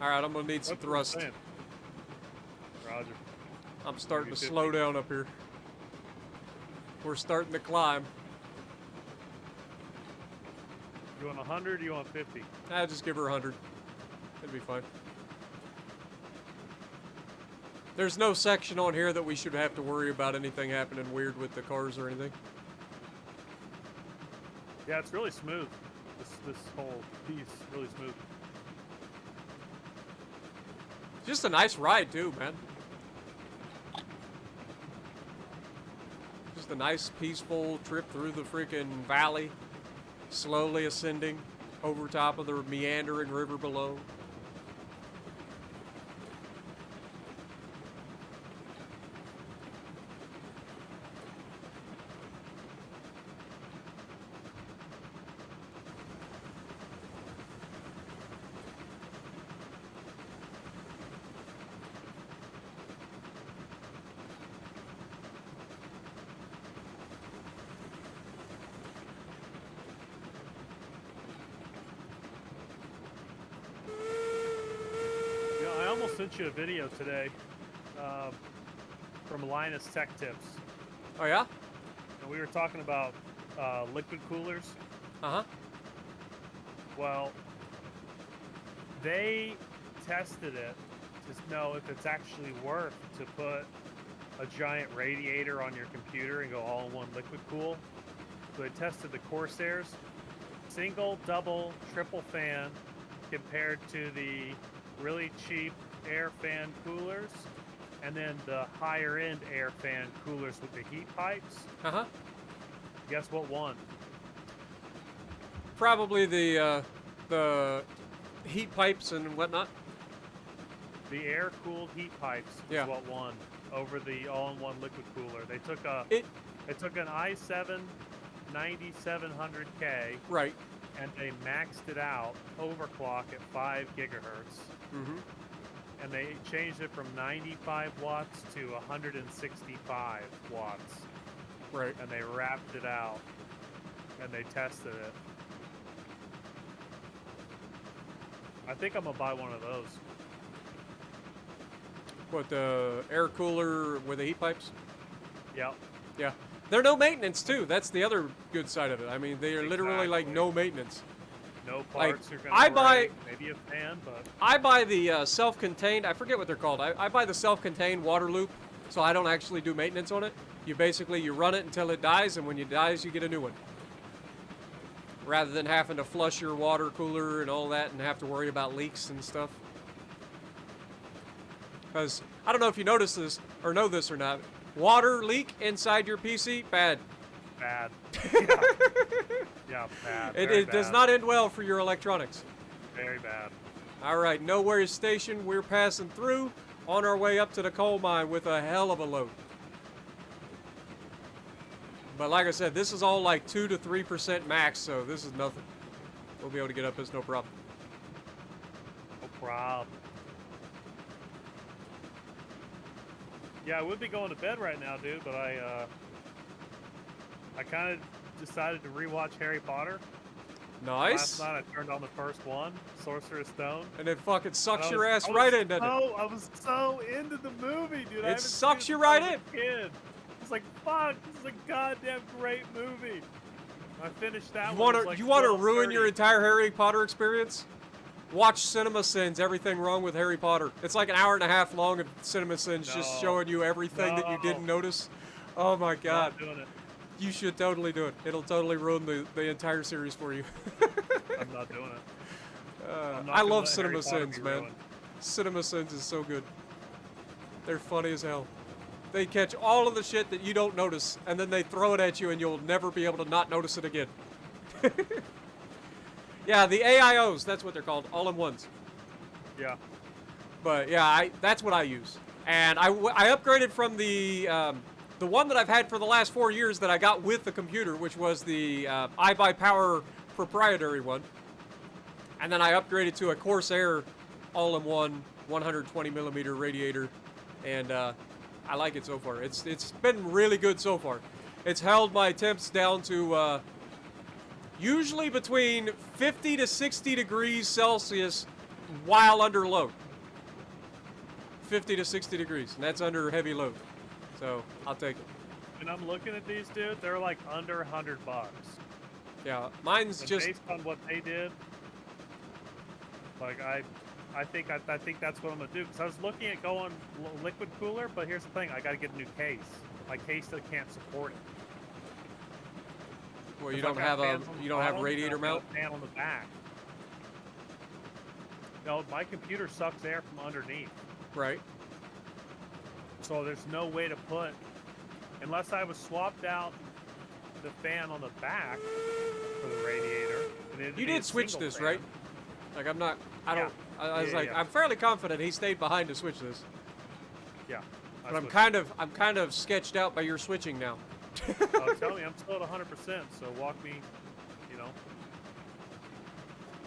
All right, I'm going to need some That's what I'm thrust. saying. Roger. I'm starting to 50. slow down up here. We're starting to climb. You want 100 or you want 50? I'll just give her 100. It'll be fine. There's no section on here that we should have to worry about anything happening weird with the cars or anything. Yeah, it's really smooth. This whole piece, really smooth. Just a nice ride too, man. Just a nice, peaceful trip through the freaking valley, slowly ascending over top of the meandering river below. I almost sent you a video today from Linus Tech Tips. Oh yeah? And we were talking about liquid coolers. Uh-huh. Well, they tested it to know if it's actually worth to put a giant radiator on your computer and go all in one liquid cool. So they tested the Corsairs, single, double, triple fan, compared to the really cheap air fan coolers, and then the higher end air fan coolers with the heat pipes. Uh-huh. Guess what won? Probably the heat pipes and whatnot. The air-cooled heat pipes is Yeah. what won over the all-in-one liquid cooler. They took an i7 9700K, Right. and they maxed it out overclock at 5 gigahertz. Mm-hmm. And they changed it from 95 watts to 165 watts. Right. And they wrapped it out, and they tested it. I think I'm gonna buy one of those. What, the air cooler with the heat pipes? Yep. Yeah. They're no maintenance too. That's the other good side of it. I mean, they are literally like Exactly. no maintenance. No parts are gonna I break. buy- Maybe a fan, but I buy the self-contained, I forget what they're called. I buy the self-contained water loop, so I don't actually do maintenance on it. You run it until it dies, and when it dies, you get a new one. Rather than having to flush your water cooler and all that and have to worry about leaks and stuff. Because, I don't know if you notice this, or know this or not, water leak inside your PC, bad. bad. Yeah, yeah, bad. It Very does bad. not end well for your electronics. Very bad. All right, Nowhere Station, we're passing through, on our way up to the coal mine with a hell of a load. But like I said, this is all like 2 to 3% max, so this is nothing. We'll be able to get up this no problem. No problem. Yeah, I would be going to bed right now, dude, but I kind of decided to rewatch Harry Potter. Nice. Last night I turned on the first one, Sorcerer's Stone. And it fucking sucks your ass right in, doesn't it? I was so into the movie, dude. It sucks you right in. Kid. I was like, fuck, this is a goddamn great movie. I finished that You one. you want to ruin your entire Harry Potter experience? Watch Cinema Sins, Everything Wrong with Harry Potter. It's like an hour and a half long of Cinema Sins just showing you everything that you didn't notice. Oh my god. Not doing it. You should totally do it. It'll totally ruin the entire series for you. I'm not doing it. I love Cinema Sins, man. Cinema Sins is so good. They're funny as hell. They catch all of the shit that you don't notice, and then they throw it at you, and you'll never be able to not notice it again. Yeah, the AIOs, that's what they're called, all-in-ones. Yeah. But yeah, that's what I use. And I upgraded from the one that I've had for the last 4 years that I got with the computer, which was the iBuyPower proprietary one. And then I upgraded to a Corsair all-in-one 120 millimeter radiator, and I like it so far. It's been really good so far. It's held my temps down to usually between 50 to 60 degrees Celsius while under load. 50 to 60 degrees, and that's under heavy load. So I'll take it. And I'm looking at these, dude. They're like under $100. Yeah, mine's and just based on what they did. Like I think that's what I'm gonna do. Because I was looking at going liquid cooler, but here's the thing: I got to get a new case. My case still can't support it. well, you don't have radiator mount. Fan on the back. No, my computer sucks air from underneath. Right. So there's no way to put, unless I was swapped out the fan on the back for the radiator. You did switch this, fan. right? Like I was Yeah. I'm fairly confident he stayed behind to switch this. Yeah. But I'm kind of sketched out by your switching now. I'm telling you, I'm still at 100%. So walk me, you know.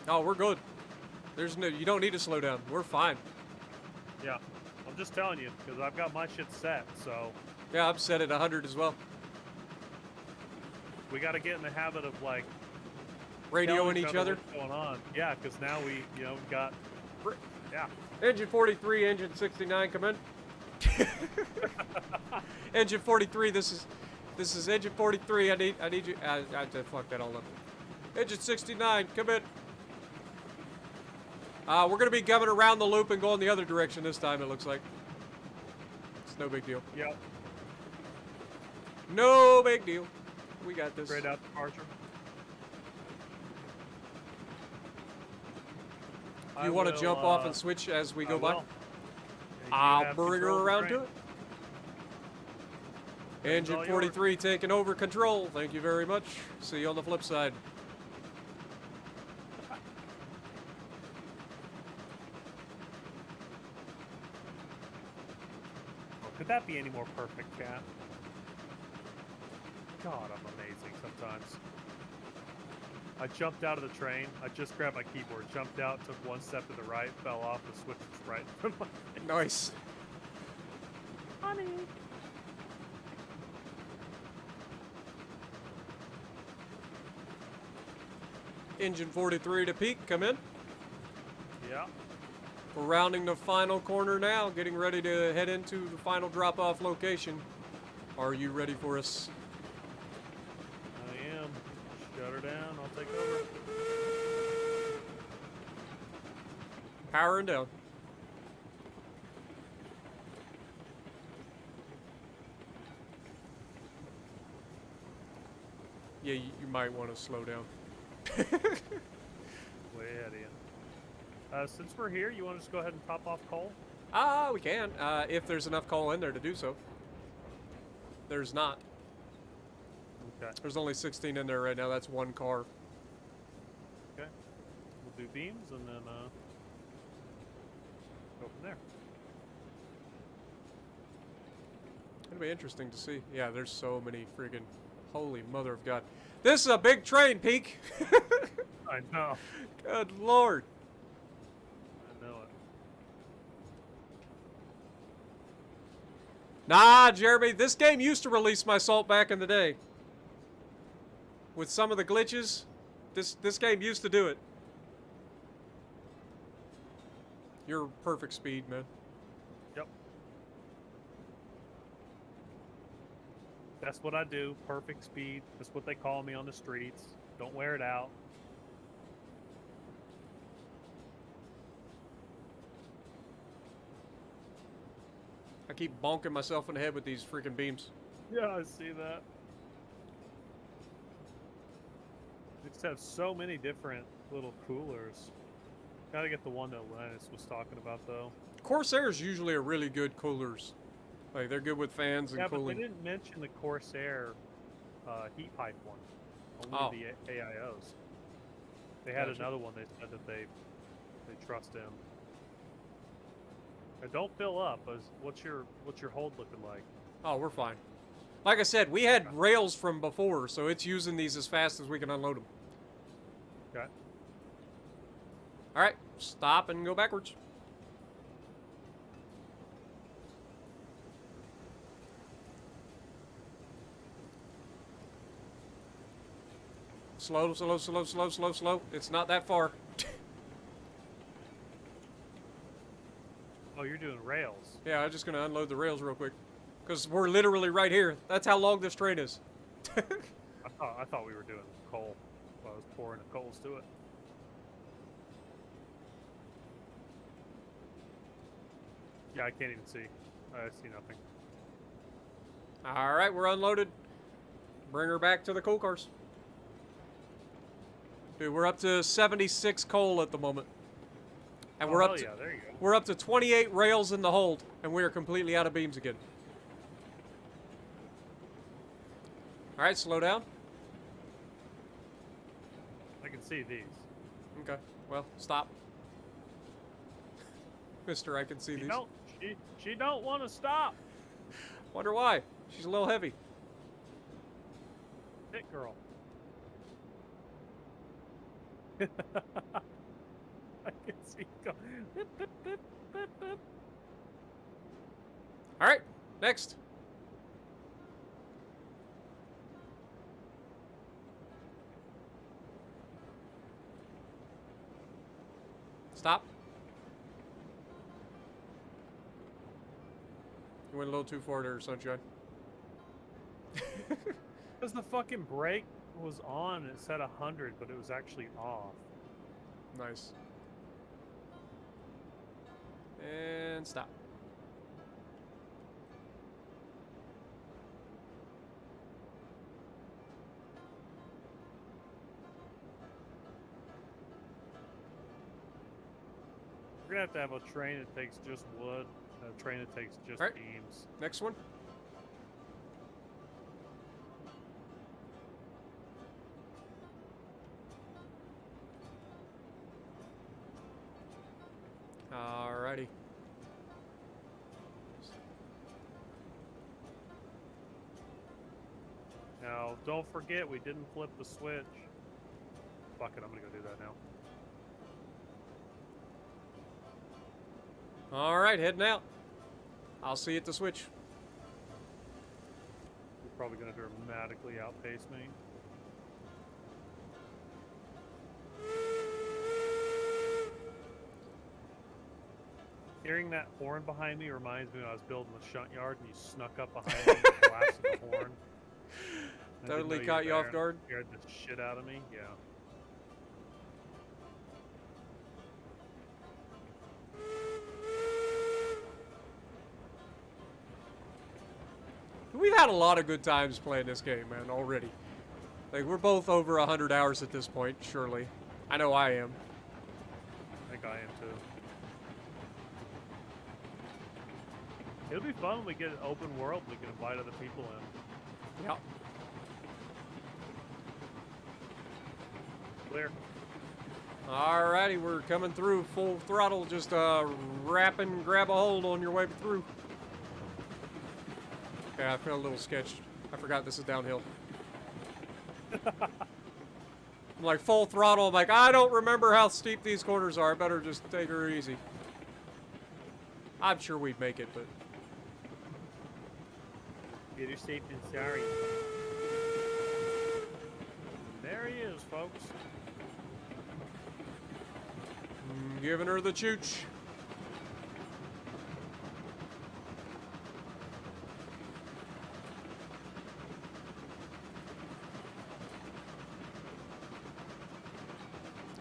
Oh, we're good. You don't need to slow down. We're fine. Yeah. I'm just telling you because I've got my shit set. So Yeah, I'm set at 100 as well. we got to get in the habit of like Radioing each other. What's going on? Yeah, because now we got. Yeah. Engine 43, engine 69, come in. Engine 43, this is engine 43. I need you. I fucked that all up. Engine 69, come in. We're gonna be coming around the loop and going the other direction this time. It looks like. It's no big deal. Yeah. No big deal. We got this. Straight out departure. You want to jump off and switch as we go by? Will. I'll bring her around to it. Engine 43 taking over control. Thank you very much. See you on the flip side. Could that be any more perfect, Cat? God, I'm amazing sometimes. I jumped out of the train. I just grabbed my keyboard, jumped out, took one step to the right, fell off, the switch was right in front of my face. Nice. Honey. Engine 43 to peak, come in. Yeah. We're rounding the final corner now, getting ready to head into the final drop-off location. Are you ready for us? I am. Shut her down. I'll take over. Powering down. Yeah, you might want to slow down. Way ahead of you. Since we're here, you want to just go ahead and top off coal? We can, if there's enough coal in there to do so. There's not. Okay. There's only 16 in there right now. That's one car. Okay. We'll do beams and then go from there. It'll be interesting to see. Yeah, there's so many friggin' Holy mother of God. This is a big train, Peak. I know. Good Lord. I know it. Nah, Jeremy, this game used to release my salt back in the day. With some of the glitches, this game used to do it. You're perfect speed, man. Yep. That's what I do. Perfect speed. That's what they call me on the streets. Don't wear it out. I keep bonking myself in the head with these freaking beams. Yeah, I see that. They just have so many different little coolers. Gotta get the one that Linus was talking about, though. Corsairs usually are really good coolers. Like, they're good with fans and Yeah, cooling. but they didn't mention the Corsair heat pipe one. Only the AIOs. They had Gotcha. another one they said that they trust in. Now, don't fill up. What's your hold looking like? Oh, we're fine. Like I said, we had rails from before, so it's using these as fast as we can unload them. Okay. All right, stop and go backwards. Slow, slow, slow, slow, slow, slow. It's not that far. Oh, you're doing rails. Yeah, I'm just gonna unload the rails real quick, because we're literally right here. That's how long this train is. I thought we were doing coal. Well, I was pouring the coals to it. Yeah, I can't even see. I see nothing. All right, we're unloaded. Bring her back to the coal cars. Dude, we're up to 76 coal at the moment. And we're up to, yeah, there you go. we're up to 28 rails in the hold, and we are completely out of beams again. All right, slow down. I can see these. Okay, well, stop. Mister, I can see these. She don't want to stop. Wonder why. She's a little heavy. Hit girl. I can see it go. Bip, bip, bip, bip, bip. All right, next. Stop. You went a little too far there, Sunshine. Because the fucking brake was on and it said 100, but it was actually off. Nice. And stop. We're gonna have a train that takes just wood, a train that takes just All right. beams. Next one. Alrighty. Now, don't forget we didn't flip the switch. Fuck it, I'm gonna go do that now. Alright, heading out. I'll see you at the switch. You're probably gonna dramatically outpace me. Hearing that horn behind me reminds me when I was building the shunt yard and you snuck up behind me and blasted the horn. I didn't Totally know caught were you off there and guard. Scared the shit out of me. Yeah. We've had a lot of good times playing this game, man, already. Like, we're both over 100 hours at this point, surely. I know I am. I think I am too. It'll be fun when we get an open world. We can invite other people in. Yep. Clear. Alrighty, we're coming through full throttle. Just wrap and grab a hold on your way through. Okay, I feel a little sketched. I forgot this is downhill. I'm like full throttle. I'm like, I don't remember how steep these corners are. I better just take her easy. I'm sure we'd make it, but... Better safe than sorry. There he is, folks. Giving her the chooch.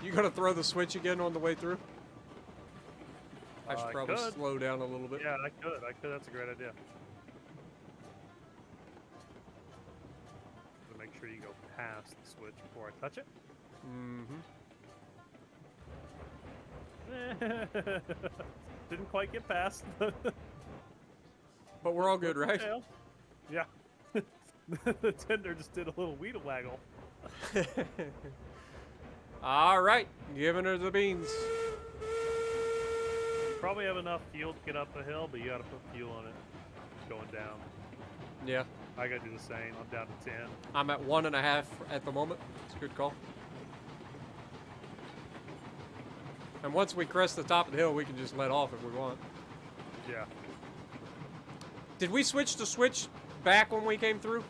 You gonna throw the switch again on the way through? I should probably slow down a little bit. Yeah, I could. That's a great idea. So make sure you go past the switch before I touch it. Didn't quite get past. But we're all good, right? Yeah. The tender just did a little weedle waggle. All right, giving her the beans. You probably have enough fuel to get up the hill, but you gotta put fuel on it going down. Yeah. I gotta do the same. I'm down to 10. I'm at 1.5 at the moment. It's a good call. And once we crest the top of the hill, we can just let off if we want. Yeah. Did we switch the switch back when we came through?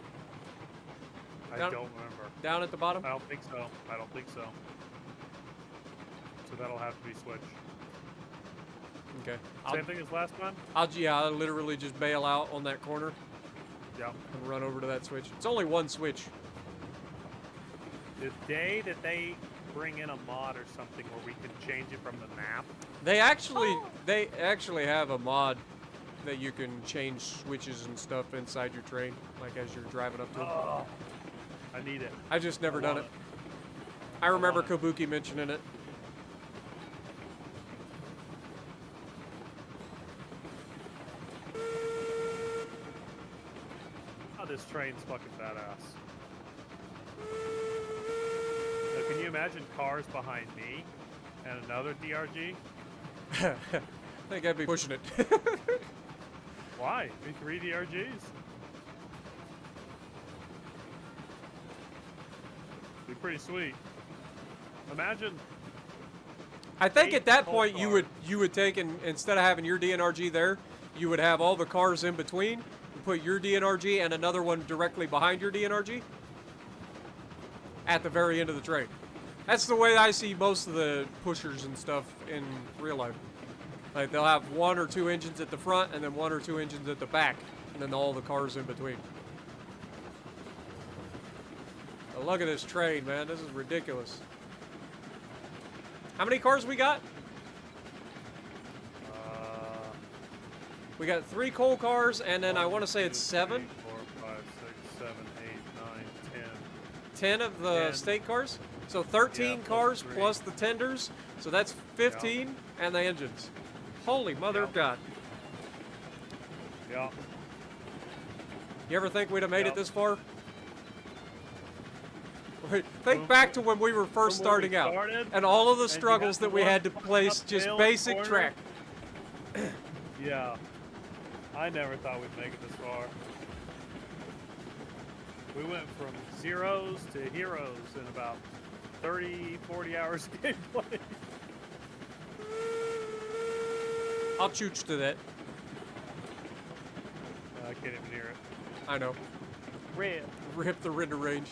I don't remember. Down at the bottom? I don't think so. So that'll have to be switched. Okay. Same thing as last time? I'll literally just bail out on that corner. Yeah. And run over to that switch. It's only one switch. The day that they bring in a mod or something where we can change it from the map. They actually have a mod that you can change switches and stuff inside your train, like as you're driving up to it. Oh, I need it. I just never done it. I remember Kabuki mentioning it. Oh, this train's fucking badass. Now, can you imagine cars behind me and another DRG? I think I'd be pushing it. Why? Be 3 DRGs? Be pretty sweet. Imagine. I think at that point you would take and instead of having your DNRG there, you would have all the cars in between. Put your DNRG and another one directly behind your DNRG at the very end of the train. That's the way I see most of the pushers and stuff in real life. Like they'll have 1 or 2 engines at the front and then 1 or 2 engines at the back, and then all the cars in between. But look at this train, man. This is ridiculous. How many cars we got? We got 3 coal cars, and then I want to say it's 7. 3, 4, 5, 6, 7, 8, 9, 10 of the 10. state cars. So 13 Yeah, cars 3. plus the tenders. So that's 15 Yeah. and the engines. Holy mother of God. Yeah. You ever think we'd have made it Yep. this far? Think back to when we were first From when we starting out. started, And all of the and you struggles had that to we walk had to up place just hill basic corner. track. Yeah. I never thought we'd make it this far. We went from zeros to heroes in about 30, 40 hours of gameplay. I'll chooch to that. I can't even hear it. I know. Red. Rip the render range.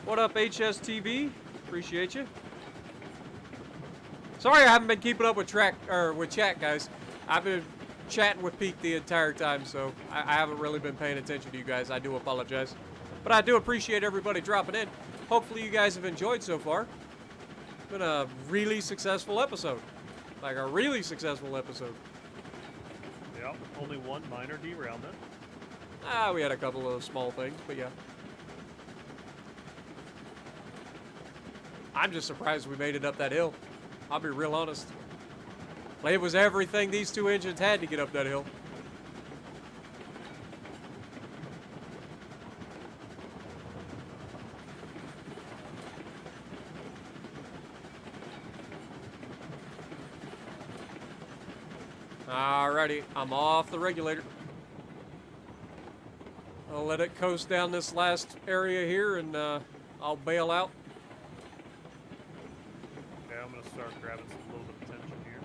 What up, HSTV? Appreciate you. Sorry I haven't been keeping up with chat, guys. I've been chatting with Pete the entire time, so I haven't really been paying attention to you guys. I do apologize. But I do appreciate everybody dropping in. Hopefully you guys have enjoyed so far. It's been a really successful episode. Like a really successful episode. Yep. Only one minor derailment. We had a couple of small things, but yeah. I'm just surprised we made it up that hill. I'll be real honest. Like, it was everything these 2 engines had to get up that hill. Alrighty, I'm off the regulator. I'll let it coast down this last area here, and I'll bail out. Okay, I'm gonna start grabbing a little bit of tension here.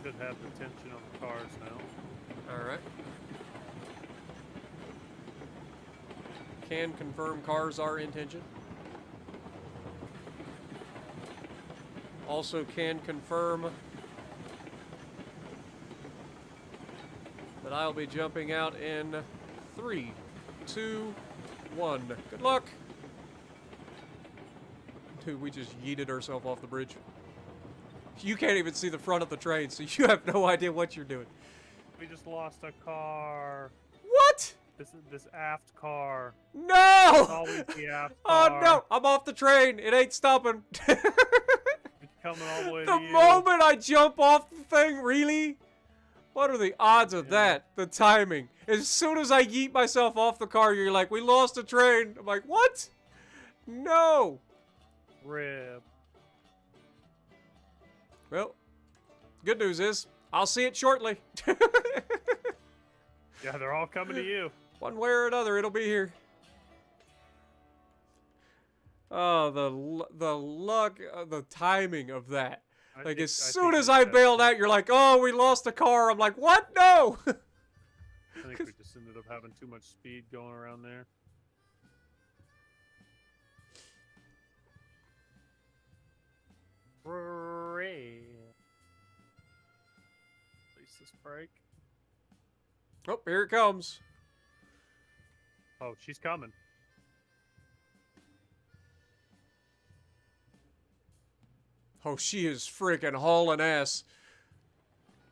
Should have the tension on the cars now. All right. Can confirm cars are in tension. Also can confirm that I'll be jumping out in 3, 2, 1. Good luck. Dude, we just yeeted ourselves off the bridge. You can't even see the front of the train, so you have no idea what you're doing. We just lost a car. What? This aft car. No! It's always the aft car. Oh no! I'm off the train. It ain't stopping. It's coming all the way to The you. moment I jump off the thing, really? What are the odds of that? The timing. As soon as I yeet myself off the car, you're like, we lost a train. I'm like, what? No. Rip. Well, good news is, I'll see it shortly. Yeah, they're all coming to you. One way or another, it'll be here. Oh, the luck, the timing of that. Like, as soon as I bailed out, you're like, oh, we lost a car. I'm like, what? No! I think we just ended up having too much speed going around there. Release this brake. Oh, here it comes. Oh, she's coming. Oh, she is freaking hauling ass.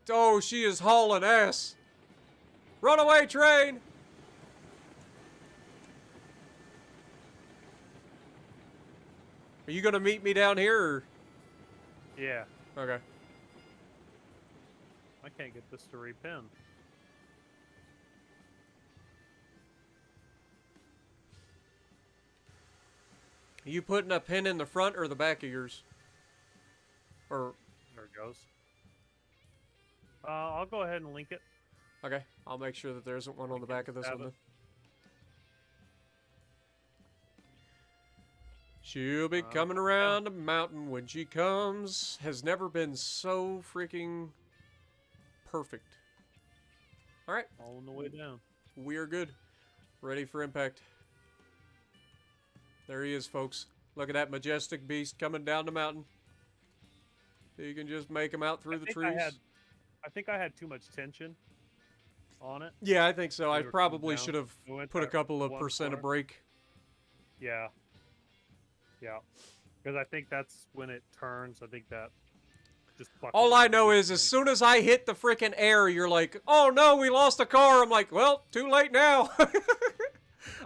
Oh, she is hauling ass. Runaway train! Are you gonna meet me down here, or? Yeah. Okay. I can't get this to repin. Are you putting a pin in the front or the back of yours? Or... There it goes. I'll go ahead and link it. Okay, I'll make sure that there isn't one on the back of this one then. She'll be coming around the mountain when she comes. Has never been so freaking perfect. Alright. All on the way down. We are good. Ready for impact. There he is, folks. Look at that majestic beast coming down the mountain. You can just make him out through the trees. I think I had too much tension on it. Yeah, I think so. I probably should have put a couple of percent of brake. Yeah. Yeah. Because I think that's when it turns. I think that just... All I know is as soon as I hit the freaking air, you're like, oh no, we lost a car. I'm like, well, too late now.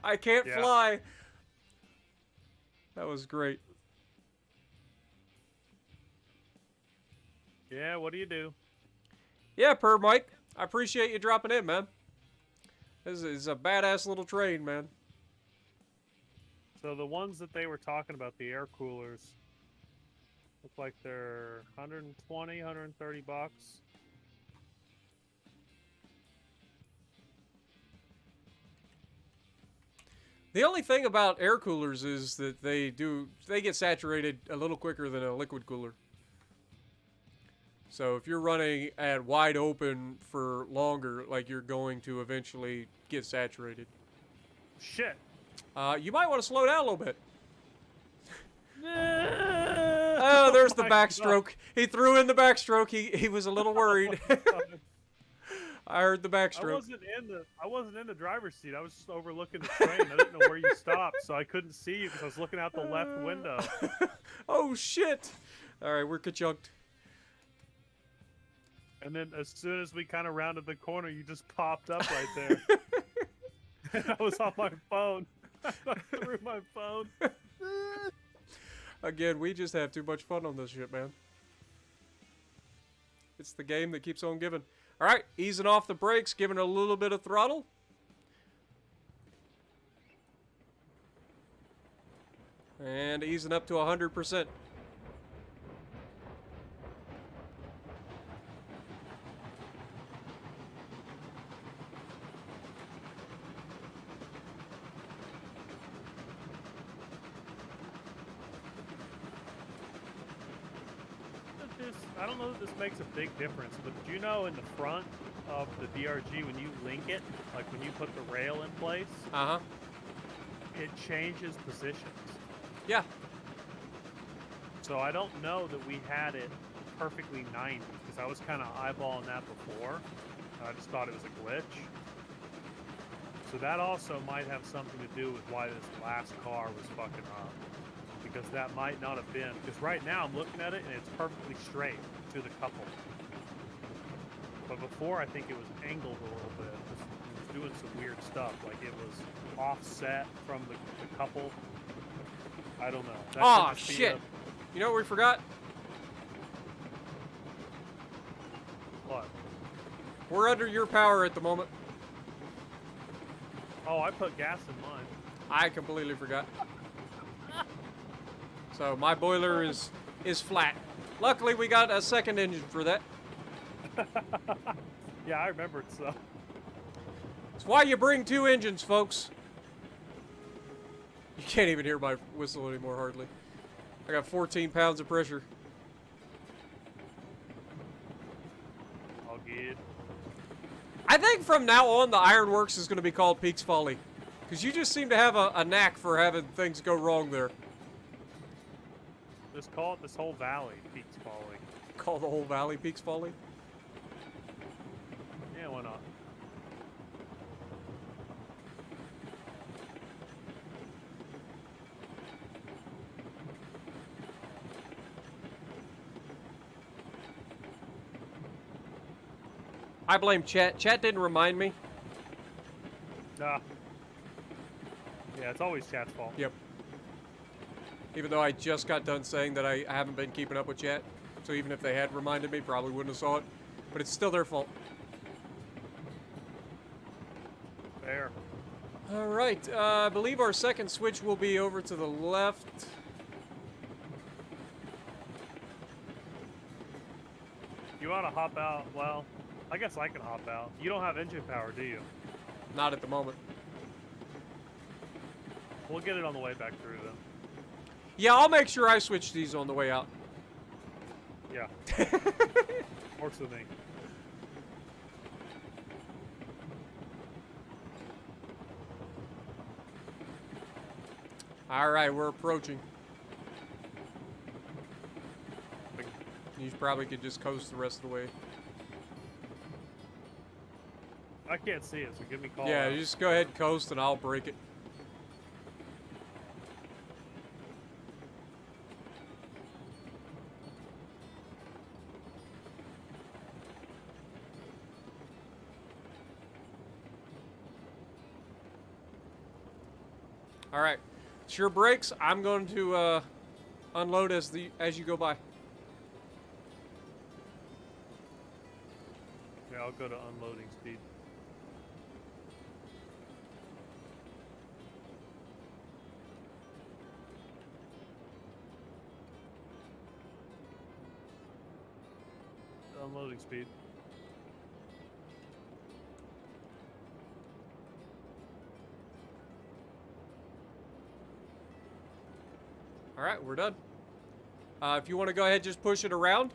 I can't fly. That was great. Yeah, what do you do? Yeah, per Mike. I appreciate you dropping in, man. This is a badass little train, man. So the ones that they were talking about, the air coolers, look like they're 120, 130 bucks. The only thing about air coolers is that they get saturated a little quicker than a liquid cooler. So if you're running at wide open for longer, like, you're going to eventually get saturated. Shit. You might want to slow down a little bit. Oh, there's the backstroke. He threw in the backstroke. He was a little worried. I heard the backstroke. I wasn't in the driver's seat. I was just overlooking the train. I didn't know where you stopped, so I couldn't see you because I was looking out the left window. Oh shit! All right, we're ka-chunked. And then as soon as we kind of rounded the corner, you just popped up right there. And I was on my phone. I threw my phone. Again, we just have too much fun on this shit, man. It's the game that keeps on giving. All right, easing off the brakes, giving it a little bit of throttle. And easing up to 100%. I don't know that this makes a big difference, but did you know in the front of the DRG, when you link it, like when you put the rail in place, it changes positions. Yeah. So I don't know that we had it perfectly 90, because I was kind of eyeballing that before. And I just thought it was a glitch. So that also might have something to do with why this last car was fucking up. Because that might not have been. Because right now I'm looking at it and it's perfectly straight to the couple. But before I think it was angled a little bit. It was doing some weird stuff. Like it was offset from the couple. I don't know. That Oh, shit. You know what we forgot? What? We're under your power at the moment. Oh, I put gas in mine. I completely forgot. So my boiler is flat. Luckily, we got a second engine for that. Yeah, I remembered so. That's why you bring two engines, folks. You can't even hear my whistle anymore, hardly. I got 14 pounds of pressure. All good. I think from now on, the Ironworks is going to be called Peaks Folly. Because you just seem to have a knack for having things go wrong there. Just call it this whole valley Peaks Folly. Call the whole valley Peaks Folly? Yeah, why not? I blame chat. Chat didn't remind me. Nah. Yeah, it's always chat's fault. Yep. Even though I just got done saying that I haven't been keeping up with chat. So even if they had reminded me, probably wouldn't have saw it. But it's still their fault. Fair. Alright, I believe our second switch will be over to the left. You want to hop out? Well, I guess I can hop out. You don't have engine power, do you? Not at the moment. We'll get it on the way back through, then. Yeah, I'll make sure I switch these on the way out. Yeah. Works with me. Alright, we're approaching. You probably could just coast the rest of the way. I can't see it, so give me a call. Yeah, out. you just go ahead and coast and I'll break it. All right, it's your brakes. I'm going to unload as you go by. Yeah, I'll go to unloading speed. Unloading speed. All right, we're done. If you want to go ahead, just push it around.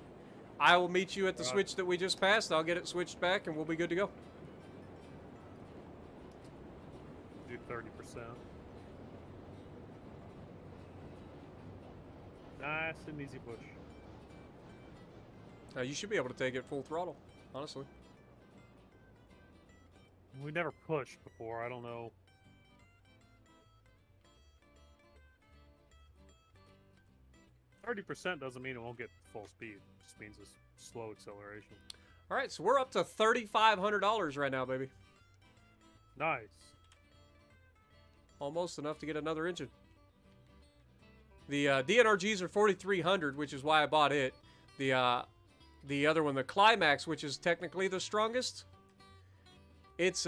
I will meet you at the switch that we just passed. I'll get it switched back, and we'll be good to go. Do 30%. Nice and easy push. You should be able to take it full throttle, honestly. We never pushed before. I don't know. 30% doesn't mean it won't get full speed. It just means it's slow acceleration. All right, so we're up to $3,500 right now, baby. Nice. Almost enough to get another engine. The DNRGs are 4,300, which is why I bought it. The other one, the Climax, which is technically the strongest, it's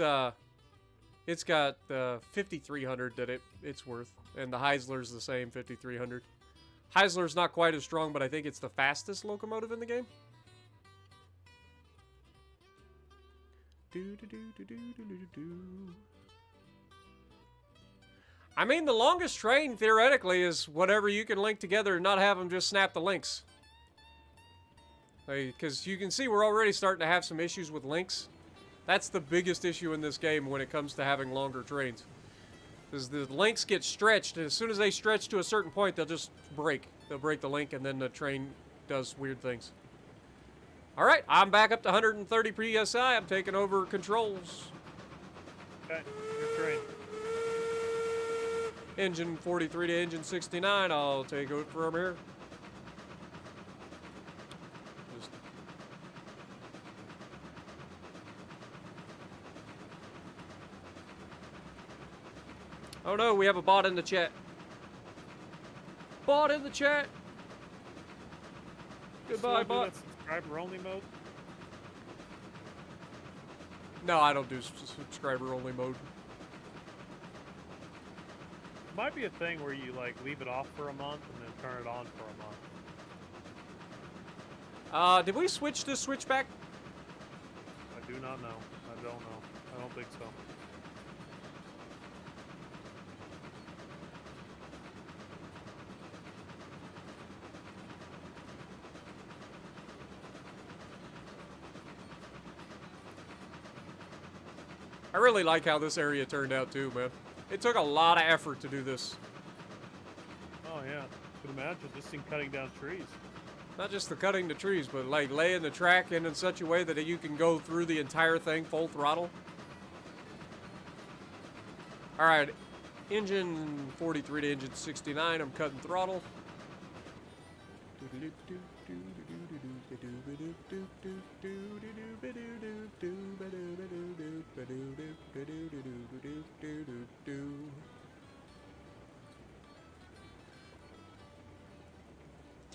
It's got 5,300 that it's worth, and the Heisler's the same, 5,300. Heisler's not quite as strong, but I think it's the fastest locomotive in the game. I mean, the longest train, theoretically, is whatever you can link together and not have them just snap the links. Because you can see we're already starting to have some issues with links. That's the biggest issue in this game when it comes to having longer trains. Because the links get stretched, and as soon as they stretch to a certain point, they'll just break. They'll break the link, and then the train does weird things. Alright, I'm back up to 130 PSI. I'm taking over controls. Okay, your train. Engine 43 to engine 69. I'll take it from here. Oh no, we have a bot in the chat. Bot in the chat. Goodbye, bot. Subscriber only mode? No, I don't do subscriber only mode. Might be a thing where you like leave it off for a month and then turn it on for a month. Did we switch this switch back? I do not know. I don't know. I don't think so. I really like how this area turned out too, man. It took a lot of effort to do this. Oh yeah, could imagine just in cutting down trees. Not just the cutting the trees, but like laying the track in such a way that you can go through the entire thing full throttle. Alright, engine 43 to engine 69, I'm cutting throttle.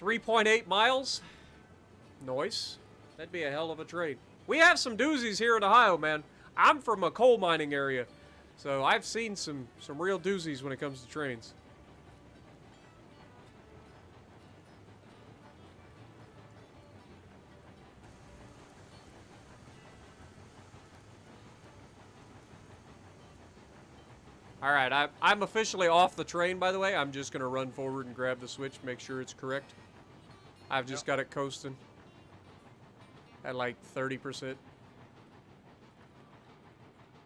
.8 miles. Nice. That'd be a hell of a trade. We have some doozies here in Ohio, man. I'm from a coal mining area, so I've seen some real doozies when it comes to trains. Alright, I'm officially off the train, by the way. I'm just going to run forward and grab the switch, make sure it's correct. I've just got it coasting at like 30%.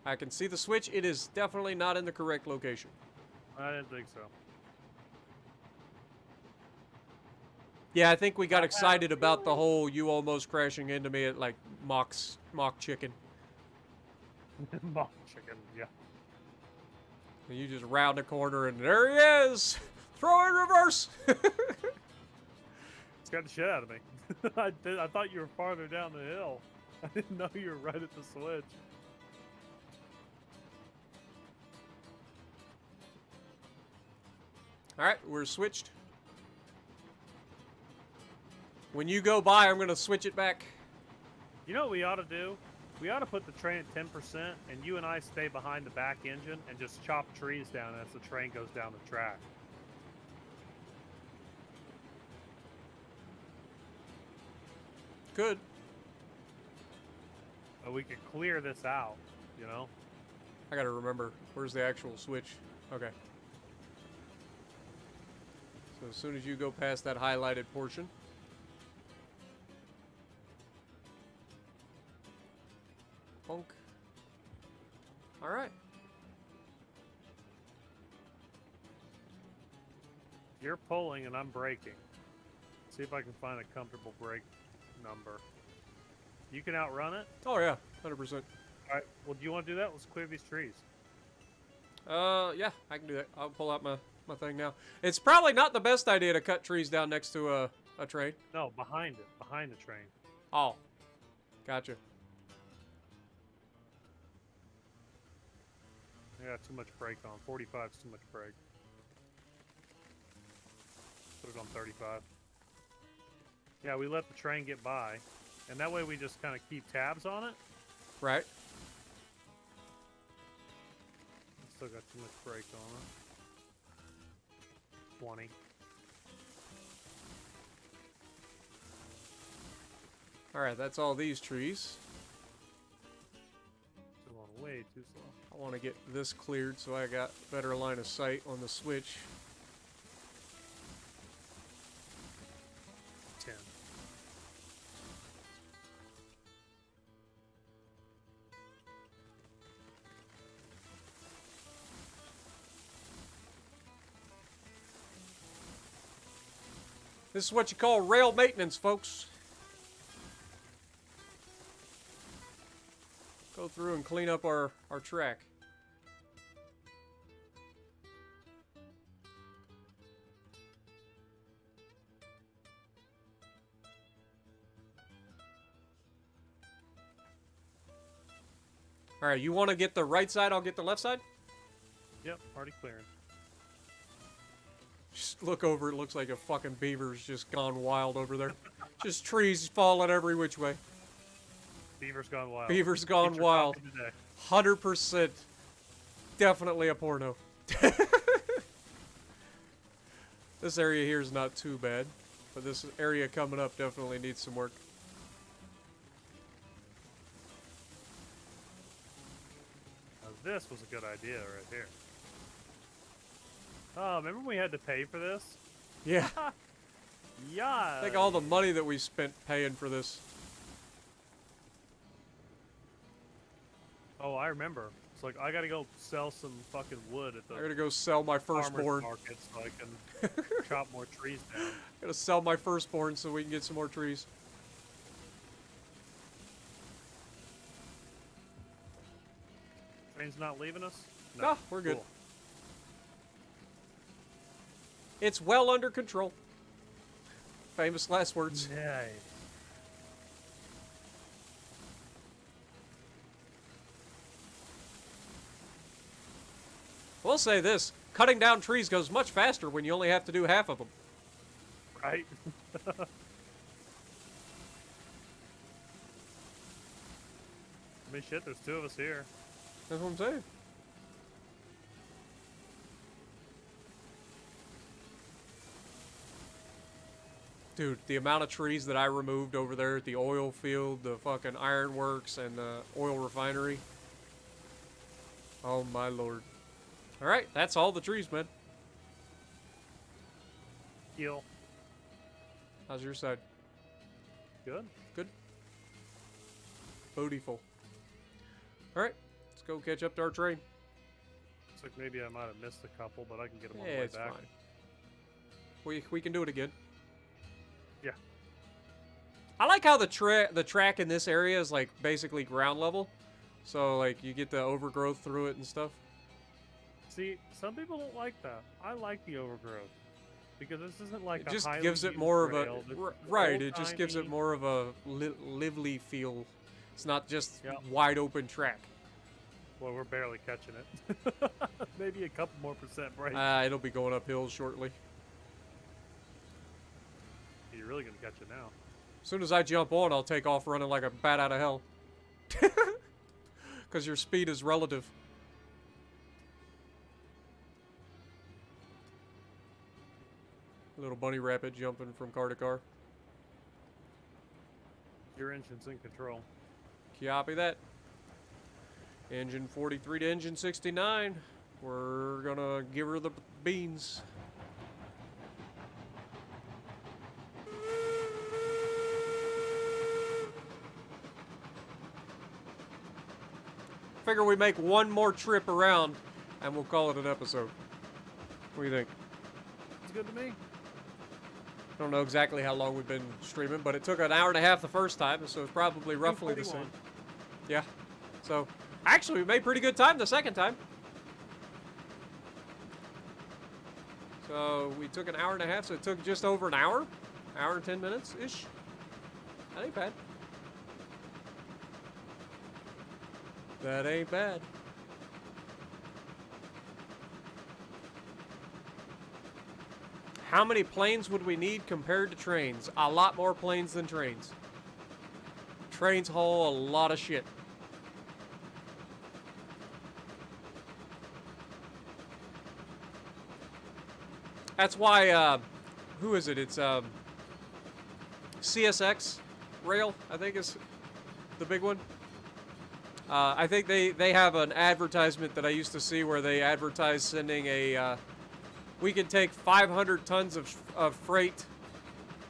I can see the switch. It is definitely not in the correct location. I didn't think so. Yeah, I think we got excited about the whole you almost crashing into me at like mock chicken. Mock chicken, yeah. And you just round the corner and there he is! Throw in reverse! Scared the shit out of me. I thought you were farther down the hill. I didn't know you were right at the switch. Alright, we're switched. When you go by, I'm going to switch it back. You know what we ought to do? We ought to put the train at 10%, and you and I stay behind the back engine and just chop trees down as the train goes down the track. Good. But we could clear this out, you know? I gotta remember, where's the actual switch? Okay. So as soon as you go past that highlighted portion. Bonk. Alright. You're pulling and I'm braking. See if I can find a comfortable brake number. You can outrun it? Oh yeah, 100%. Alright, well do you want to do that? Let's clear these trees. Yeah, I can do that. I'll pull out my thing now. It's probably not the best idea to cut trees down next to a train. No, behind it. Behind the train. Oh. Gotcha. I got too much brake on. 45 is too much brake. Put it on 35. Yeah, we let the train get by. And that way we just kind of keep tabs on it. Right. Still got too much brake on it. 20. Alright, that's all these trees. Too long, way too slow. I want to get this cleared so I got better line of sight on the switch. 10. This is what you call rail maintenance, folks. Go through and clean up our track. Alright, you want to get the right side, I'll get the left side? Yep, already clearing. Just look over, it looks like a fucking beaver's just gone wild over there. Just trees falling every which way. Beaver's gone wild. Beaver's gone Get your wild. copy today. 100% definitely a porno. This area here is not too bad, but this area coming up definitely needs some work. Now this was a good idea right here. Oh, remember we had to pay for this? Yeah. Yeah. Think all the money that we spent paying for this. Oh, I remember. It's like I gotta go sell some fucking wood at the I gotta go sell my farmer's firstborn. market so I can chop more trees down. Gotta sell my firstborn so we can get some more trees. Train's not leaving us? No, we're good. Cool. It's well under control. Famous last words. Nice. We'll say this, cutting down trees goes much faster when you only have to do half of them. Right? I mean, shit, there's two of us here. That's what I'm saying. Dude, the amount of trees that I removed over there at the oil field, the fucking ironworks, and the oil refinery. Oh my lord. Alright, that's all the trees, man. Heal. How's your side? Good. Good? Bootyful. Alright, let's go catch up to our train. Looks like maybe I might have missed a couple, but I can get them on Yeah, the way it's back. fine. We can do it again. Yeah. I like how the track in this area is like basically ground level. So like you get the overgrowth through it and stuff. See, some people don't like that. I like the overgrowth because this isn't like It a just highly gives it used more of a trail. This is right. It just gives it old-timey- more of a lively feel. It's not just Yep. wide open track. Well, we're barely catching it. Maybe a couple more percent break. It'll be going uphill shortly. You're really gonna catch it now. As soon as I jump on, I'll take off running like a bat out of hell. Because your speed is relative. Little bunny rabbit jumping from car to car. Your engine's in control. Copy that. Engine 43 to engine 69. We're gonna give her the beans. Figure we make one more trip around and we'll call it an episode. What do you think? It's good to me. I don't know exactly how long we've been streaming, but it took an hour and a half the first time, so it's probably roughly the same. 2:41. Yeah. So, actually, we made pretty good time the second time. So, we took an hour and a half, so it took just over an hour. Hour and 10 minutes-ish. That ain't bad. That ain't bad. How many planes would we need compared to trains? A lot more planes than trains. Trains haul a lot of shit. That's why, who is it? It's CSX Rail, I think is the big one. I think they have an advertisement that I used to see where they advertise sending a, we can take 500 tons of freight,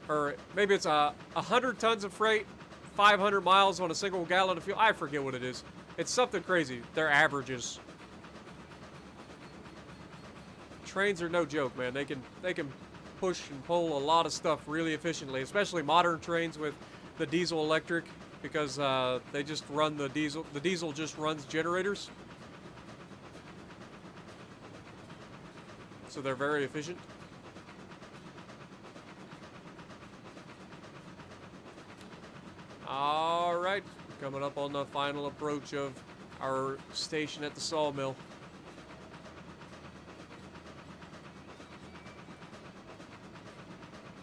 or maybe it's 100 tons of freight, 500 miles on a single gallon of fuel. I forget what it is. It's something crazy. Their averages. Trains are no joke, man. They can push and pull a lot of stuff really efficiently, especially modern trains with the diesel electric, because they just run the diesel. The diesel just runs generators, so they're very efficient. All right, coming up on the final approach of our station at the sawmill.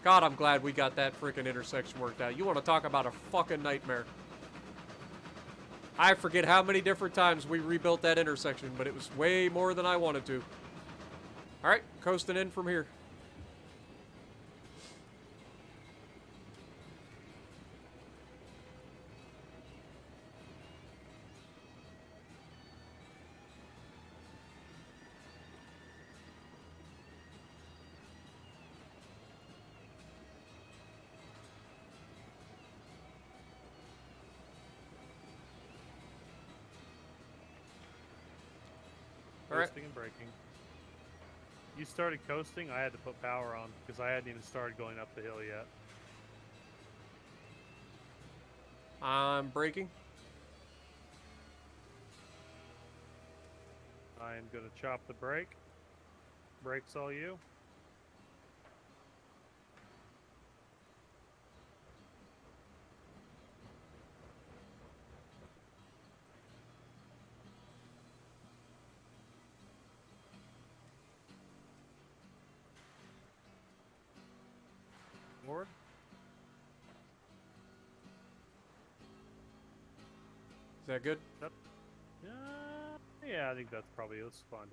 God, I'm glad we got that freaking intersection worked out. You want to talk about a fucking nightmare. I forget how many different times we rebuilt that intersection, but it was way more than I wanted to. All right, coasting in from here. Coasting and braking. You started coasting, I had to put power on because I hadn't even started going up the hill yet. I'm braking. I am going to chop the brake. Brakes all you. Forward. Is that good? Yep. Yeah, I think that's probably, let's find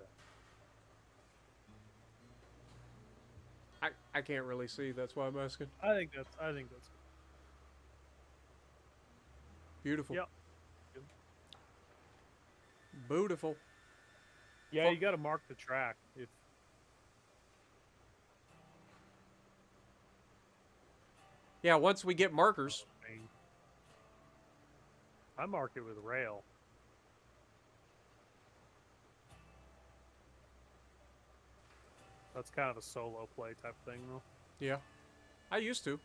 out. I can't really see. That's why I'm asking. I think that's Beautiful. Yep. Beautiful. Yeah, you got to mark the track. If Yeah, once we get markers. I mark it with rail. That's kind of a solo play type thing, though. Yeah, I used to.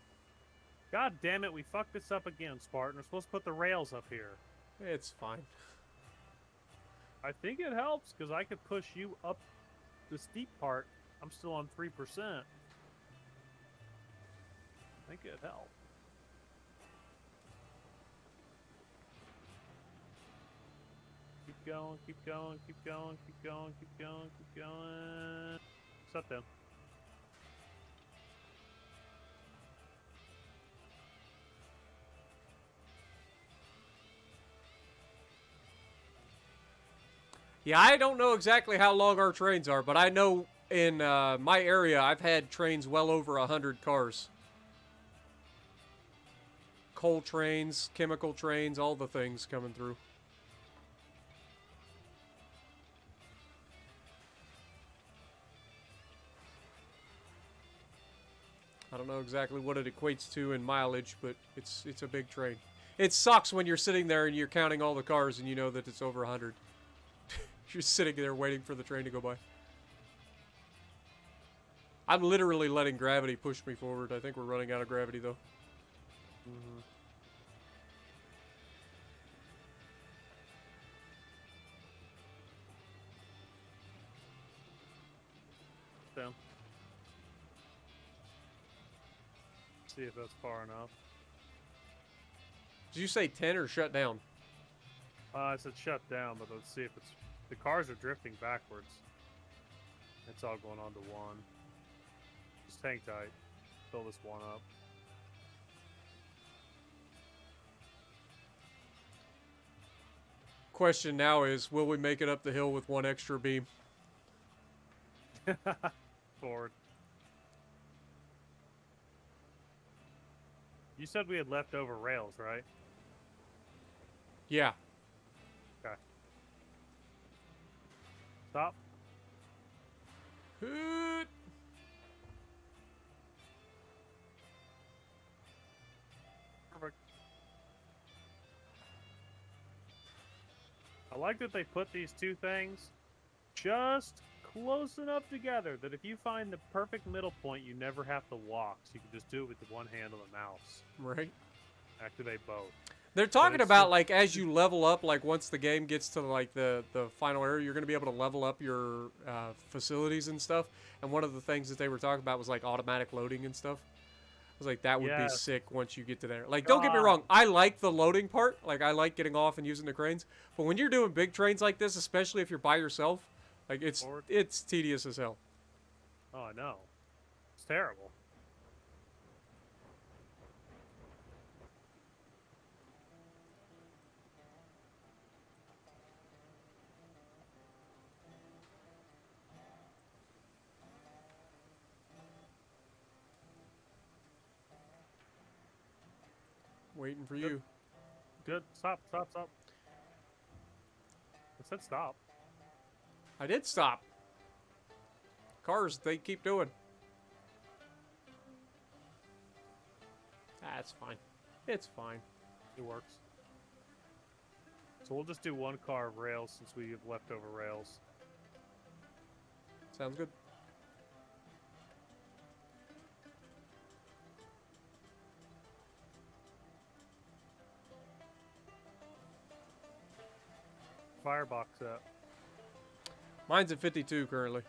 God damn it, we fucked this up again, Spartan. We're supposed to put the rails up here. It's fine. I think it helps, because I could push you up the steep part. I'm still on 3%. I think it helped. Keep going, keep going, keep going, keep going, keep going, keep going. Shut down. Yeah, I don't know exactly how long our trains are, but I know in my area I've had trains well over 100 cars. Coal trains, chemical trains, all the things coming through. I don't know exactly what it equates to in mileage, but it's a big train. It sucks when you're sitting there and you're counting all the cars and you know that it's over 100. You're sitting there waiting for the train to go by. I'm literally letting gravity push me forward. I think we're running out of gravity, though. Mm-hmm. Down. See if that's far enough. Did you say 10 or shut down? I said shut down, but let's see if it's... The cars are drifting backwards. It's all going on to 1. Just hang tight. Fill this one up. Question now is, will we make it up the hill with one extra beam? Forward. You said we had leftover rails, right? Yeah. Okay. Stop. Hoot. Perfect. I like that they put these two things just close enough together that if you find the perfect middle point, you never have to walk. So you can just do it with the one hand on the mouse. Right. Activate both. They're talking about, like, as you level up, like, once the game gets to, like, the final area, you're going to be able to level up your facilities and stuff. And one of the things that they were talking about was, like, automatic loading and stuff. I was like, that would be sick once you get to there. Like, don't get me wrong. I like the loading part. Like, I like getting off and using the cranes. But when you're doing big trains like this, especially if you're by yourself, like, it's tedious as hell. Oh, I know. It's terrible. Waiting for you. Good. Stop, stop, stop. I said stop. I did stop. Cars, they keep doing. That's fine. It's fine. It works. So we'll just do one car of rails since we have leftover rails. Sounds good. Firebox up. Mine's at 52 currently.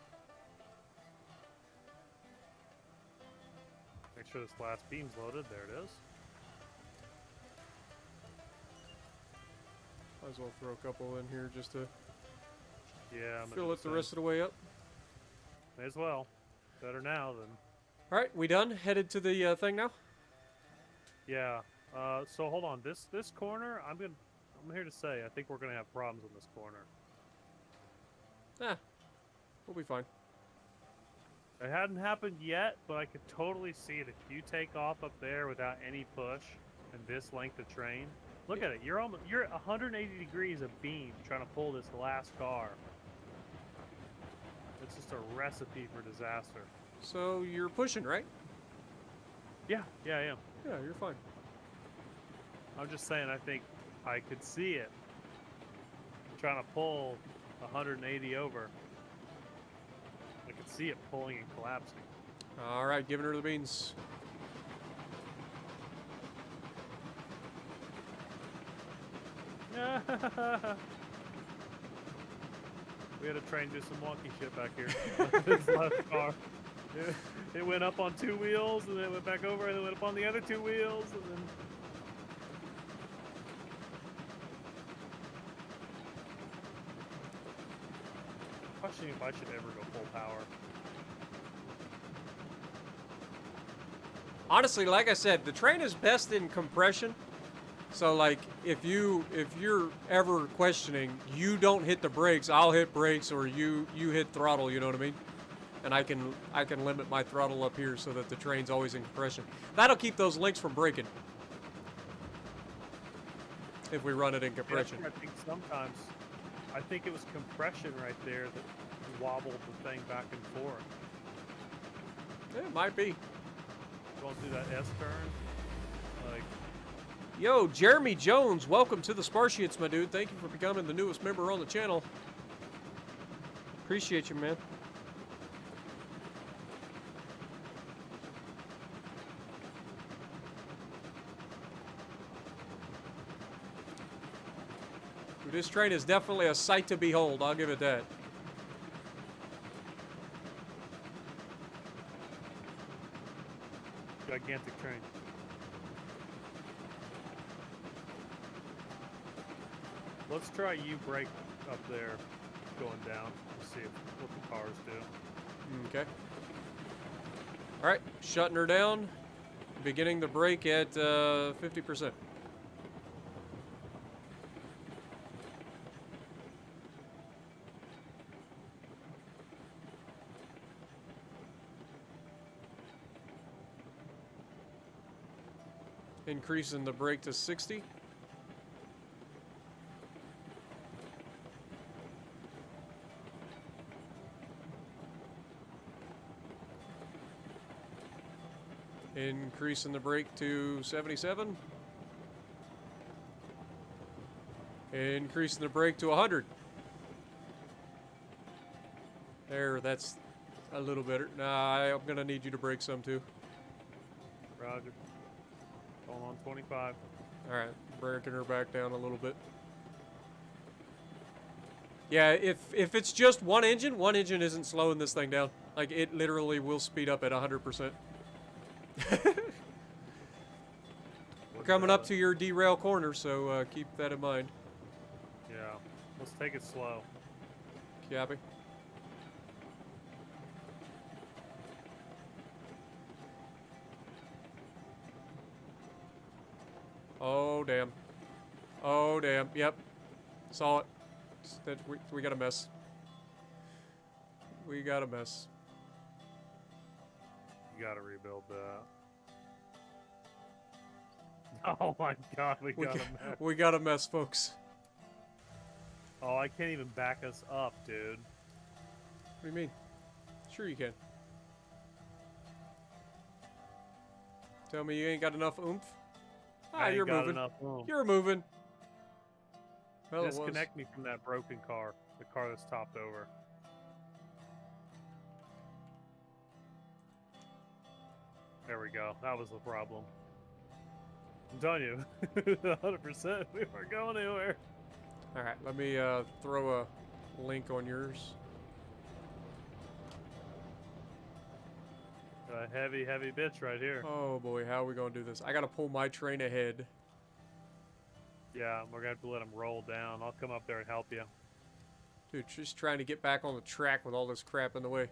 Make sure this last beam's loaded. There it is. Might as well throw a couple in here just to fill it the rest of the way up. May as well. Better now than. All right, we done? Headed to the thing now? Yeah. So hold on. This corner, I'm here to say I think we're gonna have problems in this corner. We'll be fine. It hadn't happened yet, but I could totally see it. If you take off up there without any push and this length of train, look at it. You're 180 degrees of beam trying to pull this last car. It's just a recipe for disaster. So you're pushing, right? Yeah, I am. Yeah, you're fine. I'm just saying, I think I could see it. Trying to pull 180 over. I could see it pulling and collapsing. All right, giving her the beans. We had a train do some wonky shit back here. This last car. It went up on two wheels, and then it went back over, and then went up on the other two wheels, and then... Questioning if I should ever go full power. Honestly, like I said, the train is best in compression. So, like, if you're ever questioning, you don't hit the brakes, I'll hit brakes, or you hit throttle. You know what I mean? And I can limit my throttle up here so that the train's always in compression. That'll keep those links from breaking if we run it in compression. Yeah, I think it was compression right there that wobbled the thing back and forth. Yeah, it might be. Going through that S turn, like. Yo, Jeremy Jones, welcome to the Spartiates, my dude. Thank you for becoming the newest member on the channel. Appreciate you, man. This train is definitely a sight to behold, I'll give it that. Gigantic train. Let's try you brake up there, going down. Let's see what the cars do. Okay. All right, shutting her down. Beginning the brake at 50%. Increasing the brake to 60. Increasing the brake to 77. Increasing the brake to 100. There, that's a little better. Nah, I'm gonna need you to brake some too. Roger. Going on 25. Alright, breaking her back down a little bit. Yeah, if it's just one engine isn't slowing this thing down. Like, it literally will speed up at 100%. We're coming up to your derail corner, so keep that in mind. Yeah, let's take it slow. Copy. Oh, damn. Oh, damn. Yep. Saw it. We got a mess. We got a mess. You gotta rebuild that. Oh my god, we got a mess. We got a mess, folks. Oh, I can't even back us up, dude. What do you mean? Sure you can. Tell me you ain't got enough oomph? Ah, you're moving. You're moving. Well, disconnect me from that broken car. The car that's topped over. There we go. That was the problem. I'm telling you, 100%. We weren't going anywhere. All right, let me throw a link on yours. A heavy, heavy bitch right here. Oh boy, how are we gonna do this? I gotta pull my train ahead. Yeah, we're gonna have to let him roll down. I'll come up there and help you. Dude, just trying to get back on the track with all this crap in the way.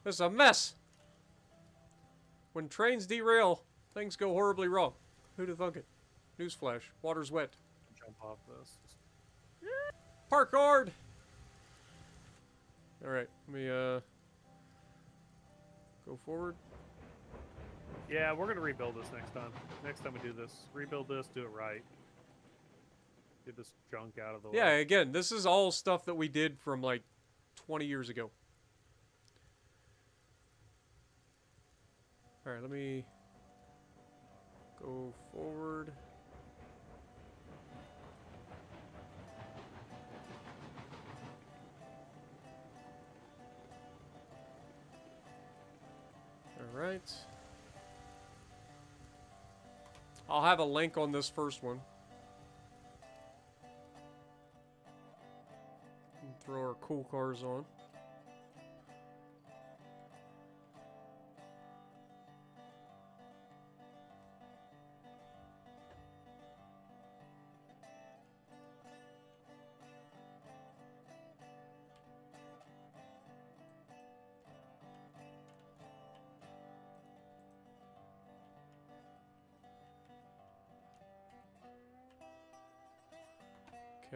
This is a mess! When trains derail, things go horribly wrong. Who'd have thunk it? Newsflash. Water's wet. Jump off this. Park hard! Alright, let me, go forward. Yeah, we're gonna rebuild this next time. Next time we do this. Rebuild this, do it right. Get this junk out of the way. Yeah, again, this is all stuff that we did from, like, 20 years ago. Alright, let me go forward. Alright. I'll have a link on this first one. And throw our cool cars on.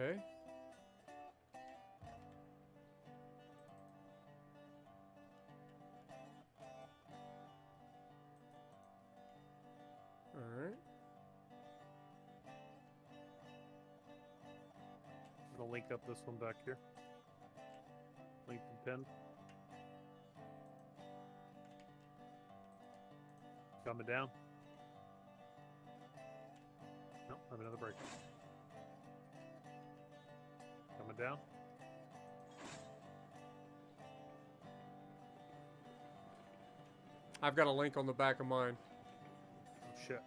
Okay. All right. I'm gonna link up this one back here. Link the pin. Coming down. Nope, I have another break. Coming down. I've got a link on the back of mine. Oh shit.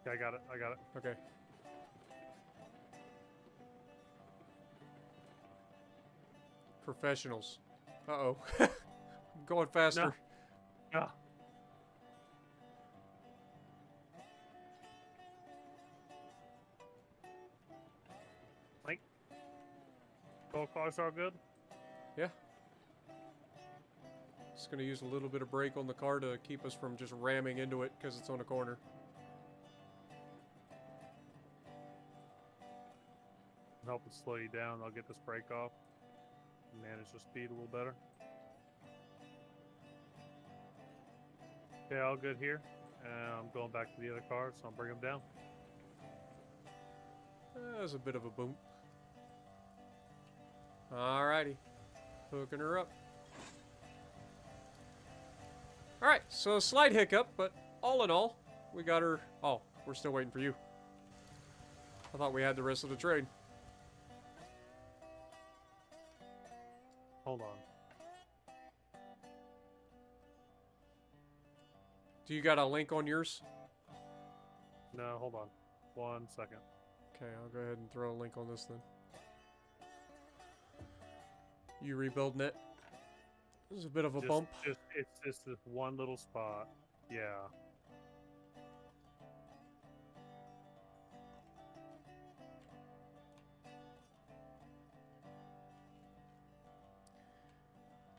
Yeah, I got it. I got it. Okay. Professionals. Uh-oh. I'm going faster. No. Ah. Mike? Both cars are good? Yeah. Just gonna use a little bit of brake on the car to keep us from just ramming into it because it's on a corner. Help it slow you down. I'll get this brake off. Manage the speed a little better. Okay, all good here. And I'm going back to the other car, so I'll bring them down. That was a bit of a boom. Alrighty. Hooking her up. Alright, so a slight hiccup, but all in all, we got her... Oh, we're still waiting for you. I thought we had the rest of the train. Hold on. Do you got a link on yours? No, hold on. 1 second. Okay, I'll go ahead and throw a link on this then. You rebuilding it? This is a bit of a bump. It's just this one little spot. Yeah.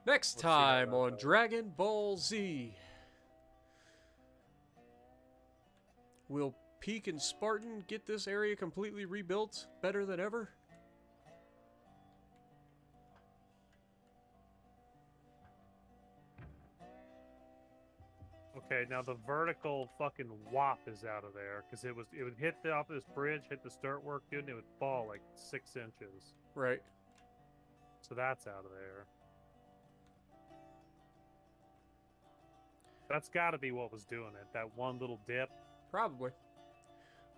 Next time on Dragon Ball Z. Will Peak and Spartan get this area completely rebuilt better than ever? Okay, now the vertical fucking whop is out of there because it would hit the off this bridge, hit the start work, dude, and it would fall like 6 inches. Right. So that's out of there. That's got to be what was doing it. That one little dip. Probably.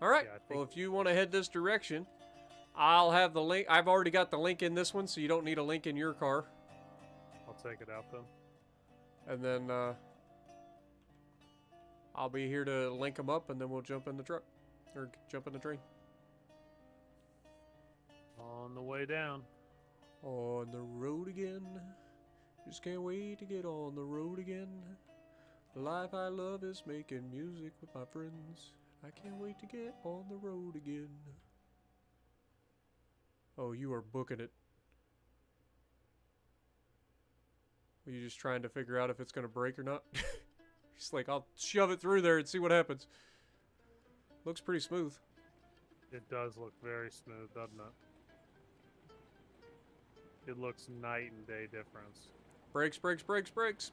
All right. Yeah, well, if you want to head this direction, I'll have the link. I've already got the link in this one, so you don't need a link in your car. I'll take it out then. And then I'll be here to link them up, and then we'll jump in the truck. Or jump in the train. On the way down. On the road again. Just can't wait to get on the road again. The life I love is making music with my friends. I can't wait to get on the road again. Oh, you are booking it. Are you just trying to figure out if it's going to break or not? Just like, I'll shove it through there and see what happens. Looks pretty smooth. It does look very smooth, doesn't it? It looks night and day difference. Brakes, brakes, brakes, brakes.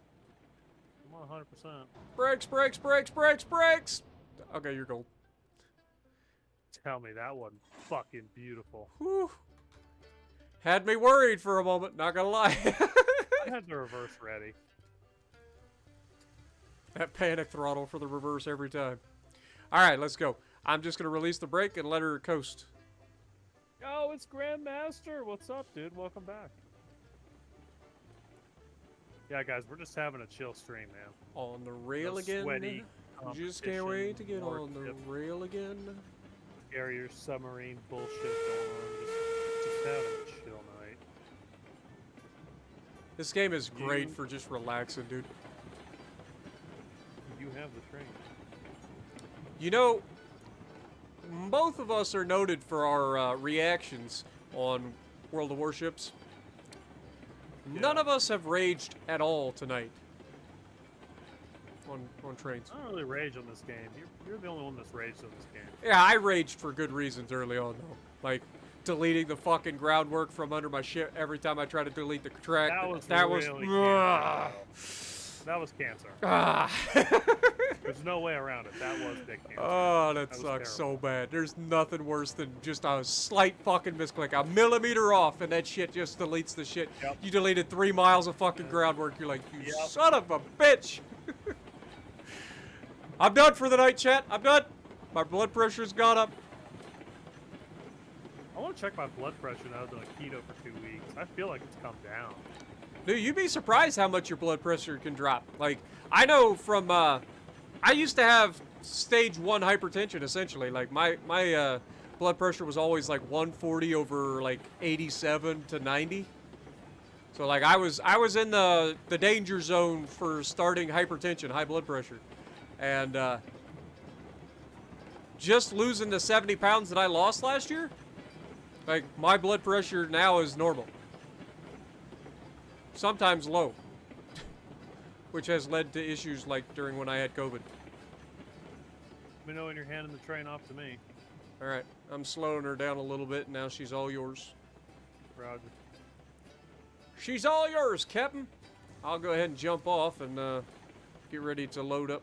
I'm on 100%. Brakes, brakes, brakes, brakes, brakes. Okay, you're gold. Tell me that wasn't fucking beautiful. Whew. Had me worried for a moment, not gonna lie. I had the reverse ready. That panic throttle for the reverse every time. Alright, let's go. I'm just gonna release the brake and let her coast. Oh, it's Grandmaster. What's up, dude? Welcome back. Yeah, guys, we're just having a chill stream, man. On the rail No again. sweaty Just can't wait to get more on the tip. rail again. Carrier submarine bullshit going on. Just having a chill night. This game is great You- for just relaxing, dude. You have the train. You know, both of us are noted for our reactions on World of Warships. Yeah. None of us have raged at all tonight on trains. I don't really rage on this game. You're the only one that's raged on this game. Yeah, I raged for good reasons early on, though. Like, deleting the fucking groundwork from under my ship every time I try to delete the track. That was really Ugh. That was cancer. Ah. There's no way around it. That was big cancer. Oh, that was sucks so terrible. bad. There's nothing worse than just a slight fucking misclick. A millimeter off, and that shit just deletes the shit. Yep. You deleted 3 miles of fucking Yeah. groundwork. You're like, you Yep. son of a bitch. I'm done for the night, chat. I'm done. My blood pressure's gone up. I want to check my blood pressure now that I'm doing keto for 2 weeks. I feel like it's come down. Dude, you'd be surprised how much your blood pressure can drop. Like, I know from, I used to have stage 1 hypertension, essentially. Like, my blood pressure was always, like, 140 over, like, 87 to 90. So, like, I was in the danger zone for starting hypertension, high blood pressure. And, just losing the 70 pounds that I lost last year, like, my blood pressure now is normal. Sometimes low, which has led to issues like during when I had COVID. Let me know when you're handing the train off to me. All right, I'm slowing her down a little bit, and now she's all yours. Roger. She's all yours, Captain. I'll go ahead and jump off and get ready to load up.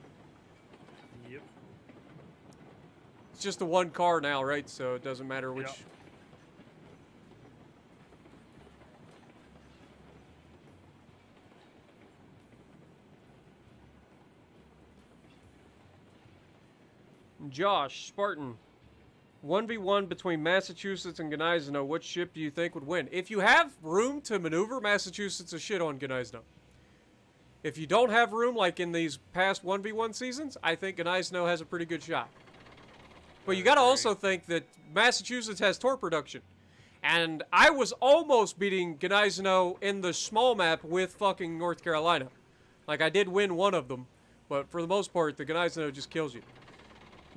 just the one car now, right? So it doesn't matter which. Yep. Josh Spartan, 1v1 between Massachusetts and Gneisno. What ship do you think would win? If you have room to maneuver, Massachusetts is shit on Gneisno. If you don't have room, like in these past 1v1 seasons, I think Gneisno has a pretty good shot. But you got to also think that Massachusetts has torque production. And I was almost beating Gneisno in the small map with fucking North Carolina. Like, I did win one of them, but for the most part, the Gneisno just kills you.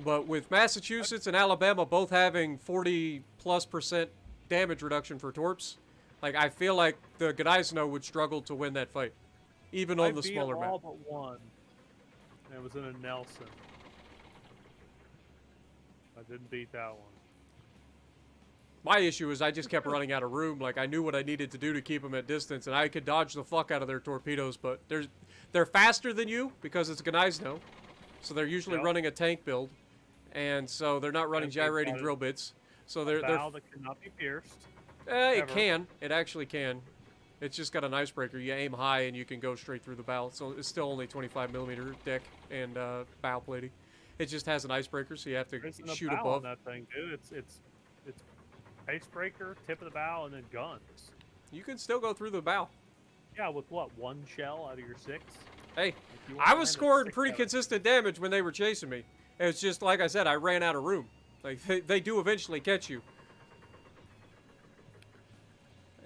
But with Massachusetts and Alabama both having 40+% damage reduction for torps, like, I feel like the Gneisno would struggle to win that fight, even on the smaller map. I beat all but one. And it was in a Nelson. I didn't beat that one. My issue is I just kept running out of room. Like, I knew what I needed to do to keep them at distance, and I could dodge the fuck out of their torpedoes, but they're faster than you because it's Gneisno, so they're usually running a tank build. And so they're not running gyrating drill bits. So they're bow that cannot be pierced. It can. It actually can. It's just got an icebreaker. You aim high and you can go straight through the bow. So it's still only 25mm deck and bow plating. It just has an icebreaker, so you have to shoot above. That thing, dude. It's icebreaker, tip of the bow, and then guns. You can still go through the bow. Yeah, with what, 1 shell out of your 6? Hey, I was scoring pretty consistent damage when they were chasing me. It's just, like I said, I ran out of room. Like, they do eventually catch you.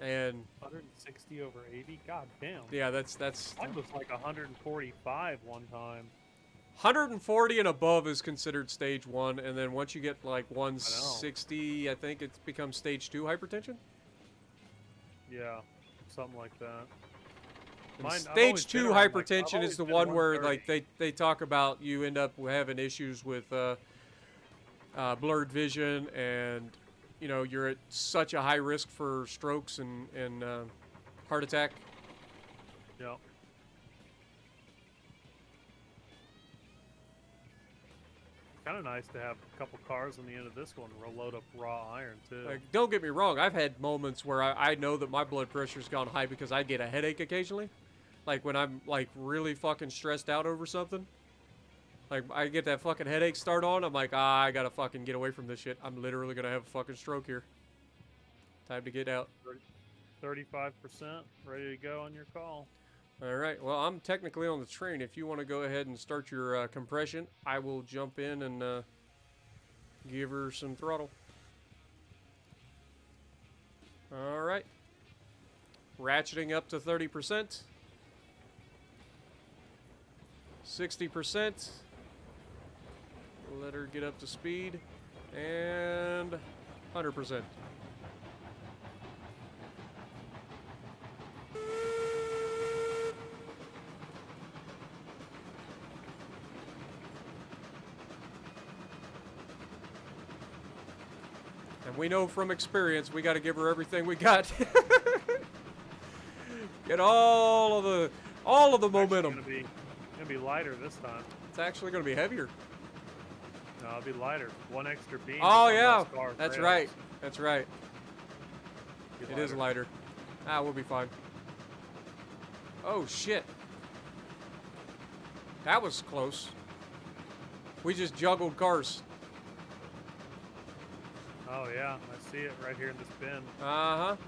And 160 over 80? God damn. Yeah, that's Mine was like 145 one time. 140 and above is considered stage 1, and then once you get like 160, I think it becomes stage 2 hypertension? Yeah, something like that. Stage 2 hypertension is the one where like they talk about you end up having issues with blurred vision, and you know you're at such a high risk for strokes and heart attack. Yeah. Kind of nice to have a couple cars on the end of this one load up raw iron too. Like, don't get me wrong, I've had moments where I know that my blood pressure's gone high because I get a headache occasionally. Like when I'm like really fucking stressed out over something. Like I get that fucking headache start on, I'm like, I gotta fucking get away from this shit. I'm literally gonna have a fucking stroke here. Time to get out. 35%, ready to go on your call. Alright, well I'm technically on the train. If you want to go ahead and start your compression, I will jump in and give her some throttle. Alright. Ratcheting up to 30%. 60%. Let her get up to speed. And 100%. And we know from experience we got to give her everything we got. Get all of the momentum. It's gonna be lighter this time. It's actually gonna be heavier. No, it'll be lighter. One extra beam. Oh yeah, that's right. That's right. It is lighter. Ah, we'll be fine. Oh shit. That was close. We just juggled cars. Oh yeah, I see it right here in this bend. Uh-huh. I'm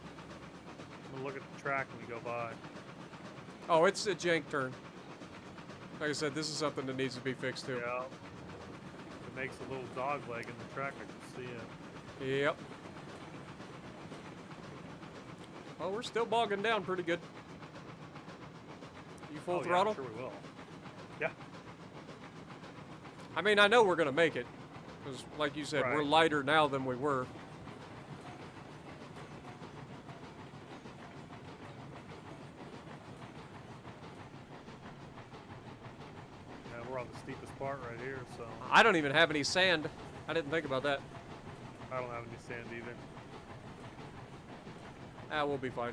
gonna look at the track when we go by. Oh, it's a jank turn. Like I said, this is something that needs to be fixed too. Yeah. It makes a little dog leg in the track, I can see it. Yep. Oh, we're still bogging down pretty good. You full throttle? Yeah, I'm sure we will. Yeah. I mean, I know we're gonna make it. Because, like you said, we're lighter now than we were. Yeah, we're on the steepest part right here, so... I don't even have any sand. I didn't think about that. I don't have any sand either. Ah, we'll be fine.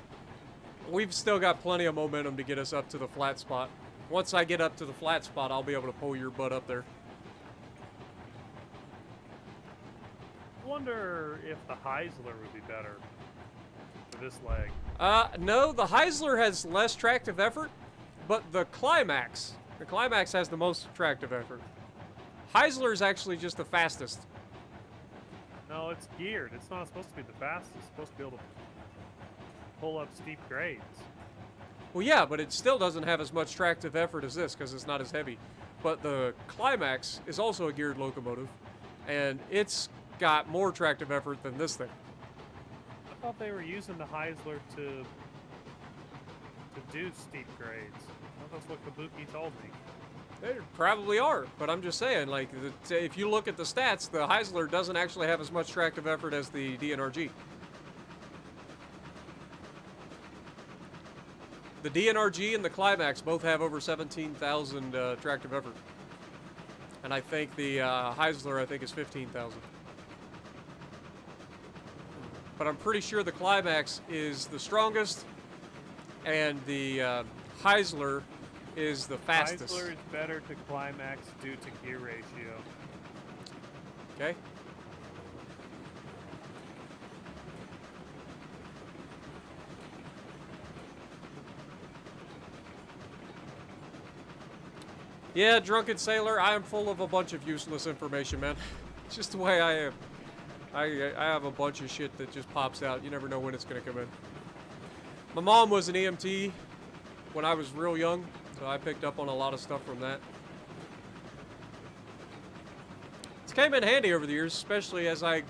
We've still got plenty of momentum to get us up to the flat spot. Once I get up to the flat spot, I'll be able to pull your butt up there. wonder if the Heisler would be better for this leg. No, the Heisler has less tractive effort, but the Climax has the most tractive effort. Heisler is actually just the fastest. No, it's geared. It's not supposed to be the fastest. It's supposed to be able to pull up steep grades. Well, yeah, but it still doesn't have as much tractive effort as this because it's not as heavy. But the Climax is also a geared locomotive, and it's got more tractive effort than this thing. I thought they were using the Heisler to do steep grades. That's what Kabuki told me. They probably are, but I'm just saying, like, if you look at the stats, the Heisler doesn't actually have as much tractive effort as the DNRG. The DNRG and the Climax both have over 17,000 tractive effort. And I think the Heisler, is 15,000. But I'm pretty sure the Climax is the strongest, and the Heisler is the fastest. Heisler is better to Climax due to gear ratio. Okay. Yeah, Drunken Sailor, I am full of a bunch of useless information, man. It's just the way I am. I have a bunch of shit that just pops out. You never know when it's going to come in. My mom was an EMT when I was real young, so I picked up on a lot of stuff from that. It's came in handy over the years, especially as I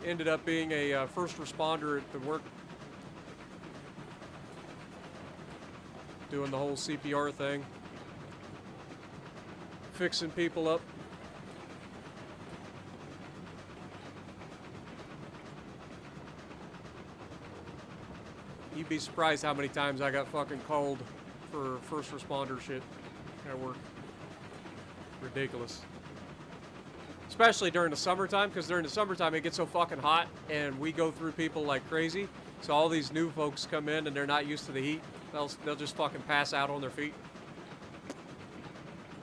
ended up being a first responder at the work. Doing the whole CPR thing. Fixing people up. You'd be surprised how many times I got fucking called for first responder shit at work. Ridiculous. Especially during the summertime, because during the summertime it gets so fucking hot and we go through people like crazy. So all these new folks come in and they're not used to the heat. They'll just fucking pass out on their feet.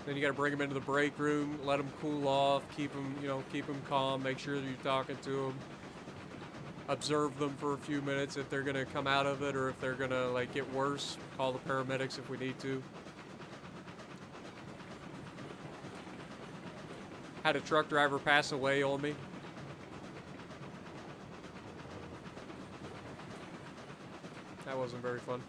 Then you got to bring them into the break room, let them cool off, keep them calm, make sure that you're talking to them, observe them for a few minutes if they're gonna come out of it or if they're gonna like get worse. Call the paramedics if we need to. Had a truck driver pass away on me. That wasn't very fun.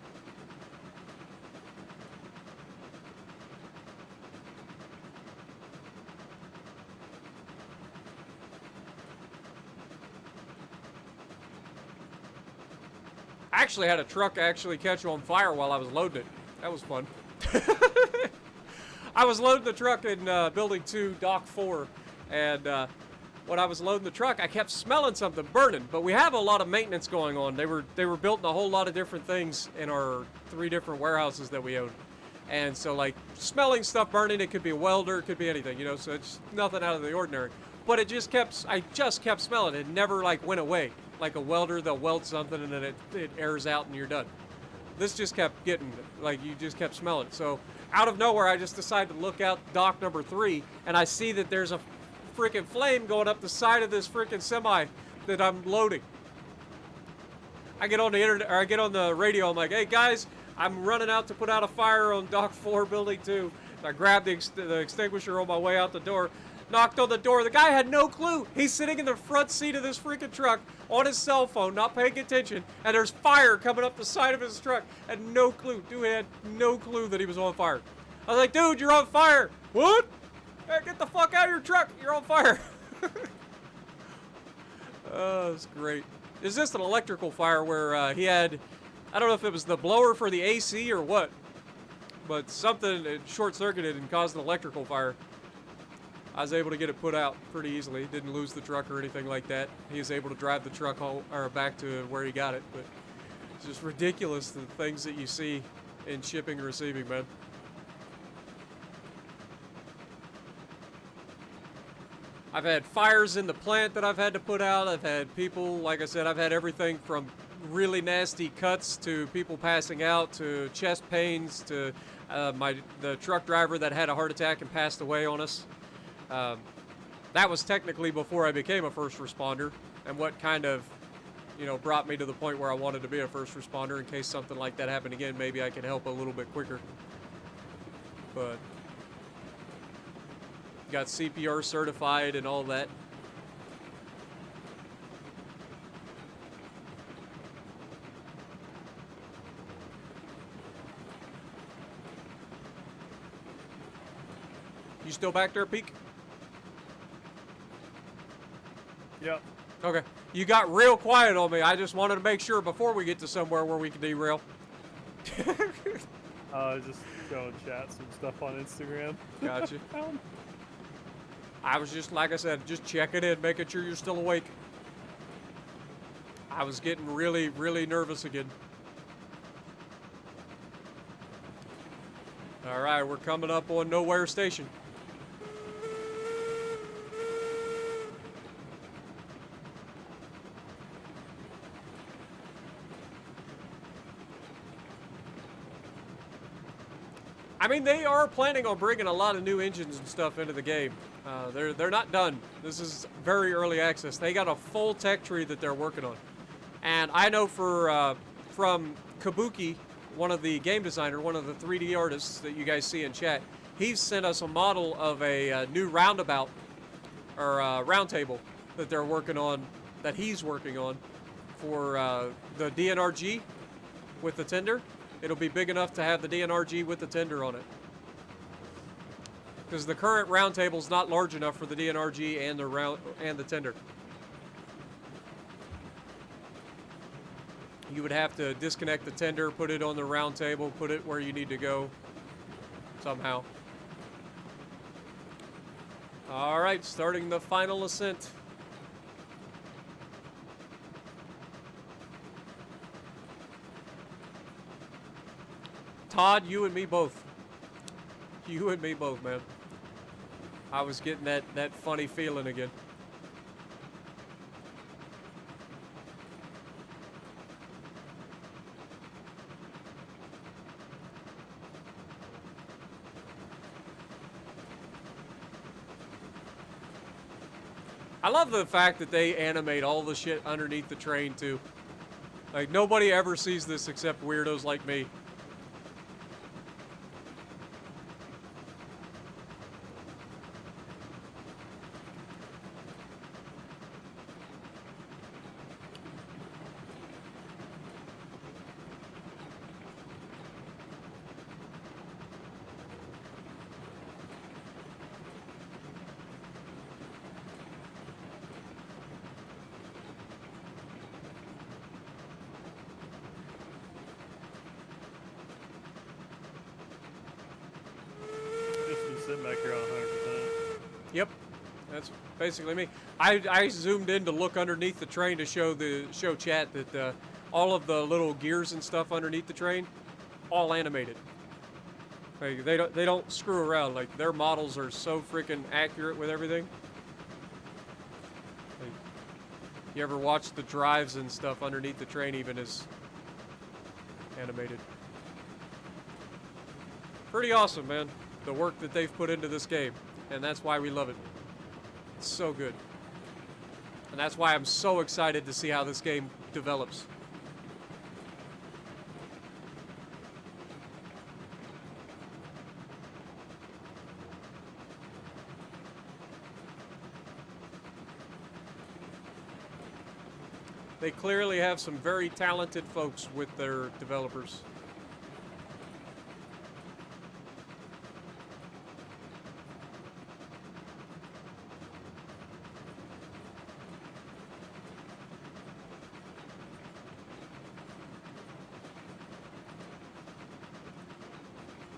Actually had a truck actually catch on fire while I was loading it. That was fun. I was loading the truck in Building 2, Dock 4, and when I was loading the truck, I kept smelling something burning. But we have a lot of maintenance going on. They were built in a whole lot of different things in our 3 different warehouses that we own. And so, like, smelling stuff burning, it could be a welder, it could be anything, you know, so it's nothing out of the ordinary. But it just kept, I just kept smelling it. It never, like, went away. Like a welder, they'll weld something and then it airs out and you're done. This just kept getting, like, you just kept smelling. So out of nowhere, I just decided to look out dock number 3 and I see that there's a freaking flame going up the side of this freaking semi that I'm loading. I get on the internet, or I get on the radio, I'm like, hey guys, I'm running out to put out a fire on dock 4, building 2. I grabbed the extinguisher on my way out the door. Knocked on the door. The guy had no clue. He's sitting in the front seat of this freaking truck on his cell phone, not paying attention, and there's fire coming up the side of his truck. Had no clue. Dude had no clue that he was on fire. I was like, dude, you're on fire. What? Hey, get the fuck out of your truck. You're on fire. Oh, that's great. Is this an electrical fire where he had, I don't know if it was the blower for the AC or what, but something short-circuited and caused an electrical fire. I was able to get it put out pretty easily. Didn't lose the truck or anything like that. He was able to drive the truck home, or back to where he got it. But it's just ridiculous, the things that you see in shipping and receiving, man. I've had fires in the plant that I've had to put out. I've had people, like I said, I've had everything from really nasty cuts to people passing out to chest pains to the truck driver that had a heart attack and passed away on us. That was technically before I became a first responder. and what kind of, you know, brought me to the point where I wanted to be a first responder in case something like that happened again. Maybe I could help a little bit quicker. But got CPR certified and all that. You still back there, Peak? Yep. Okay. You got real quiet on me. I just wanted to make sure before we get to somewhere where we can derail. Just go and chat some stuff on Instagram. Gotcha. I was just, like I said, just checking in, making sure you're still awake. I was getting really, really nervous again. All right, we're coming up on Nowhere Station. I mean, they are planning on bringing a lot of new engines and stuff into the game. They're not done. This is very early access. They got a full tech tree that they're working on. And I know from Kabuki, one of the game designer, one of the 3D artists that you guys see in chat, he's sent us a model of a new roundabout, or round table that they're working on, that he's working on for the DNRG with the tender. It'll be big enough to have the DNRG with the tender on it. Because the current round table is not large enough for the DNRG and the tender. You would have to disconnect the tender, put it on the round table, put it where you need to go somehow. All right, starting the final ascent. Todd, you and me both. You and me both, man. I was getting that funny feeling again. I love the fact that they animate all the shit underneath the train, too. Like, nobody ever sees this except weirdos like me. Sitting back here on 100%. Yep, that's basically me. I zoomed in to look underneath the train to show chat that all of the little gears and stuff underneath the train, all animated. Like, they don't screw around. Like, their models are so freaking accurate with everything. Like, you ever watch the drives and stuff underneath the train even is animated. Pretty awesome, man. The work that they've put into this game, and that's why we love it. It's so good. And that's why I'm so excited to see how this game develops. They clearly have some very talented folks with their developers.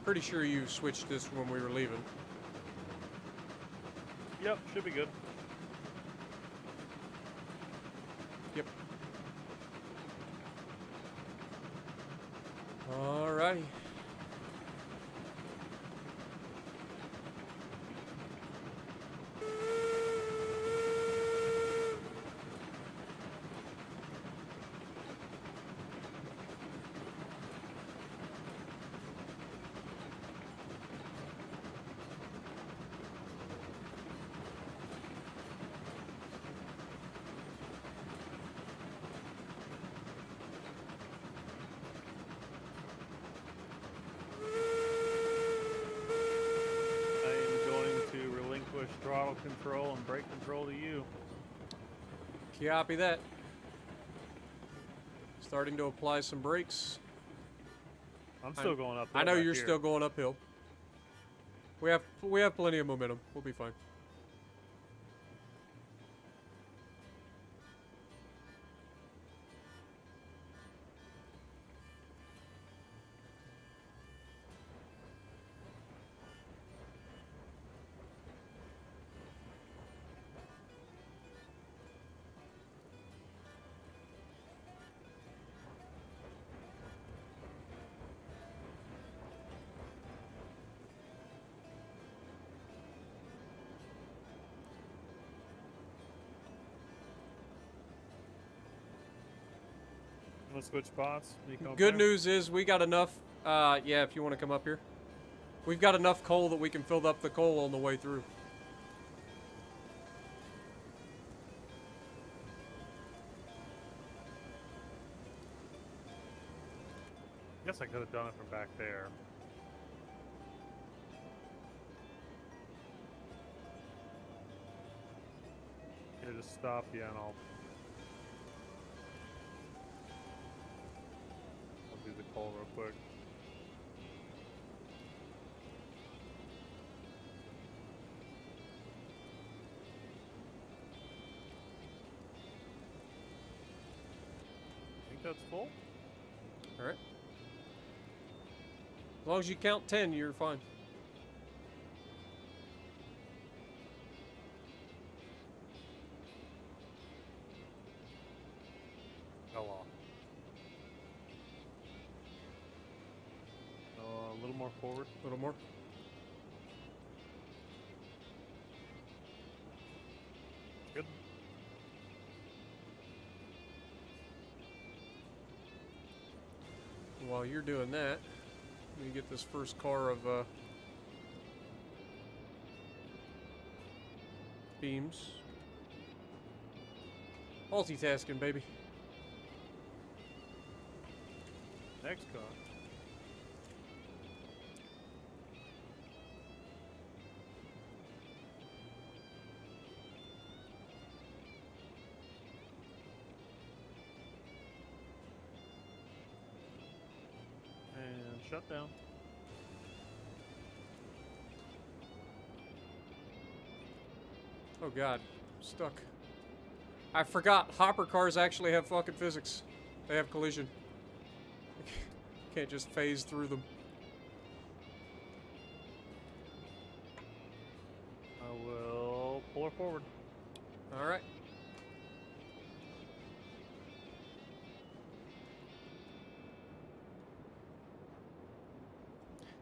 Pretty sure you switched this when we were leaving. Yep, should be good. Yep. Alrighty. control and brake control to you. Copy that. Starting to apply some brakes. I'm still going up. I know you're here. still going uphill. We have plenty of momentum. We'll be fine. Want to switch spots? Good news is we got enough. Yeah, if you want to come up here, we've got enough coal that we can fill up the coal on the way through. Guess I could have done it from back there. Here, just stop, yeah, and I'll do the coal real quick. I think that's full. All right. As long as you count 10, you're fine. Go on. A little more forward. A little more. Good. While you're doing that, let me get this first car of beams. Multitasking, baby. Next car. And shut down. Oh god, stuck. I forgot, hopper cars actually have fucking physics. They have collision. Can't just phase through them. I will pull her forward. Alright.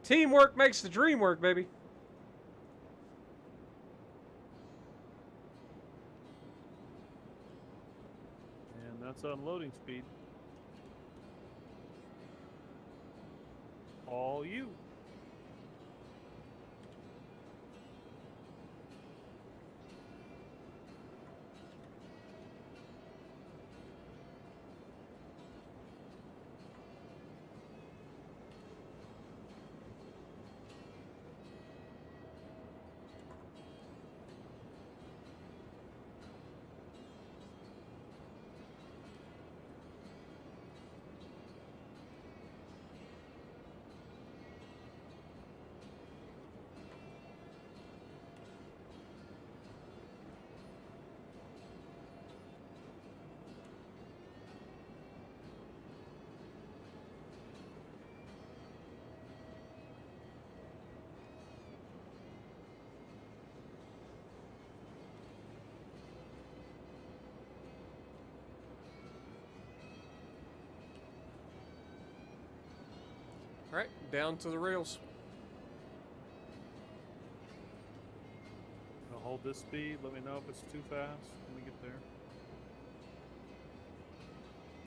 Teamwork makes the dream work, baby. And that's unloading speed. All you. Alright, down to the rails. I'll hold this speed. Let me know if it's too fast when we get there.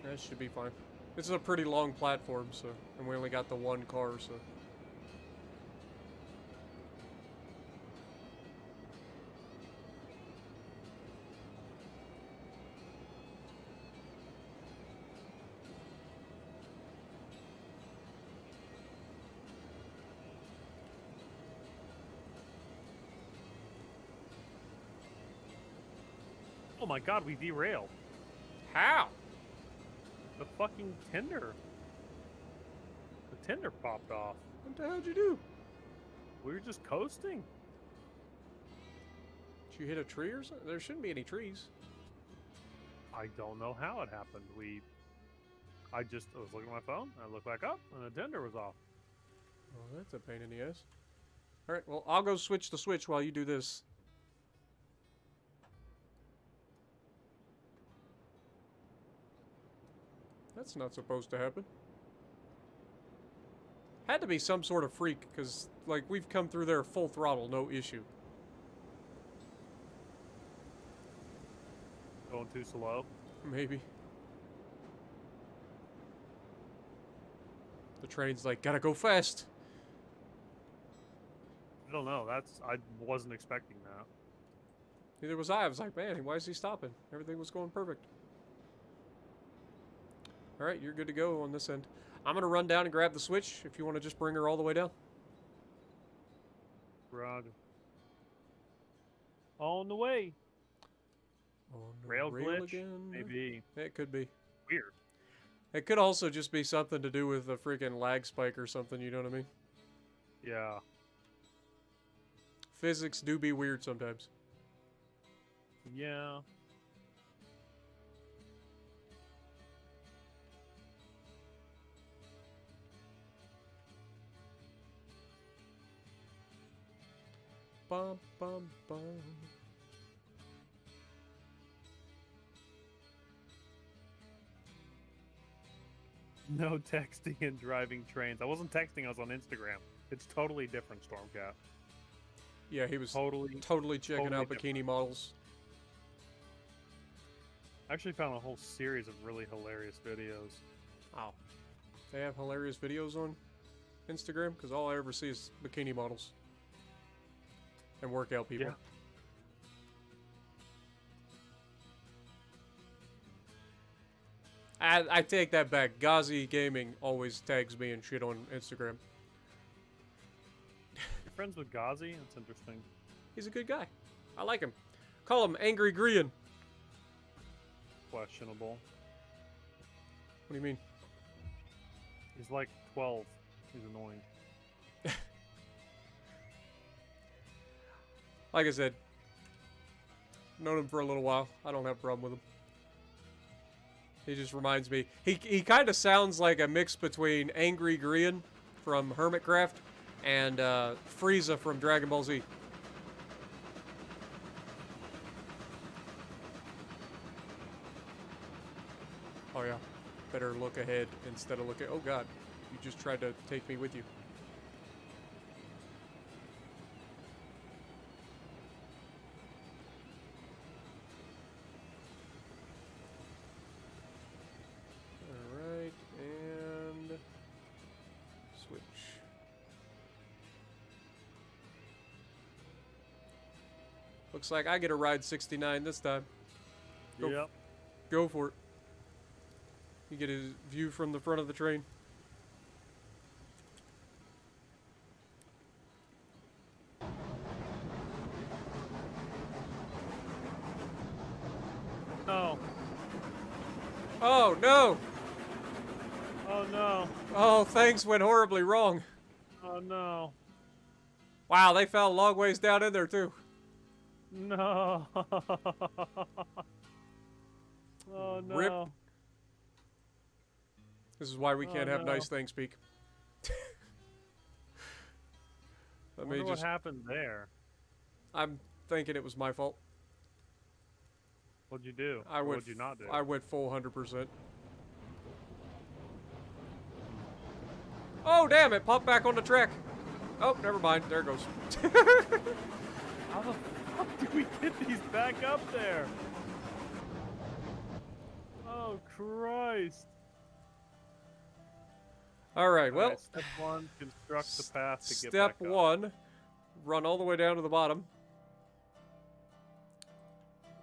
That should be fine. This is a pretty long platform, so, and we only got the one car, so. my god, we derailed. How? The fucking tender. The tender popped off. What the hell did you do? We were just coasting. Did you hit a tree or something? There shouldn't be any trees. I don't know how it happened. I was looking at my phone, I looked back up, and the tender was off. Oh, that's a pain in the ass. Alright, well, I'll go switch the switch while you do this. That's not supposed to happen. Had to be some sort of freak, because, like, we've come through there full throttle, no issue. Going too slow. Maybe. The train's like, gotta go fast. I don't know. I wasn't expecting that. Neither was I. I was like, man, why is he stopping? Everything was going perfect. Alright, you're good to go on this end. I'm gonna run down and grab the switch if you want to just bring her all the way down. Roger. On the way. On the Rail glitch? again. Maybe. It could be. Weird. It could also just be something to do with the freaking lag spike or something, you know what I mean? Yeah. Physics do be weird sometimes. Yeah. Bum, bum, bum. No texting and driving trains. I wasn't texting, I was on Instagram. It's totally different, Stormcat. Yeah, he was Totally checking totally out different. bikini models. I actually found a whole series of really hilarious videos. Oh. They have hilarious videos on Instagram? Because all I ever see is bikini models. And workout people. Yeah. I take that back. Ghazi Gaming always tags me and shit on Instagram. You're friends with Ghazi? That's interesting. He's a good guy. I like him. Call him Angry Grian. Questionable. What do you mean? He's like 12. He's annoying. Like I said, known him for a little while. I don't have a problem with him. He just reminds me. He kind of sounds like a mix between Angry Grian from Hermitcraft and Frieza from Dragon Ball Z. Oh yeah, better look ahead instead of look at. Oh god, you just tried to take me with you. Alright, and switch. Looks like I get a ride 69 this time. Go, Yep. go for it. You get a view from the front of the train. No. Oh no! Oh no. Oh, things went horribly wrong. Oh no. Wow, they fell a long ways down in there too. No. Oh no. Rip. This is why we can't have no. nice things speak. I Let wonder me what just. happened there. I'm thinking it was my fault. What'd you do? I Or went. what'd you not do? I went full 100%. Oh damn! It popped back on the track. Oh, never mind. There it goes. How the fuck did we get these back up there? Oh Christ. All right. Well, Alright, step one, construct the path to get step back up. one, run all the way down to the bottom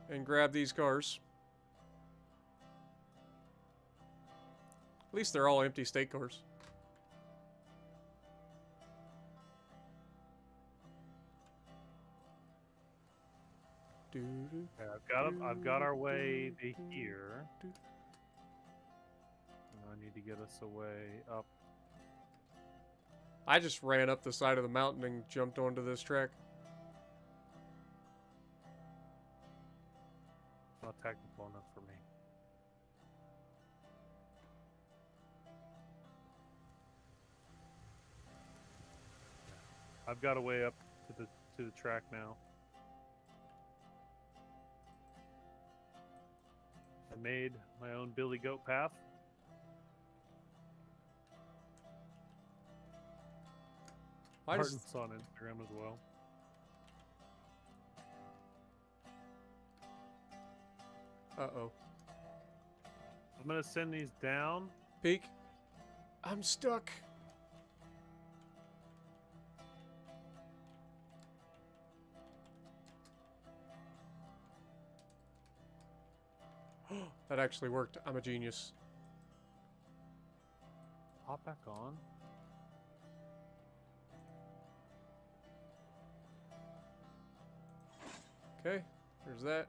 and grab these cars. At least they're all empty state cars. Yeah, I've got our way to here. I need to get us a way up. I just ran up the side of the mountain and jumped onto this track. Not technical enough for me. I've got a way up to the track now. I made my own Billy Goat path. Martin's on Instagram as well. Uh-oh. I'm gonna send these down. Peek. I'm stuck. That actually worked. I'm a genius. Hop back on. Okay, there's that.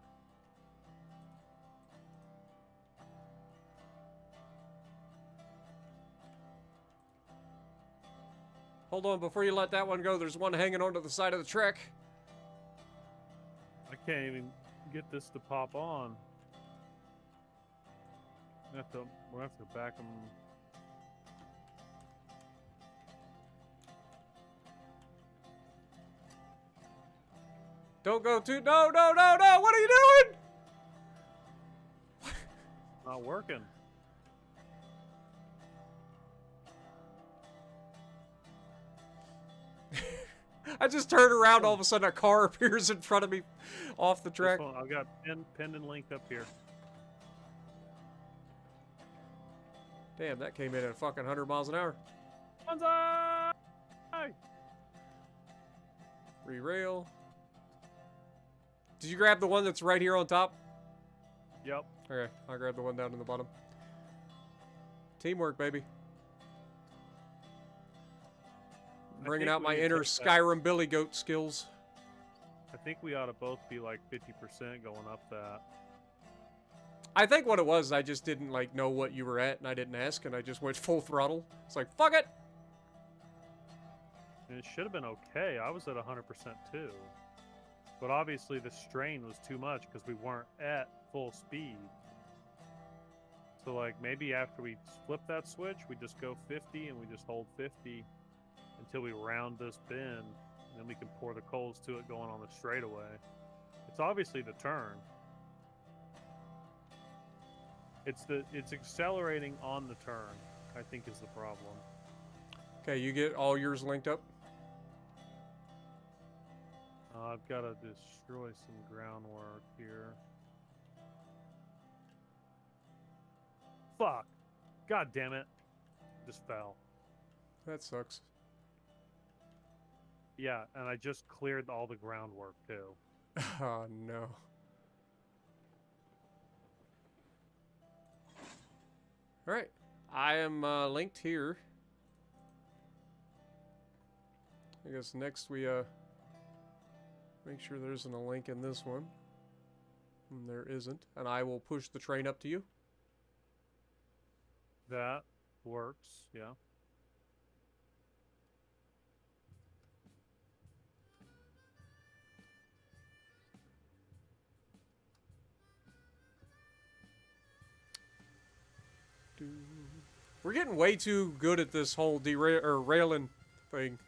Hold on, before you let that one go, there's one hanging onto the side of the track. I can't even get this to pop on. We'll have to back them. Don't go too. No, no, no, no! What are you doing? Not working. I just turned around, all of a sudden a car appears in front of me off the track. I've got pinned and linked up here. Damn, that came in at fucking 100 miles an hour. Banzai! Re-rail. Did you grab the one that's right here on top? Yep. Okay, I'll grab the one down in the bottom. Teamwork, baby. Bringing out my inner Skyrim Billy Goat skills. I think we ought to both be like 50% going up that. I think what it was, I just didn't like know what you were at, and I didn't ask, and I just went full throttle. It's like, fuck it! And it should have been okay. I was at 100% too. But obviously the strain was too much because we weren't at full speed. So like maybe after we flip that switch, we just go 50 and we just hold 50 until we round this bend. And then we can pour the coals to it going on the straightaway. It's obviously the turn. It's accelerating on the turn, I think, is the problem. Okay, you get all yours linked up? I've got to destroy some groundwork here. Fuck! God damn it! Just fell. That sucks. Yeah, and I just cleared all the groundwork too. Oh no. Alright, I am linked here. I guess next we make sure there isn't a link in this one. And there isn't. And I will push the train up to you. That works, yeah. We're getting way too good at this whole railing thing.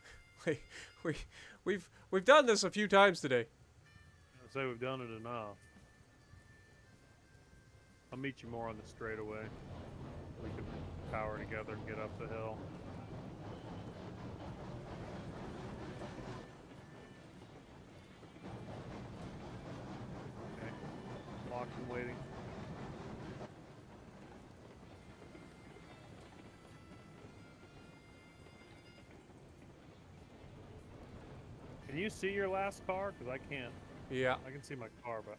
We've done this a few times today. I'd say we've done it enough. I'll meet you more on the straightaway. We can power together and get up the hill. Okay. Locked and waiting. Can you see your last car? Because I can't. Yeah. I can see my car, but...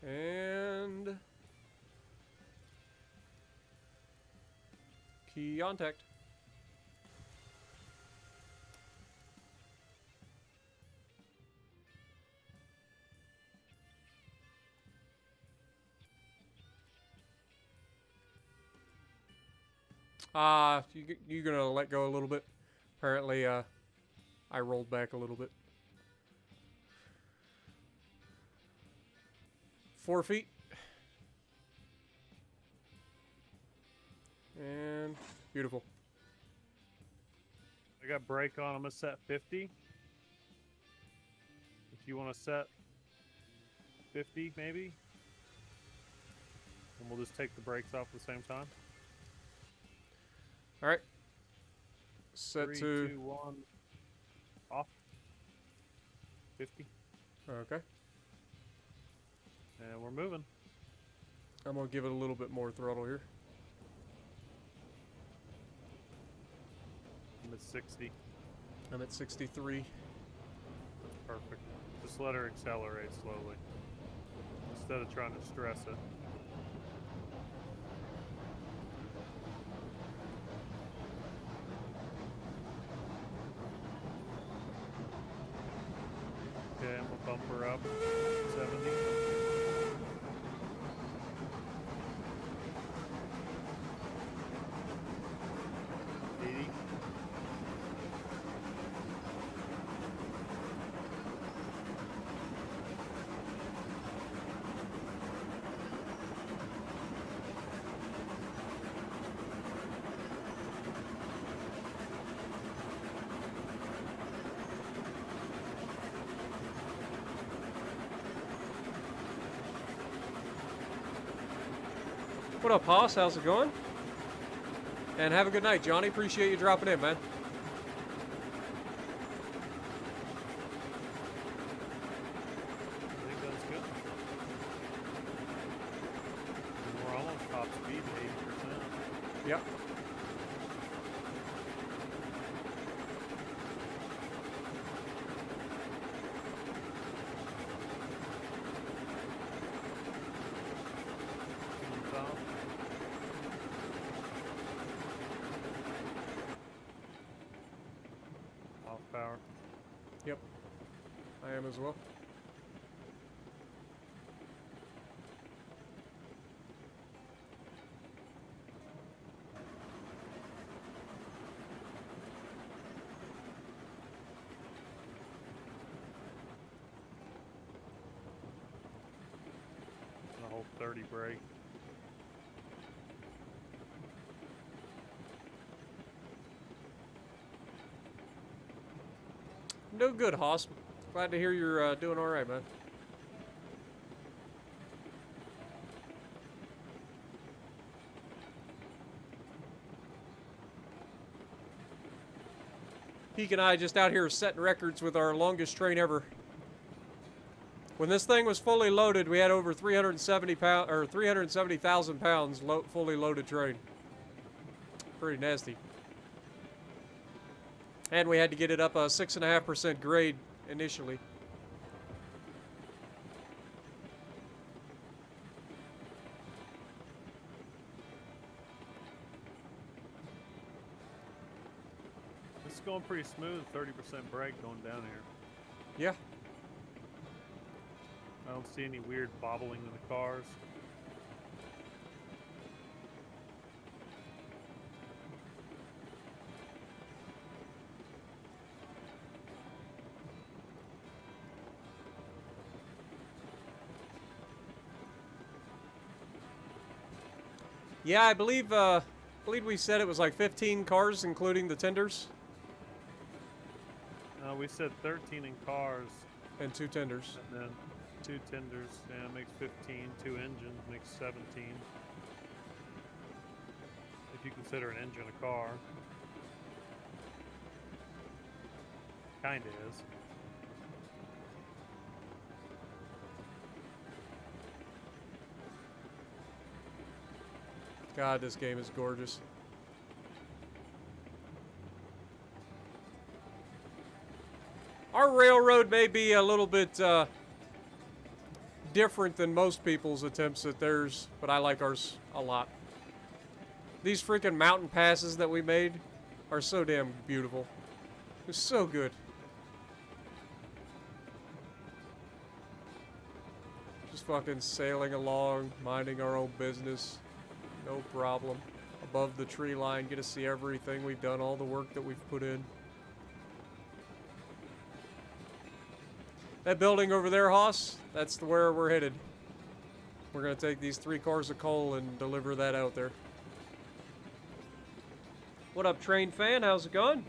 And Key contact. You're gonna let go a little bit. Apparently, I rolled back a little bit. 4 feet. And beautiful. I got brake on. I'm gonna set 50. If you want to set 50, maybe, and we'll just take the brakes off at the same time. All right. Set 3, to 2, 1. Off. 50. Okay. And we're moving. I'm gonna give it a little bit more throttle here. I'm at 60. I'm at 63. That's perfect. Just let her accelerate slowly instead of trying to stress it. Okay, I'm gonna bump her up. 70. 80. What up, Hoss? How's it going? And have a good night, Johnny. Appreciate you dropping in, man. I think that's good. And we're almost top speed at 80%. Yep. Off power. Yep. I am as well. And a whole 30 brake. No good, Hoss. Glad to hear you're doing all right, man. Peek and I just out here setting records with our longest train ever. When this thing was fully loaded, we had over 370,000 pounds fully loaded train. Pretty nasty. And we had to get it up a 6.5% grade initially. This is going pretty smooth. 30% brake going down here. Yeah. I don't see any weird bobbling in the cars. Yeah, I believe we said it was like 15 cars, including the tenders. We said 13 in cars. And 2 tenders. And then 2 tenders. Yeah, makes 15. 2 engines makes 17. If you consider an engine a car. Kinda is. God, this game is gorgeous. Our railroad may be a little bit different than most people's attempts at theirs, but I like ours a lot. These freaking mountain passes that we made are so damn beautiful. They're so good. Just fucking sailing along, minding our own business. No problem. Above the tree line, get to see everything we've done, all the work that we've put in. That building over there, Hoss, that's where we're headed. We're gonna take these 3 cars of coal and deliver that out there. What up, train fan? How's it going?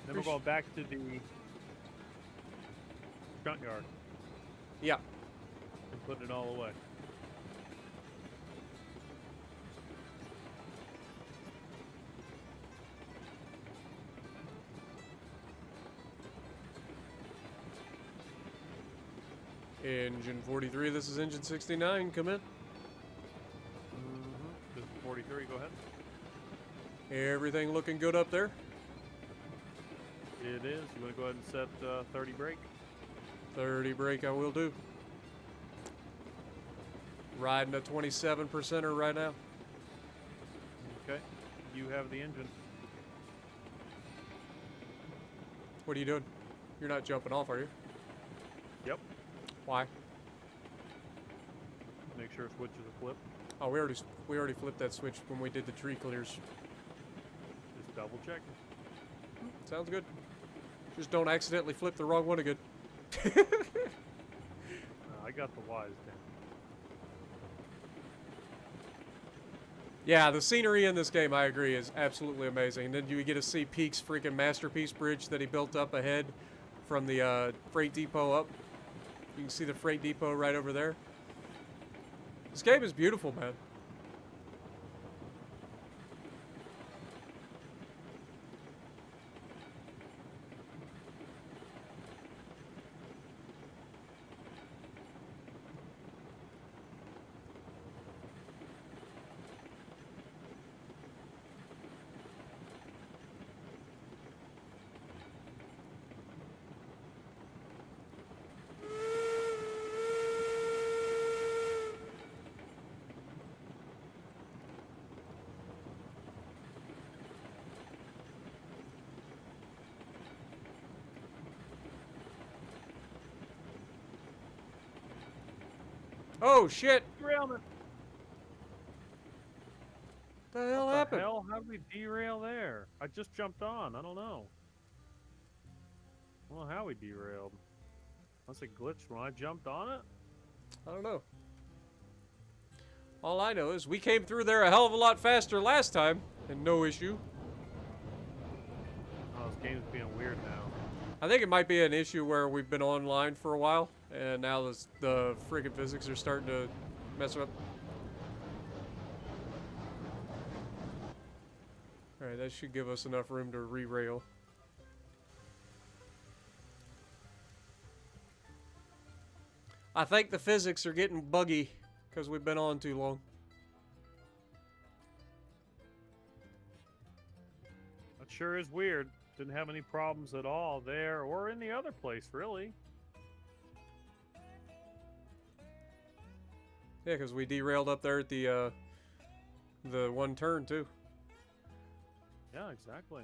Then we're going back to the front yard. Yeah. And putting it all away. Engine 43, this is engine 69, come in. This is 43, go ahead. Everything looking good up there? It is. You want to go ahead and set 30 brake? 30 brake I will do. Riding a 27%er right now. Okay. You have the engine. What are you doing? You're not jumping off, are you? Yep. Why? Make sure switches are flipped. Oh, we already flipped that switch when we did the tree clears. Just double check. Sounds good. Just don't accidentally flip the wrong one again. I got the Y's down. Yeah, the scenery in this game, I agree, is absolutely amazing. And then you get to see Peak's freaking masterpiece bridge that he built up ahead from the freight depot up. You can see the freight depot right over there. This game is beautiful, man. Oh, shit! Derailment! The hell What happened? the hell? How did we derail there? I just jumped on. I don't know. I don't know how we derailed. Unless it glitched when I jumped on it? I don't know. All I know is we came through there a hell of a lot faster last time, and no issue. Oh, this game's being weird now. I think it might be an issue where we've been online for a while, and now the freaking physics are starting to mess up. Alright, that should give us enough room to re-rail. I think the physics are getting buggy because we've been on too long. That sure is weird. Didn't have any problems at all there or in the other place, really. Yeah, because we derailed up there at the one turn too. Yeah, exactly.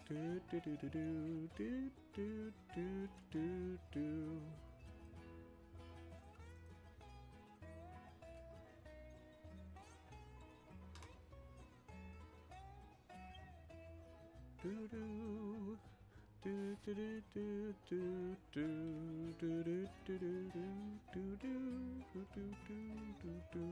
Do do do do do do do do do. Do do do do do do do do do do do do do do do.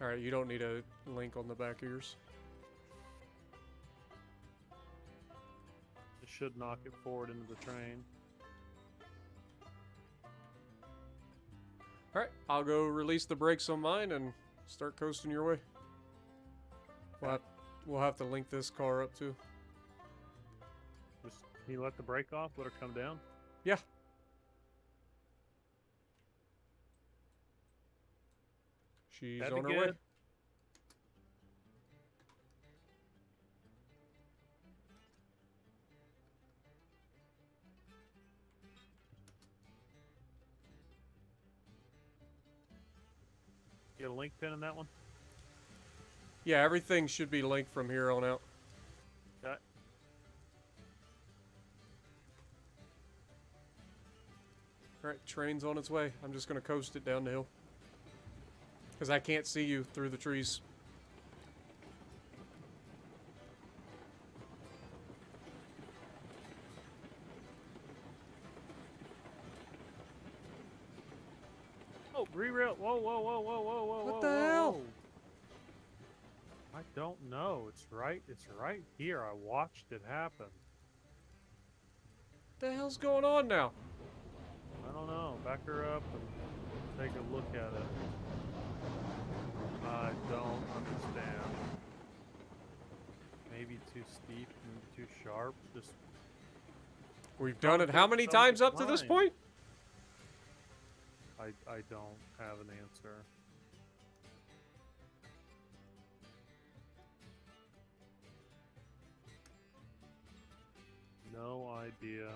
Alright, you don't need a link on the back of yours. It should knock it forward into the train. Alright, I'll go release the brakes on mine and start coasting your way. We'll have to link this car up too. Just, can you let the brake off? Let her come down? Yeah. She's That'd on be her way. good. Get a link pin in that one? Yeah, everything should be linked from here on out. Okay. Alright, train's on its way. I'm just gonna coast it down the hill. Because I can't see you through the trees. Oh, re-rail. Whoa, whoa, whoa, whoa, whoa, whoa, What whoa, the whoa, hell? whoa. I don't know. It's right here. I watched it happen. What the hell's going on now? I don't know. Back her up and take a look at it. I don't understand. Maybe too steep, maybe too sharp. Just We've done it how many Some times up to this decline. point? I don't have an answer. No idea.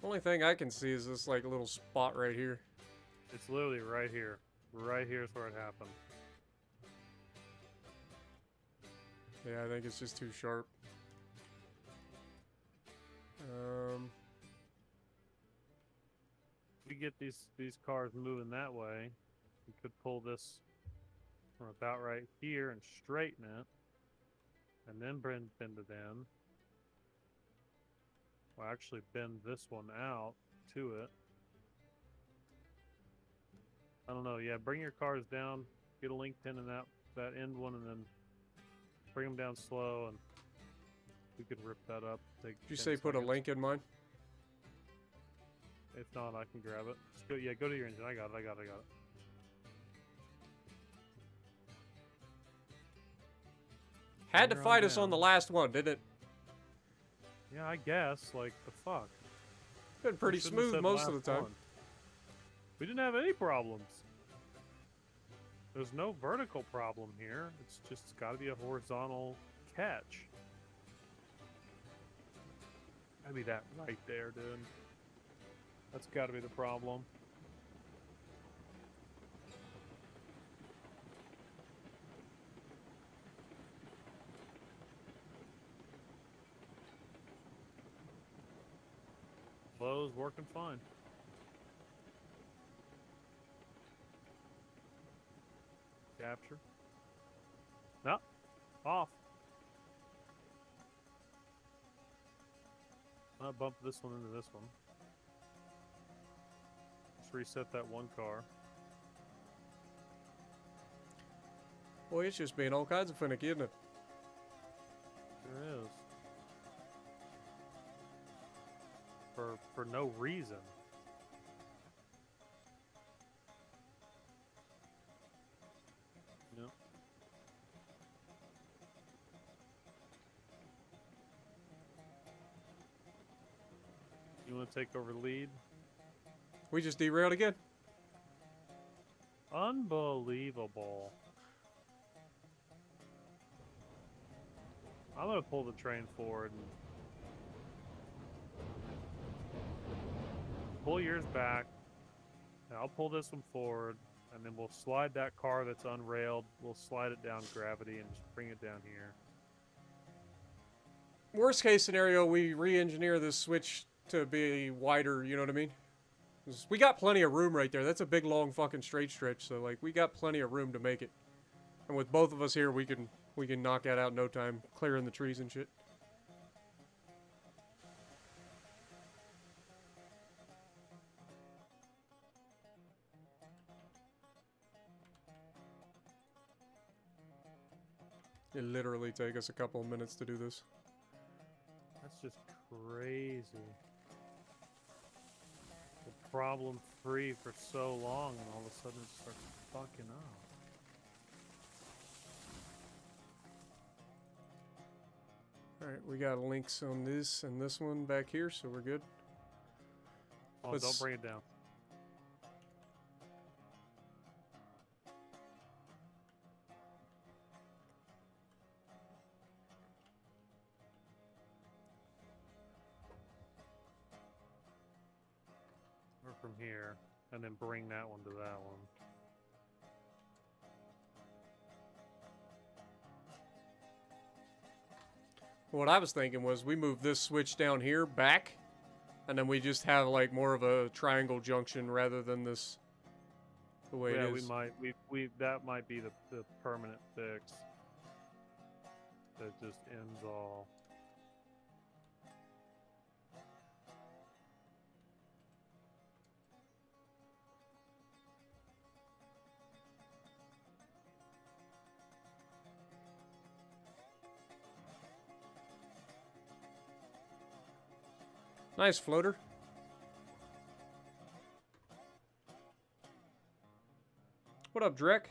Only thing I can see is this like little spot right here. It's literally right here. Right here is where it happened. Yeah, I think it's just too sharp. We get these cars moving that way. We could pull this from about right here and straighten it, and then bend it in. Well, actually bend this one out to it. I don't know. Yeah, bring your cars down. Get a link pin in that end one, and then bring them down slow, and we could rip that up. Take Did you 10 say put a seconds. link in mine? If not, I can grab it. Just go. Yeah, go to your engine. I got it. Had to Bring her on fight us on the down. last one, didn't it? Yeah, I guess. Like, the fuck? Been pretty We shouldn't have smooth said most of the last time. one. We didn't have any problems. There's no vertical problem here. It's just got to be a horizontal catch. Gotta be that right there, dude. That's got to be the problem. Flow's working fine. Capture. No. Off. I'll bump this one into this one. Just reset that one car. Boy, it's just being all kinds of finicky, isn't it? Sure is. For no reason. Yep. You want to take over the lead? We just derailed again. Unbelievable. I'm gonna pull the train forward and pull yours back. And I'll pull this one forward, and then we'll slide that car that's unrailed. We'll slide it down gravity and just bring it down here. Worst case scenario, we re-engineer this switch to be wider, you know what I mean? 'Cause we got plenty of room right there. That's a big, long fucking straight stretch, so like we got plenty of room to make it. And with both of us here, we can knock that out in no time, clearing the trees and shit. It literally take us a couple of minutes to do this. That's just crazy. Problem free for so long, and all of a sudden it starts fucking up. Alright, we got links on this and this one back here, so we're good. Oh, don't bring it down. Or from here, and then bring that one to that one. What I was thinking was we move this switch down here back, and then we just have like more of a triangle junction rather than this the way it is. That might be the permanent fix. That just ends all. Nice floater. What up, Drek?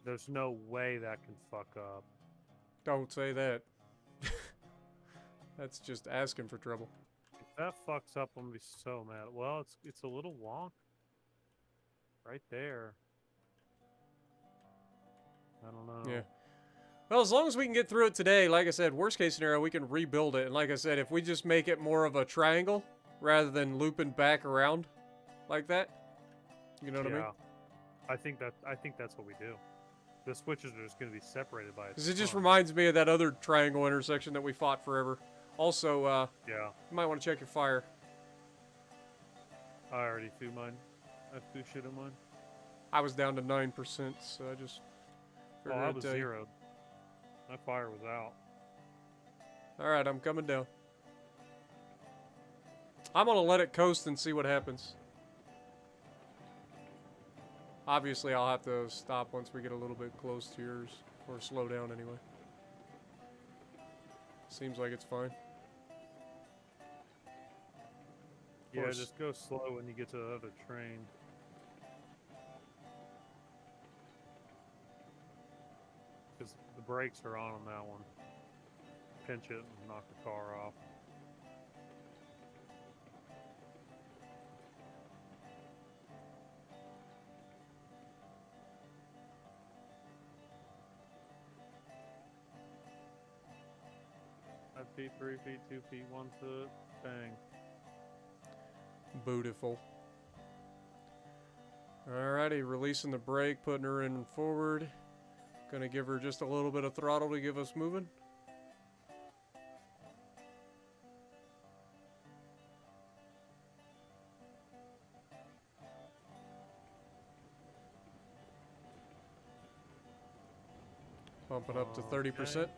There's no way that can fuck up. Don't say that. That's just asking for trouble. If that fucks up, I'm gonna be so mad. Well, it's a little wonk. Right there. I don't know. Yeah. Well, as long as we can get through it today, like I said, worst case scenario, we can rebuild it. And like I said, if we just make it more of a triangle rather than looping back around like that, you know what I mean? I think that's what we do. The switches are just going to be separated by. Because it just reminds me of that other triangle intersection that we fought forever. Also, yeah, you might want to check your fire. I already threw mine. I threw shit on mine. I was down to 9%, so I just. Oh, I was zeroed. My fire was out. Alright, I'm coming down. I'm gonna let it coast and see what happens. Obviously, I'll have to stop once we get a little bit close to yours. Or slow down anyway. Seems like it's fine. Yeah, just go slow when you get to the other train. Because the brakes are on that one. Pinch it and knock the car off. Five feet, 3 feet, 2 feet, 1 foot. Bang. Beautiful. Alrighty, releasing the brake, putting her in forward. Gonna give her just a little bit of throttle to give us moving. Bump it up to 30%.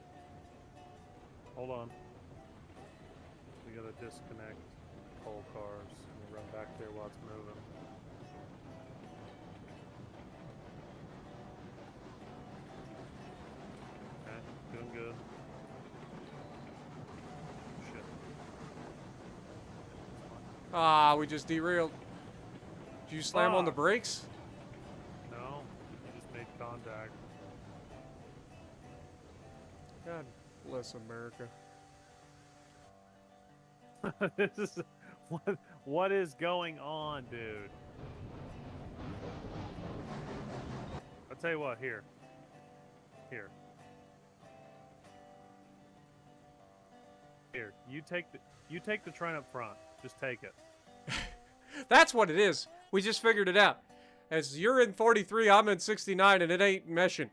Hold on. We gotta disconnect coal cars and run back there while it's moving. Okay, doing good. Shit. Ah, we just derailed. Did you slam on the brakes? No, I just made contact. God bless America. This is what is going on, dude? I'll tell you what. Here. You take the train up front. Just take it. That's what it is. We just figured it out. As you're in 43, I'm in 69, and it ain't meshing.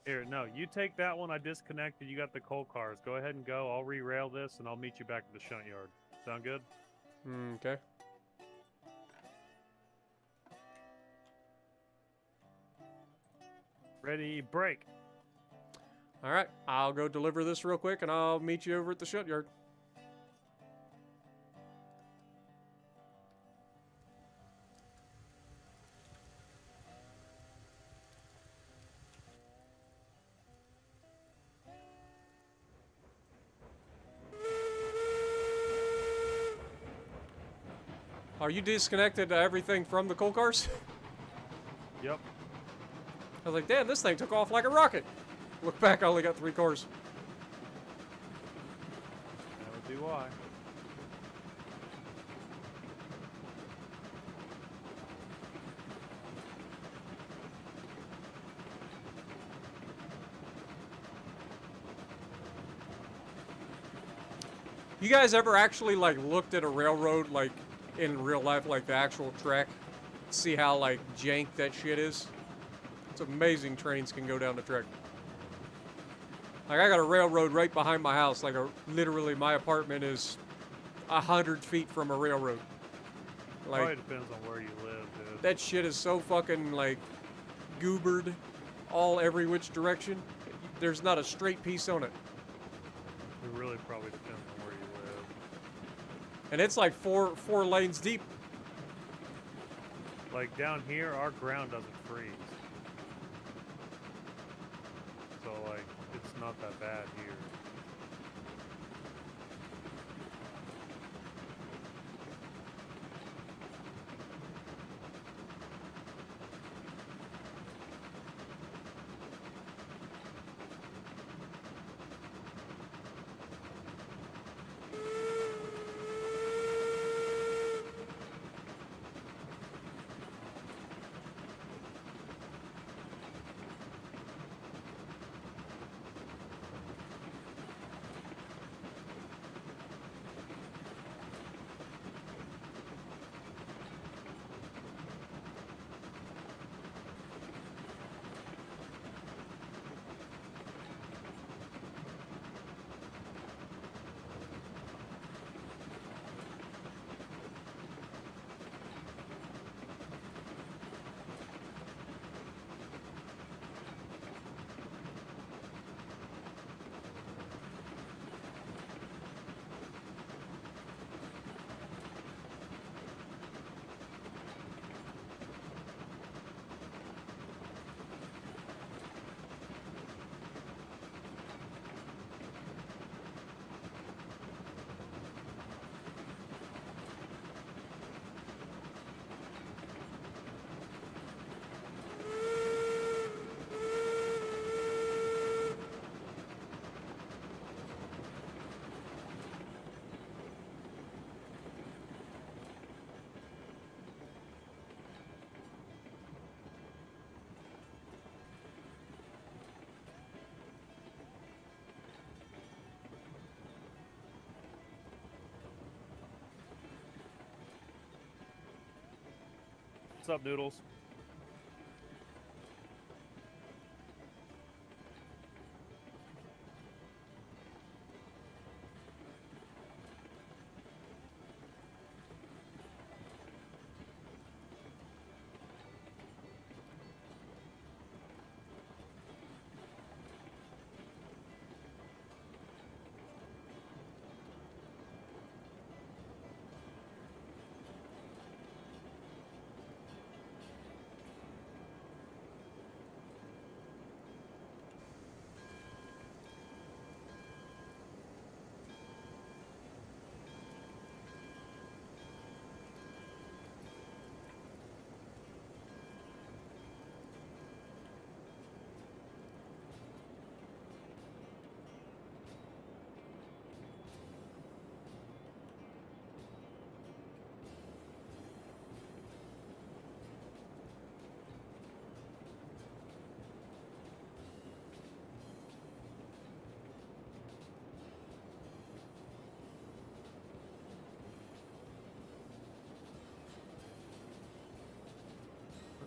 Here, no, you take that one. I disconnected. You got the coal cars. Go ahead and go. I'll re-rail this, and I'll meet you back at the shunt yard. Sound good? Okay. Ready, break. All right, I'll go deliver this real quick, and I'll meet you over at the shunt yard. Are you disconnected everything from the coal cars? Yep. I was like, damn, this thing took off like a rocket. Look back, I only got 3 cars. That would be why. You guys ever actually like looked at a railroad like in real life, like the actual track? See how like jank that shit is? It's amazing trains can go down the track. Like I got a railroad right behind my house. Like literally my apartment is 100 feet from a railroad. Like Probably depends on where you live, dude. that shit is so fucking like goobered all every which direction. There's not a straight piece on it. It really probably depends on where you live. And it's like four lanes deep. Like down here, our ground doesn't freeze. So like, it's not that bad here. What's up, Noodles?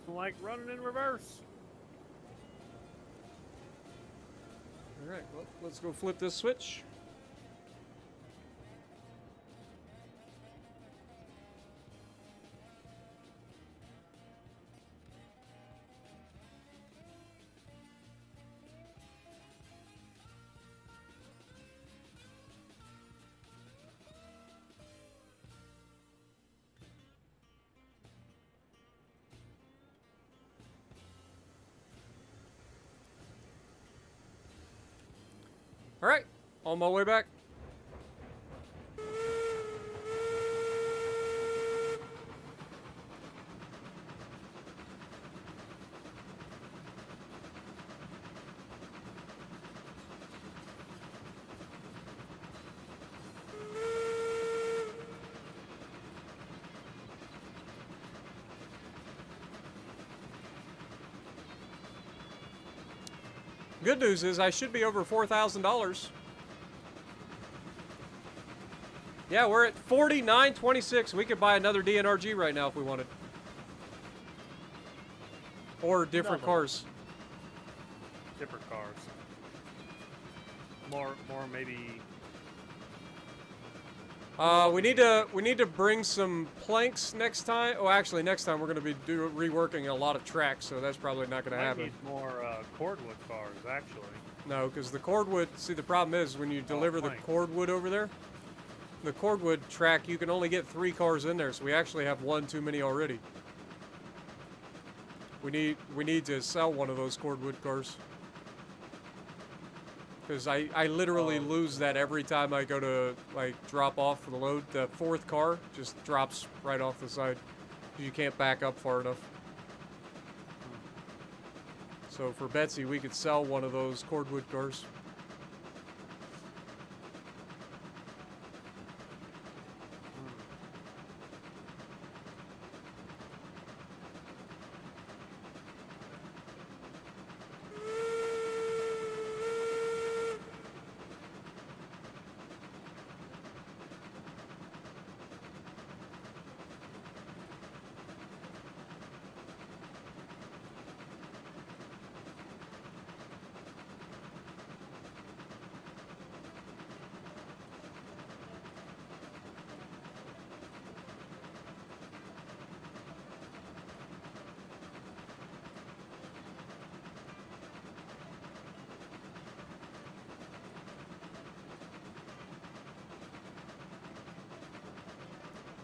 Nothing like running in reverse. All right, well, let's go flip this switch. All right, on my way back. Good news is I should be over $4,000. Yeah, we're at 49.26. We could buy another DNRG right now if we wanted. Or different cars. Different cars. More maybe. We need to bring some planks next time. Oh, actually, next time we're going to be reworking a lot of tracks, so that's probably not going to happen. Need more cordwood cars, actually. No, because the cordwood. See, the problem is when you deliver the cordwood over there, the cordwood track, you can only get 3 cars in there, so we actually have 1 too many already. We need to sell one of those cordwood cars. Because I literally lose that every time I go to, like, drop off for the load. The 4th car just drops right off the side. You can't back up far enough. So for Betsy, we could sell one of those cordwood cars.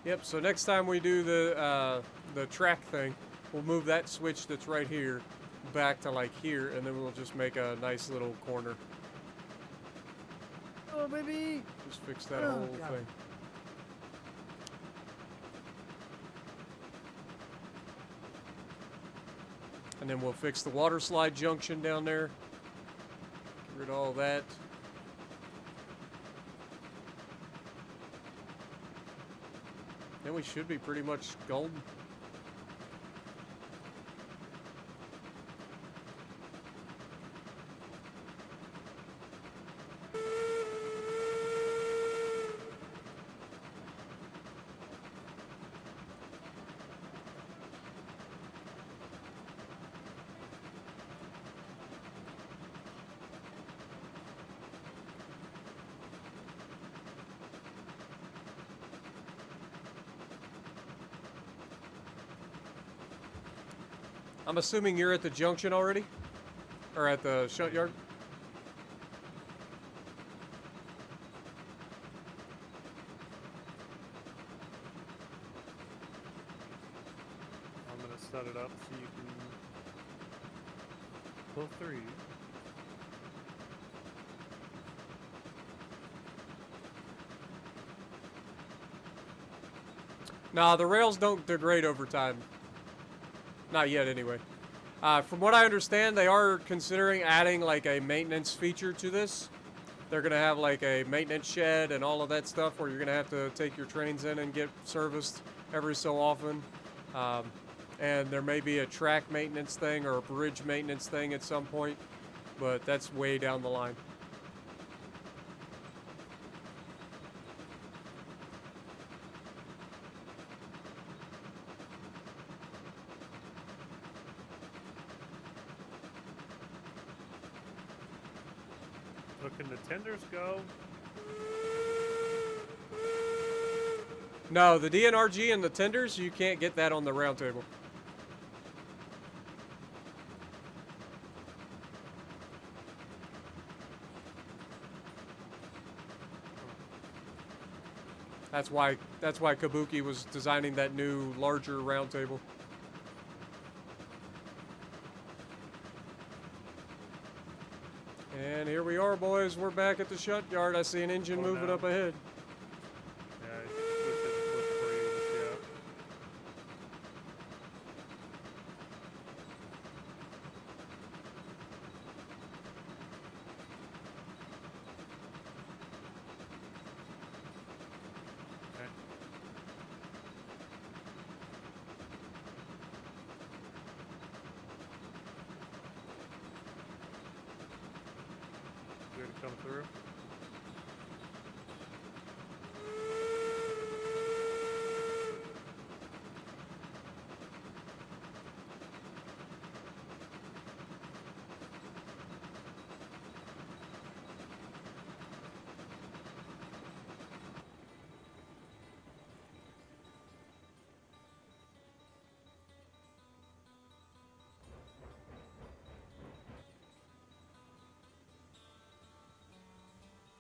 Yep, so next time we do the track thing, we'll move that switch that's right here back to like here, and then we'll just make a nice little corner. Oh, baby! Just fix that whole thing. And then we'll fix the water slide junction down there. Get rid of all that. Then we should be pretty much golden. I'm assuming you're at the junction already? Or at the shunt yard? I'm going to set it up so you can pull through. Nah, the rails don't degrade over time. Not yet, anyway. From what I understand, they are considering adding like a maintenance feature to this. They're going to have like a maintenance shed and all of that stuff where you're going to have to take your trains in and get serviced every so often. And there may be a track maintenance thing or a bridge maintenance thing at some point, but that's way down the line. So can the tenders go? No, the DNRG and the tenders, you can't get that on the round table. That's why Kabuki was designing that new, larger round table. And here we are, boys. We're back at the shut yard. I see an engine moving up ahead. coming through.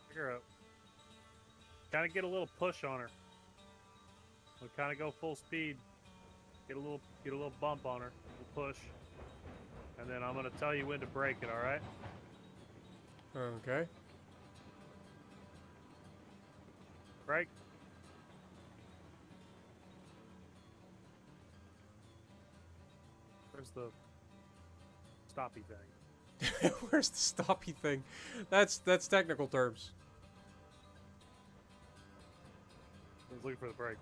Pick her up. Kind of get a little push on her. We'll kind of go full speed. Get a little bump on her. We'll push. And then I'm gonna tell you when to break it, alright? Okay. Break. Where's the stoppy thing? Where's the stoppy thing? That's technical terms. I was looking for the brake.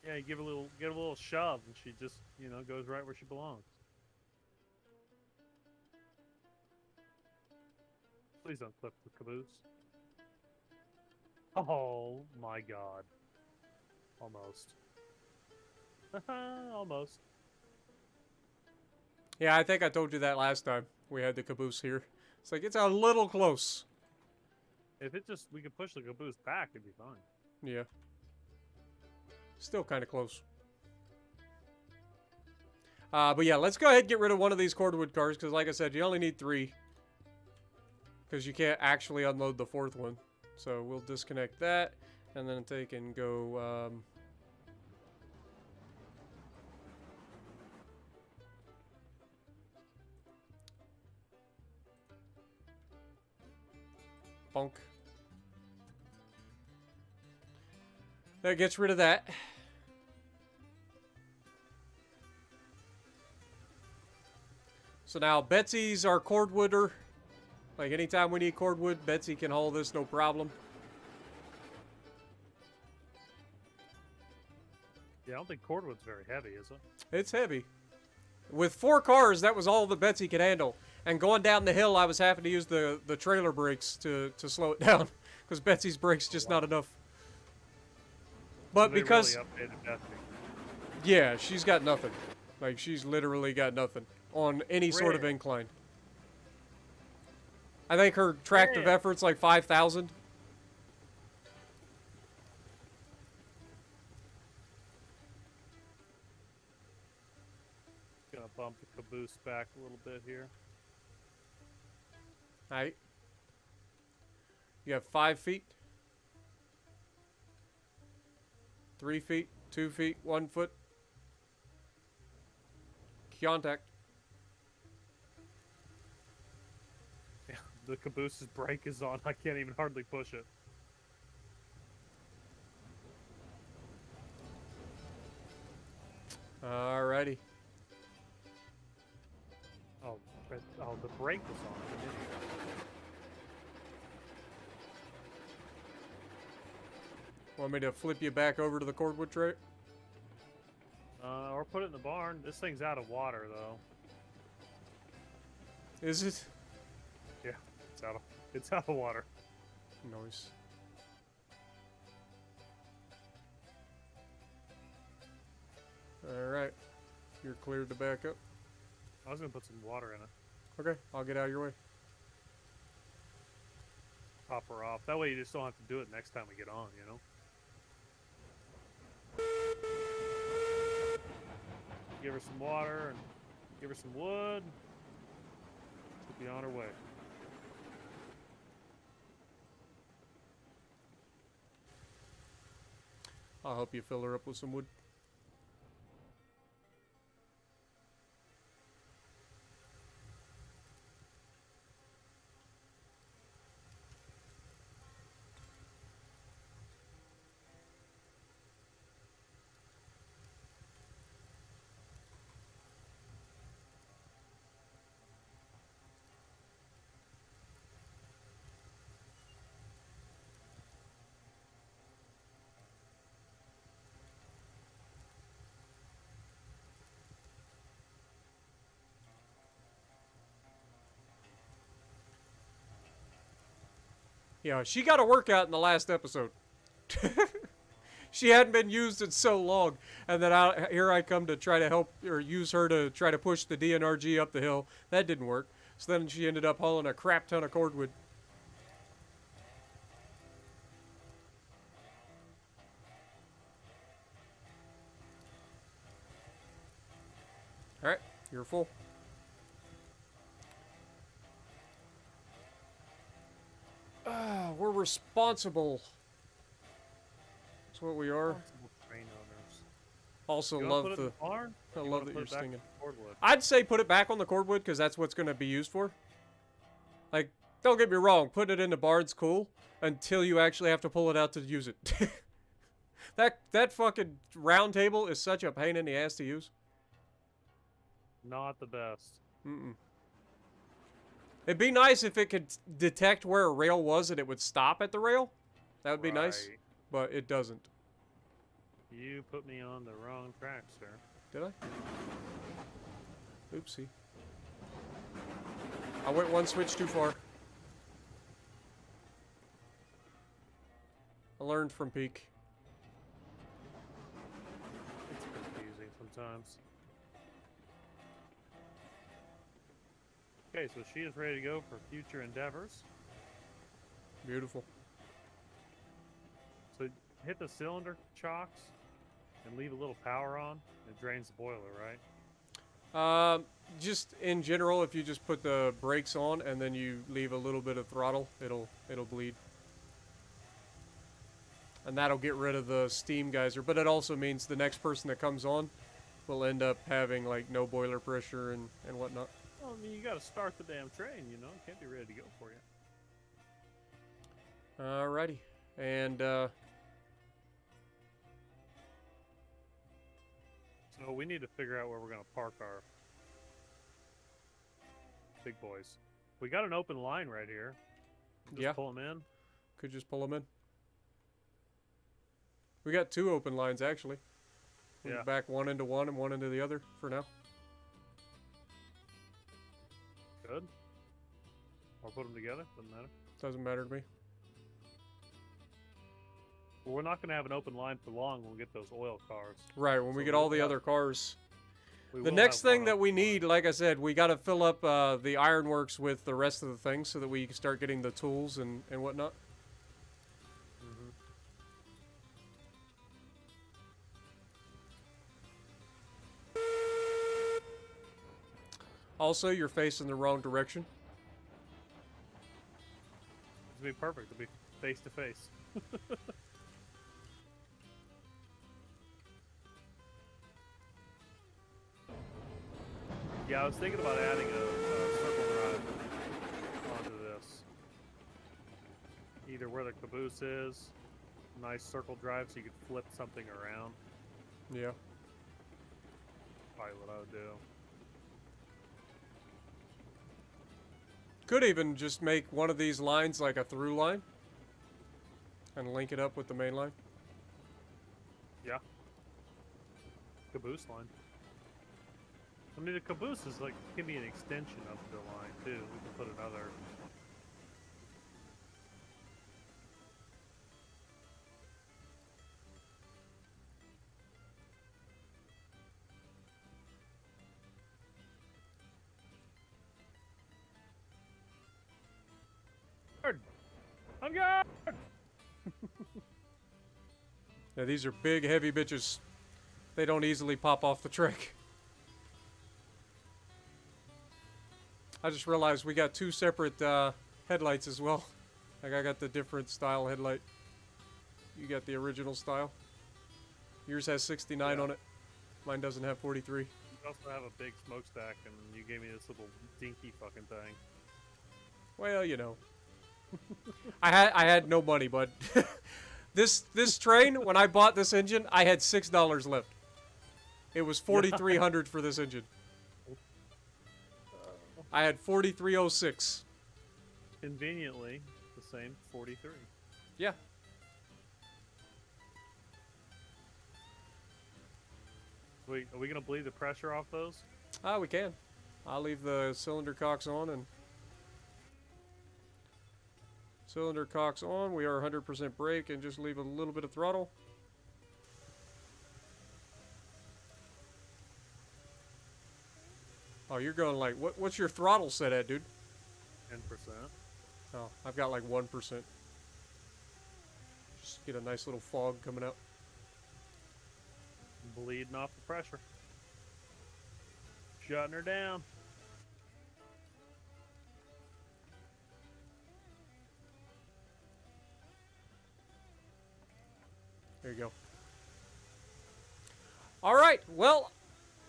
Yeah, you give a little shove, and she just, goes right where she belongs. Please don't clip the caboose. Oh my god. Almost. Almost. Yeah, I think I told you that last time we had the caboose here. It's like, it's a little close. If we could push the caboose back, it'd be fine. Yeah. Still kind of close. But yeah, let's go ahead and get rid of one of these cordwood cars, because like I said, you only need 3. Because you can't actually unload the 4th one. So we'll disconnect that, and then take and go, bonk. That gets rid of that. So now Betsy's our cordwooder. Like anytime we need cordwood, Betsy can haul this no problem. Yeah, I don't think cordwood's very heavy, is it? It's heavy. With 4 cars, that was all that Betsy could handle. And going down the hill, I was having to use the trailer brakes to slow it down. Because Betsy's brakes just not enough. But So they because... really updated Betsy. Yeah, she's got nothing. Like, she's literally got nothing on any sort of incline. I think her tractive effort's like 5,000. Gonna bump the caboose back a little bit here. Alright. You have 5 feet. 3 feet, 2 feet, 1 foot. Contact. Yeah, the caboose's brake is on. I can't even hardly push it. Alrighty. Oh, the brake was on. I'm an idiot. Want me to flip you back over to the cordwood tray? Or put it in the barn. This thing's out of water, though. Is it? Yeah, it's out of water. Nice. Alright. You're cleared to back up. I was gonna put some water in it. Okay, I'll get out of your way. Top her off. That way you just don't have to do it next time we get on, you know? Give her some water and give her some wood. She'll be on her way. I'll help you fill her up with some wood. Yeah, she got a workout in the last episode. She hadn't been used in so long, and then here I come to try to help or use her to try to push the DNRG up the hill. That didn't work. So then she ended up hauling a crap ton of cordwood. All right, you're full. We're responsible. That's what we are. Responsible train owners. Also You love put it in the. the barn? I Or you love wanna that put you're it back stinging. in the cordwood? I'd say put it back on the cordwood because that's what's going to be used for. Like, don't get me wrong, putting it in the barn's cool until you actually have to pull it out to use it. that fucking round table is such a pain in the ass to use. Not the best. Mm-mm. It'd be nice if it could detect where a rail was and it would stop at the rail. That would be nice, Right. but it doesn't. You put me on the wrong track, sir. Did I? Oopsie. I went one switch too far. I learned from Peak. It's confusing sometimes. Okay, so she is ready to go for future endeavors. Beautiful. So hit the cylinder chocks and leave a little power on. It drains the boiler, right? Just in general, if you just put the brakes on and then you leave a little bit of throttle, it'll bleed. And that'll get rid of the steam geyser, but it also means the next person that comes on will end up having like no boiler pressure and whatnot. Well, I mean, you got to start the damn train, you know? It can't be ready to go for you. Alrighty. And So we need to figure out where we're going to park our big boys. We got an open line right here. Just yeah, pull them in. could just pull them in. We got two open lines actually. We Yeah. can back one into one and one into the other for now. Good. Or put them together. Doesn't matter. Doesn't matter to me. But we're not going to have an open line for long when we get those oil cars. Right, when we So get we'll all the have- other cars. We The will next have thing one that we open line. need, like I said, we got to fill up the ironworks with the rest of the things so that we can start getting the tools and whatnot. Mhm. Also, you're facing the wrong direction. It'll be perfect. It'll be face to face. Yeah, I was thinking about adding a circle drive onto this. Either where the caboose is, nice circle drive so you could flip something around. Yeah. Probably what I would do. Could even just make one of these lines like a through line and link it up with the main line. Yeah. Caboose line. I mean, the caboose is like, can be an extension of the line too. We can put another. On guard! Yeah, these are big, heavy bitches. They don't easily pop off the track. I just realized we got two separate headlights as well. Like I got the different style headlight. You got the original style. Yours has 69 Yeah. on it. Mine doesn't have 43. You also have a big smokestack, and you gave me this little dinky fucking thing. Well, you know. I had no money, but this train, when I bought this engine, I had $6 left. It was $4,300 for this engine. I had 4306. Conveniently, the same 43. Yeah. Wait, are we gonna bleed the pressure off those? Ah, we can. I'll leave the cylinder cocks on and Cylinder cocks on. We are 100% brake and just leave a little bit of throttle. Oh, you're going like, what's your throttle set at, dude? 10%. Oh, I've got like 1%. Just get a nice little fog coming out. Bleeding off the pressure. Shutting her down. There you go. All right. Well,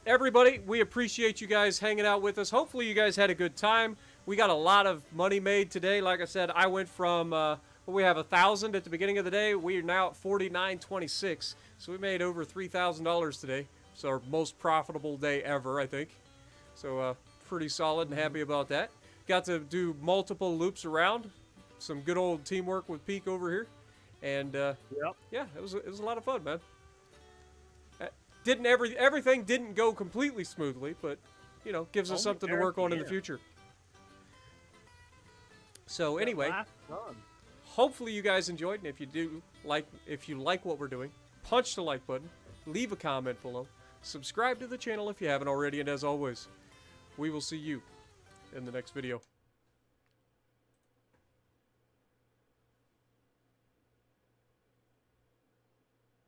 everybody, we appreciate you guys hanging out with us. Hopefully you guys had a good time. We got a lot of money made today. Like I said, I went from, we have 1,000 at the beginning of the day. We are now at 49.26. So we made over $3,000 today. It's our most profitable day ever, I think. So pretty solid and happy about that. Got to do multiple loops around. Some good old teamwork with Peak over here. And yeah, it was a lot of fun, man. Everything didn't go completely smoothly, but you know, gives us something to work on in the future. So anyway, hopefully you guys enjoyed, and if you like what we're doing, punch the like button, leave a comment below, subscribe to the channel if you haven't already, and as always, we will see you in the next video.